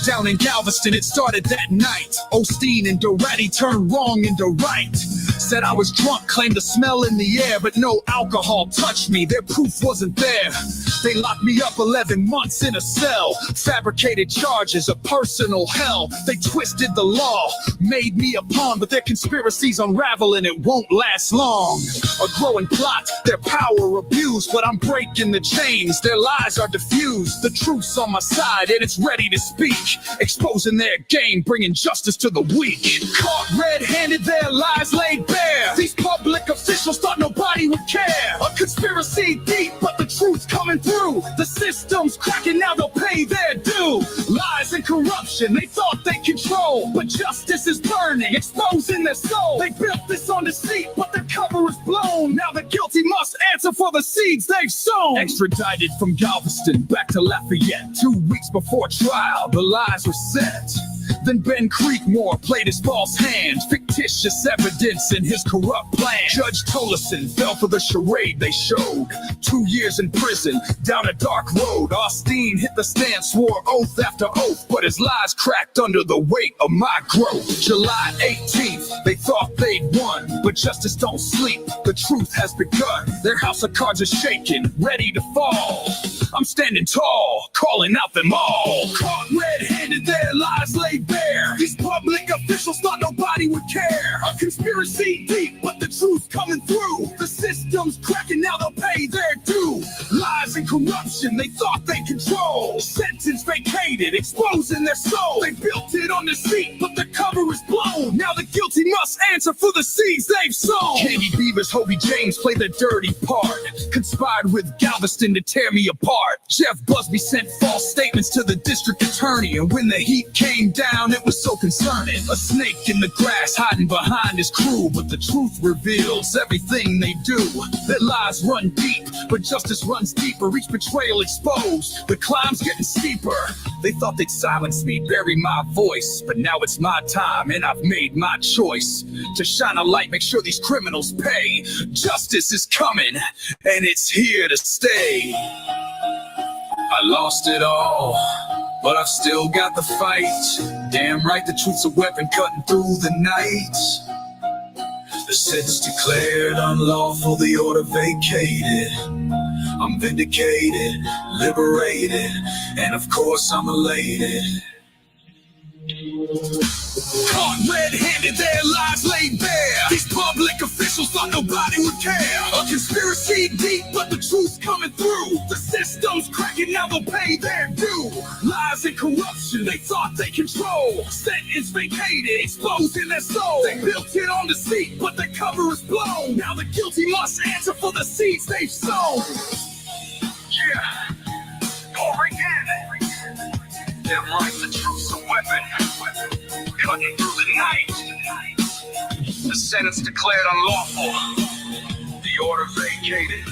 Down in Galveston, it started that night. Olstein and Reardon turned wrong into right. Said I was drunk, claimed the smell in the air, but no alcohol touched me, their proof wasn't there. They locked me up 11 months in a cell, fabricated charges of personal hell. They twisted the law, made me a pawn, but their conspiracies unravel and it won't last long. A growing plot, their power abused, but I'm breaking the chains, their lies are diffused. The truth's on my side and it's ready to speak, exposing their game, bringing justice to the weak. Caught red-handed, their lies laid bare. These public officials thought nobody would care. A conspiracy deep, but the truth's coming through. The system's cracking, now they'll pay their due. Lies and corruption, they thought they control, but justice is burning, exposing their soul. They built this on deceit, but their cover is blown. Now the guilty must answer for the seeds they've sown. Extradited from Galveston back to Lafayette, 2 weeks before trial, the lies were set. Then Ben Creekmore played his false hand, fictitious evidence in his corrupt plan. Judge Tolleson fell for the charade they showed. 2 years in prison, down a dark road. Olstein hit the stand, swore oath after oath, but his lies cracked under the weight of my growth. July 18th, they thought they'd won, but justice don't sleep, the truth has begun. Their house of cards is shaking, ready to fall. I'm standing tall, calling out them all. Caught red-handed, their lies laid bare. These public officials thought nobody would care. A conspiracy deep, but the truth's coming through. The system's cracking, now they'll pay their due. Lies and corruption, they thought they control. Sentence vacated, exposing their soul. They built it on deceit, but the cover is blown. Now the guilty must answer for the seeds they've sown. Candy Beavers, Hobie James played the dirty part. Conspired with Galveston to tear me apart. Jeff Busby sent false statements to the district attorney, and when the heat came down, it was so concerning. A snake in the grass hiding behind his crew, but the truth reveals everything they do. Their lies run deep, but justice runs deeper. Each betrayal exposed, the climb's getting steeper. They thought they'd silence me, bury my voice, but now it's my time and I've made my choice to shine a light, make sure these criminals pay. Justice is coming and it's here to stay. I lost it all, but I've still got the fight. Damn right, the truth's a weapon cutting through the night. The sentence declared unlawful, the order vacated. I'm vindicated, liberated, and of course I'm elated. Caught red-handed, their lies laid bare. These public officials thought nobody would care. A conspiracy deep, but the truth's coming through. The system's cracking, now they'll pay their due. Lies and corruption, they thought they control. Sentence vacated, exposing their soul. They built it on deceit, but the cover is blown. Now the guilty must answer for the seeds they've sown. Yeah, over again. Damn right, the truth's a weapon, cutting through the night. The sentence declared unlawful, the order vacated.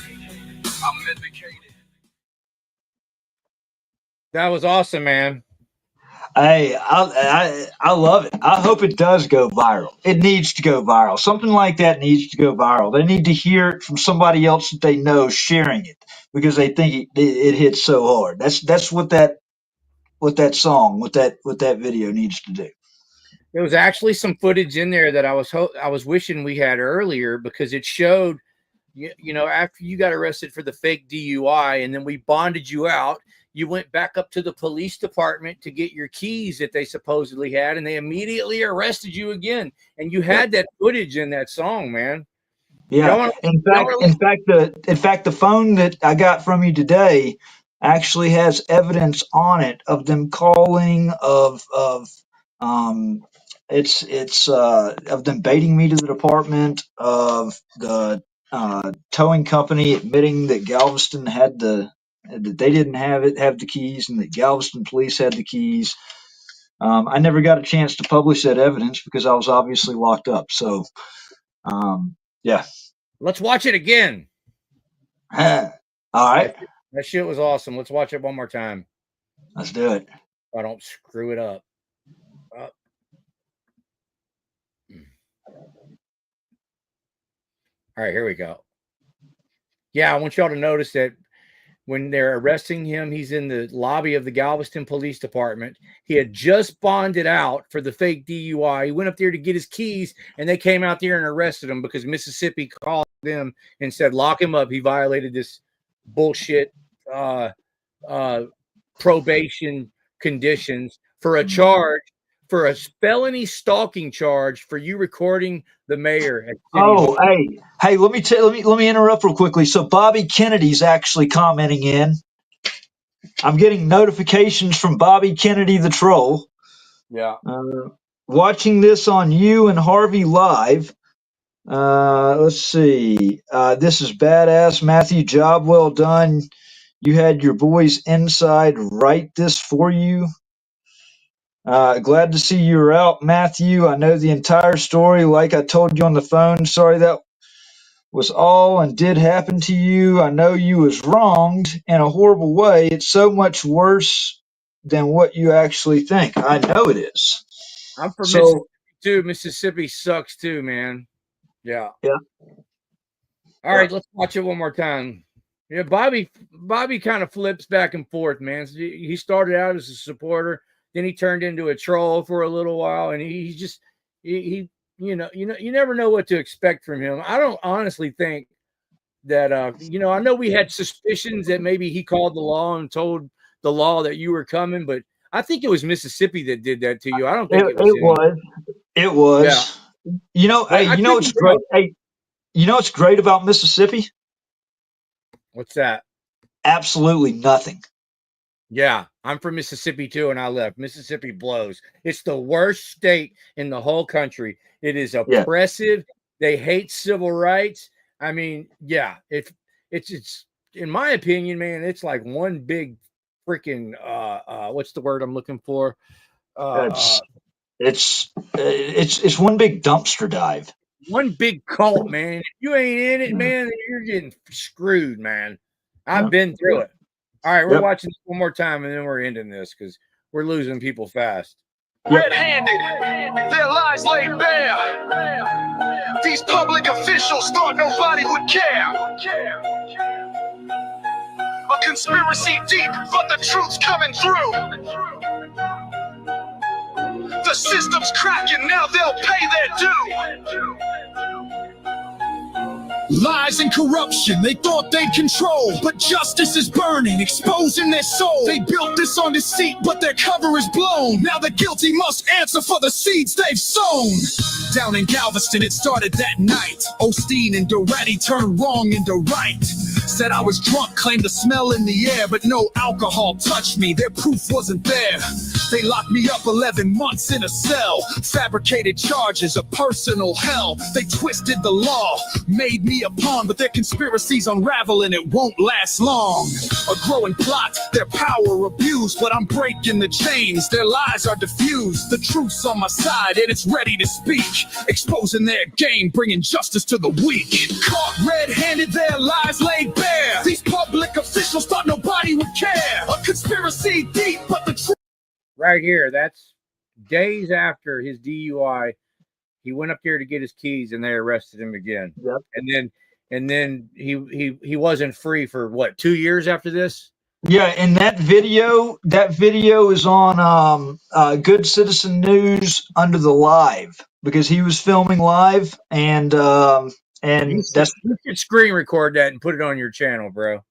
I'm vindicated. That was awesome, man. Hey, I love it. I hope it does go viral. It needs to go viral. Something like that needs to go viral. They need to hear it from somebody else that they know sharing it because they think it hits so hard. That's what that song, what that video needs to do. There was actually some footage in there that I was wishing we had earlier because it showed, you know, after you got arrested for the fake DUI and then we bonded you out, you went back up to the police department to get your keys that they supposedly had, and they immediately arrested you again. And you had that footage in that song, man. Yeah. In fact, the phone that I got from you today actually has evidence on it of them calling of them baiting me to the department, of the towing company admitting that Galveston had the that they didn't have the keys, and that Galveston police had the keys. I never got a chance to publish that evidence because I was obviously locked up. So, yeah. Let's watch it again. All right. That shit was awesome. Let's watch it one more time. Let's do it. I don't screw it up. All right, here we go. Yeah, I want y'all to notice that when they're arresting him, he's in the lobby of the Galveston Police Department. He had just bonded out for the fake DUI. He went up there to get his keys, and they came out there and arrested him because Mississippi called them and said, lock him up. He violated this bullshit probation conditions for a charge, for a felony stalking charge for you recording the mayor at City Hall. Hey, let me interrupt real quickly. So Bobby Kennedy's actually commenting in. I'm getting notifications from Bobby Kennedy the troll. Yeah. Watching this on you and Harvey live. Let's see. This is badass. Matthew, job well done. You had your boys inside write this for you. Glad to see you were out, Matthew. I know the entire story like I told you on the phone. Sorry that was all and did happen to you. I know you was wronged in a horrible way. It's so much worse than what you actually think. I know it is. I'm from Mississippi too. Mississippi sucks too, man. Yeah. Yeah. All right, let's watch it one more time. Yeah, Bobby kind of flips back and forth, man. He started out as a supporter, then he turned into a troll for a little while, and he you never know what to expect from him. I don't honestly think that I know we had suspicions that maybe he called the law and told the law that you were coming, but I think it was Mississippi that did that to you. I don't think it was. Yeah. You know what's great? Hey, you know what's great about Mississippi? What's that? Absolutely nothing. Yeah, I'm from Mississippi too, and I left. Mississippi blows. It's the worst state in the whole country. It is oppressive. Yeah. They hate civil rights. I mean, yeah, it's in my opinion, man, it's like one big freaking what's the word I'm looking for? It's one big dumpster dive. One big cult, man. If you ain't in it, man, you're getting screwed, man. I've been through it. All right, we're watching this one more time, and then we're ending this because we're losing people fast. Red-handed, their lies laid bare. These public officials thought nobody would care. A conspiracy deep, but the truth's coming through. The system's cracking, now they'll pay their due. Lies and corruption, they thought they'd control, but justice is burning, exposing their soul. They built this on deceit, but their cover is blown. Now the guilty must answer for the seeds they've sown. Down in Galveston, it started that night. Olstein and Reardon turned wrong into right. Said I was drunk, claimed the smell in the air, but no alcohol touched me, their proof wasn't there. They locked me up 11 months in a cell. Fabricated charges of personal hell. They twisted the law, made me a pawn, but their conspiracies unravel and it won't last long. A growing plot, their power abused, but I'm breaking the chains. Their lies are diffused. The truth's on my side and it's ready to speak. Exposing their game, bringing justice to the weak. Caught red-handed, their lies laid bare. These public officials thought nobody would care. A conspiracy deep, but the truth. Right here, that's days after his DUI. He went up there to get his keys, and they arrested him again. Yep. And then he wasn't free for what, 2 years after this? Yeah, and that video is on Good Citizen News under the live because he was filming live, and you should screen record that and put it on your channel, bro.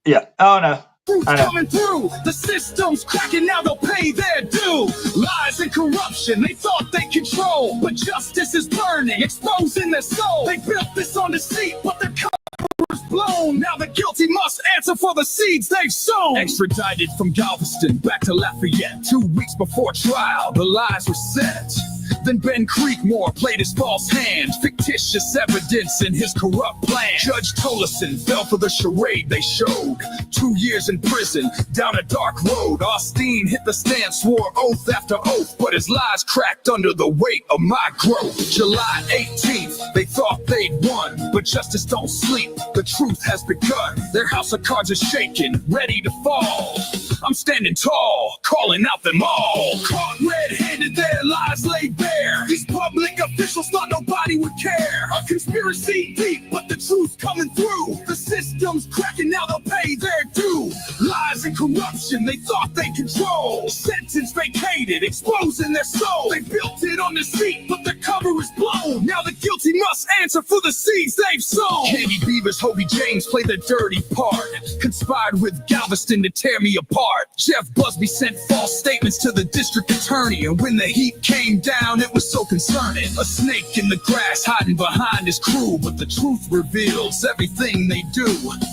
Yeah. Oh no. Coming through, the system's cracking, now they'll pay their due. Lies and corruption, they thought they control, but justice is burning, exposing their soul. They built this on deceit, but their cover is blown. Now the guilty must answer for the seeds they've sown. Extradited from Galveston back to Lafayette 2 weeks before trial, the lies were set. Then Ben Creekmore played his false hand, fictitious evidence in his corrupt plan. Judge Tolleson fell for the charade they showed. 2 years in prison, down a dark road. Olstein hit the stand, swore oath after oath, but his lies cracked under the weight of my growth. July 18th, they thought they'd won, but justice don't sleep, the truth has begun. Their house of cards is shaking, ready to fall. I'm standing tall, calling out them all. Caught red-handed, their lies laid bare. These public officials thought nobody would care. A conspiracy deep, but the truth's coming through. The system's cracking, now they'll pay their due. Lies and corruption, they thought they control. Sentence vacated, exposing their soul. They built it on deceit, but the cover is blown. Now the guilty must answer for the seeds they've sown. Candy Beavers, Hobie James play the dirty part. Conspired with Galveston to tear me apart. Jeff Busby sent false statements to the district attorney, and when the heat came down, it was so concerning. A snake in the grass hiding behind his crew, but the truth reveals everything they do.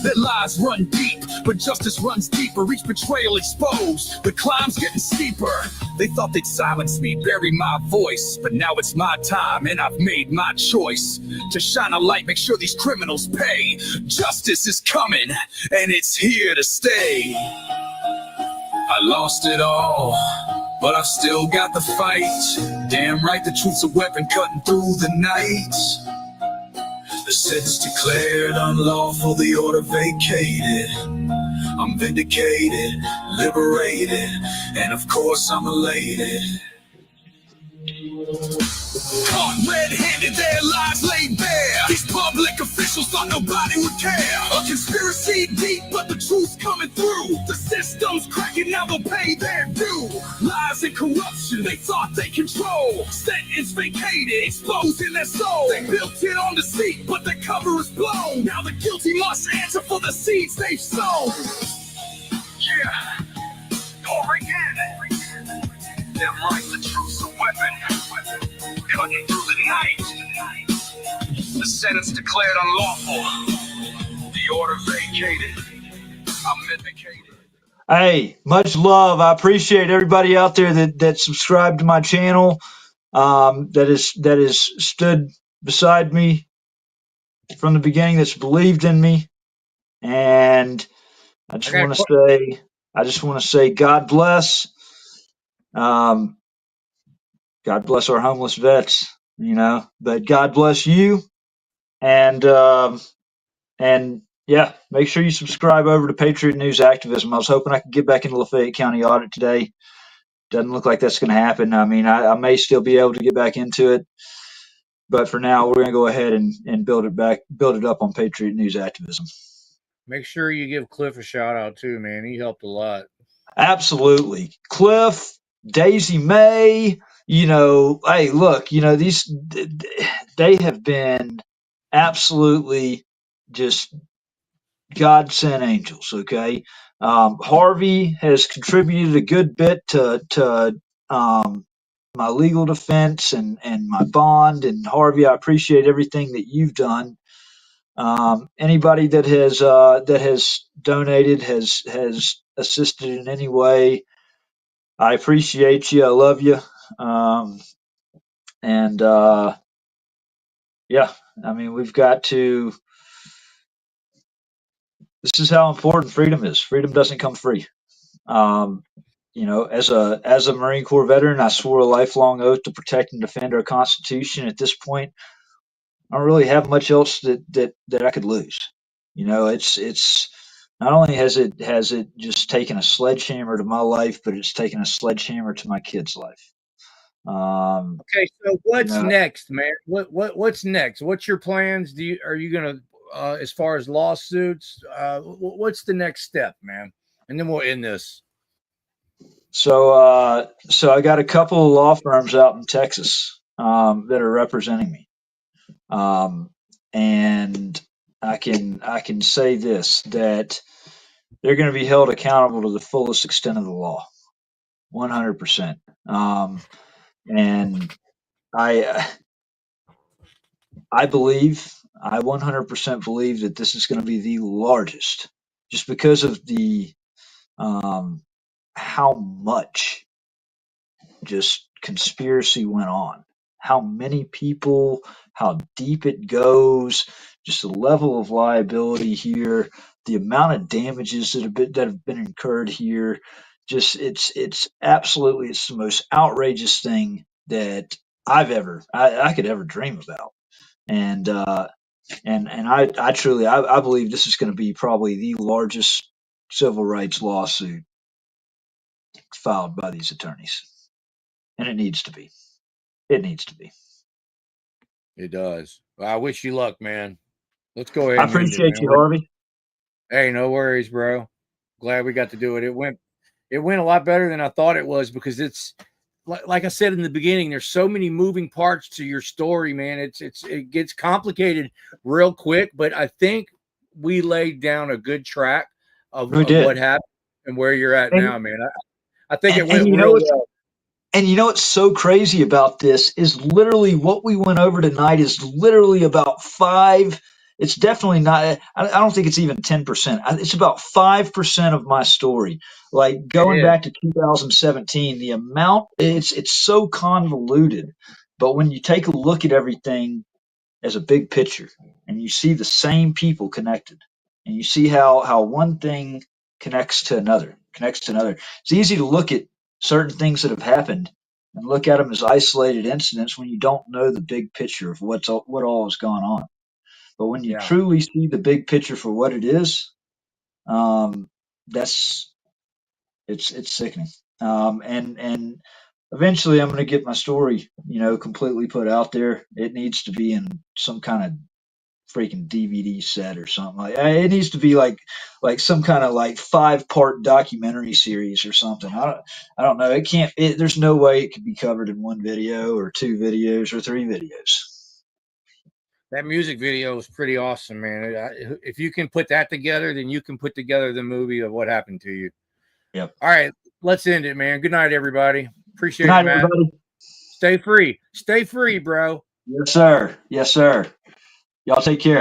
Their lies run deep, but justice runs deeper. Each betrayal exposed, the climb's getting steeper. They thought they'd silence me, bury my voice, but now it's my time, and I've made my choice to shine a light, make sure these criminals pay. Justice is coming, and it's here to stay. I lost it all, but I've still got the fight. Damn right, the truth's a weapon cutting through the night. The sentence declared unlawful, the order vacated. I'm vindicated, liberated, and of course I'm elated. Caught red-handed, their lies laid bare. These public officials thought nobody would care. A conspiracy deep, but the truth's coming through. The system's cracking, now they'll pay their due. Lies and corruption, they thought they control. Sentence vacated, exposing their soul. They built it on deceit, but the cover is blown. Now the guilty must answer for the seeds they've sown. Yeah, over again. Damn right, the truth's a weapon, cutting through the night. The sentence declared unlawful, the order vacated. I'm vindicated. Hey, much love. I appreciate everybody out there that subscribed to my channel, that has stood beside me from the beginning, that's believed in me, and I just want to say God bless. God bless our homeless vets, but God bless you. And yeah, make sure you subscribe over to Patriot News Activism. I was hoping I could get back into Lafayette County Audit today. Doesn't look like that's going to happen. I mean, I may still be able to get back into it, but for now, we're going to go ahead and build it up on Patriot News Activism. Make sure you give Cliff a shout out too, man. He helped a lot. Absolutely. Cliff, Daisy May, hey, look, these, they have been absolutely just God-sent angels, okay? Harvey has contributed a good bit to my legal defense and my bond. And Harvey, I appreciate everything that you've done. Anybody that has donated, has assisted in any way, I appreciate you. I love you. Yeah, I mean, we've got to. This is how important freedom is. Freedom doesn't come free. As a Marine Corps veteran, I swore a lifelong oath to protect and defend our Constitution. At this point, I don't really have much else that I could lose. It's not only has it just taken a sledgehammer to my life, but it's taken a sledgehammer to my kid's life. Okay, so what's next, man? What's next? What's your plans? Are you gonna as far as lawsuits? What's the next step, man? And then we'll end this. So I got a couple of law firms out in Texas that are representing me, and I can say this, that they're going to be held accountable to the fullest extent of the law, 100%. And I believe I 100% believe that this is going to be the largest, just because of the how much just conspiracy went on, how many people, how deep it goes, just the level of liability here, the amount of damages that have been incurred here. Just it's absolutely, it's the most outrageous thing that I could ever dream about. And I truly I believe this is going to be probably the largest civil rights lawsuit filed by these attorneys, and it needs to be. It needs to be. It does. Well, I wish you luck, man. Let's go ahead I and end it, appreciate man. you, Harvey. Hey, no worries, bro. Glad we got to do it. It went a lot better than I thought it was, because it's like I said in the beginning, there's so many moving parts to your story, man. It gets complicated real quick, but I think we laid down a good track of what happened and where you're at now, man. I think it went real well. And you know what's so crazy about this is literally what we went over tonight is literally about five. It's definitely not. I don't think it's even 10%. It's about 5% of my story. Like going back to 2017, the amount it's so convoluted. But when you take a look at everything as a big picture, and you see the same people connected, and you see how one thing connects to another, it's easy to look at certain things that have happened and look at them as isolated incidents when you don't know the big picture of what all has gone on. But when you truly see the big picture for what it is, that's it's sickening. And eventually, I'm going to get my story, completely put out there. It needs to be in some kind of freaking DVD set or something. Like it needs to be like some kind of like 5-part documentary series or something. I don't know. It can't. There's no way it could be covered in one video or 2 videos or 3 videos. That music video was pretty awesome, man. If you can put that together, then you can put together the movie of what happened to you. Yep. All right, let's end it, man. Good night, everybody. Appreciate Good night, it, Matt. everybody. Stay free. Stay free, bro. Yes, sir. Yes, sir. Y'all take care.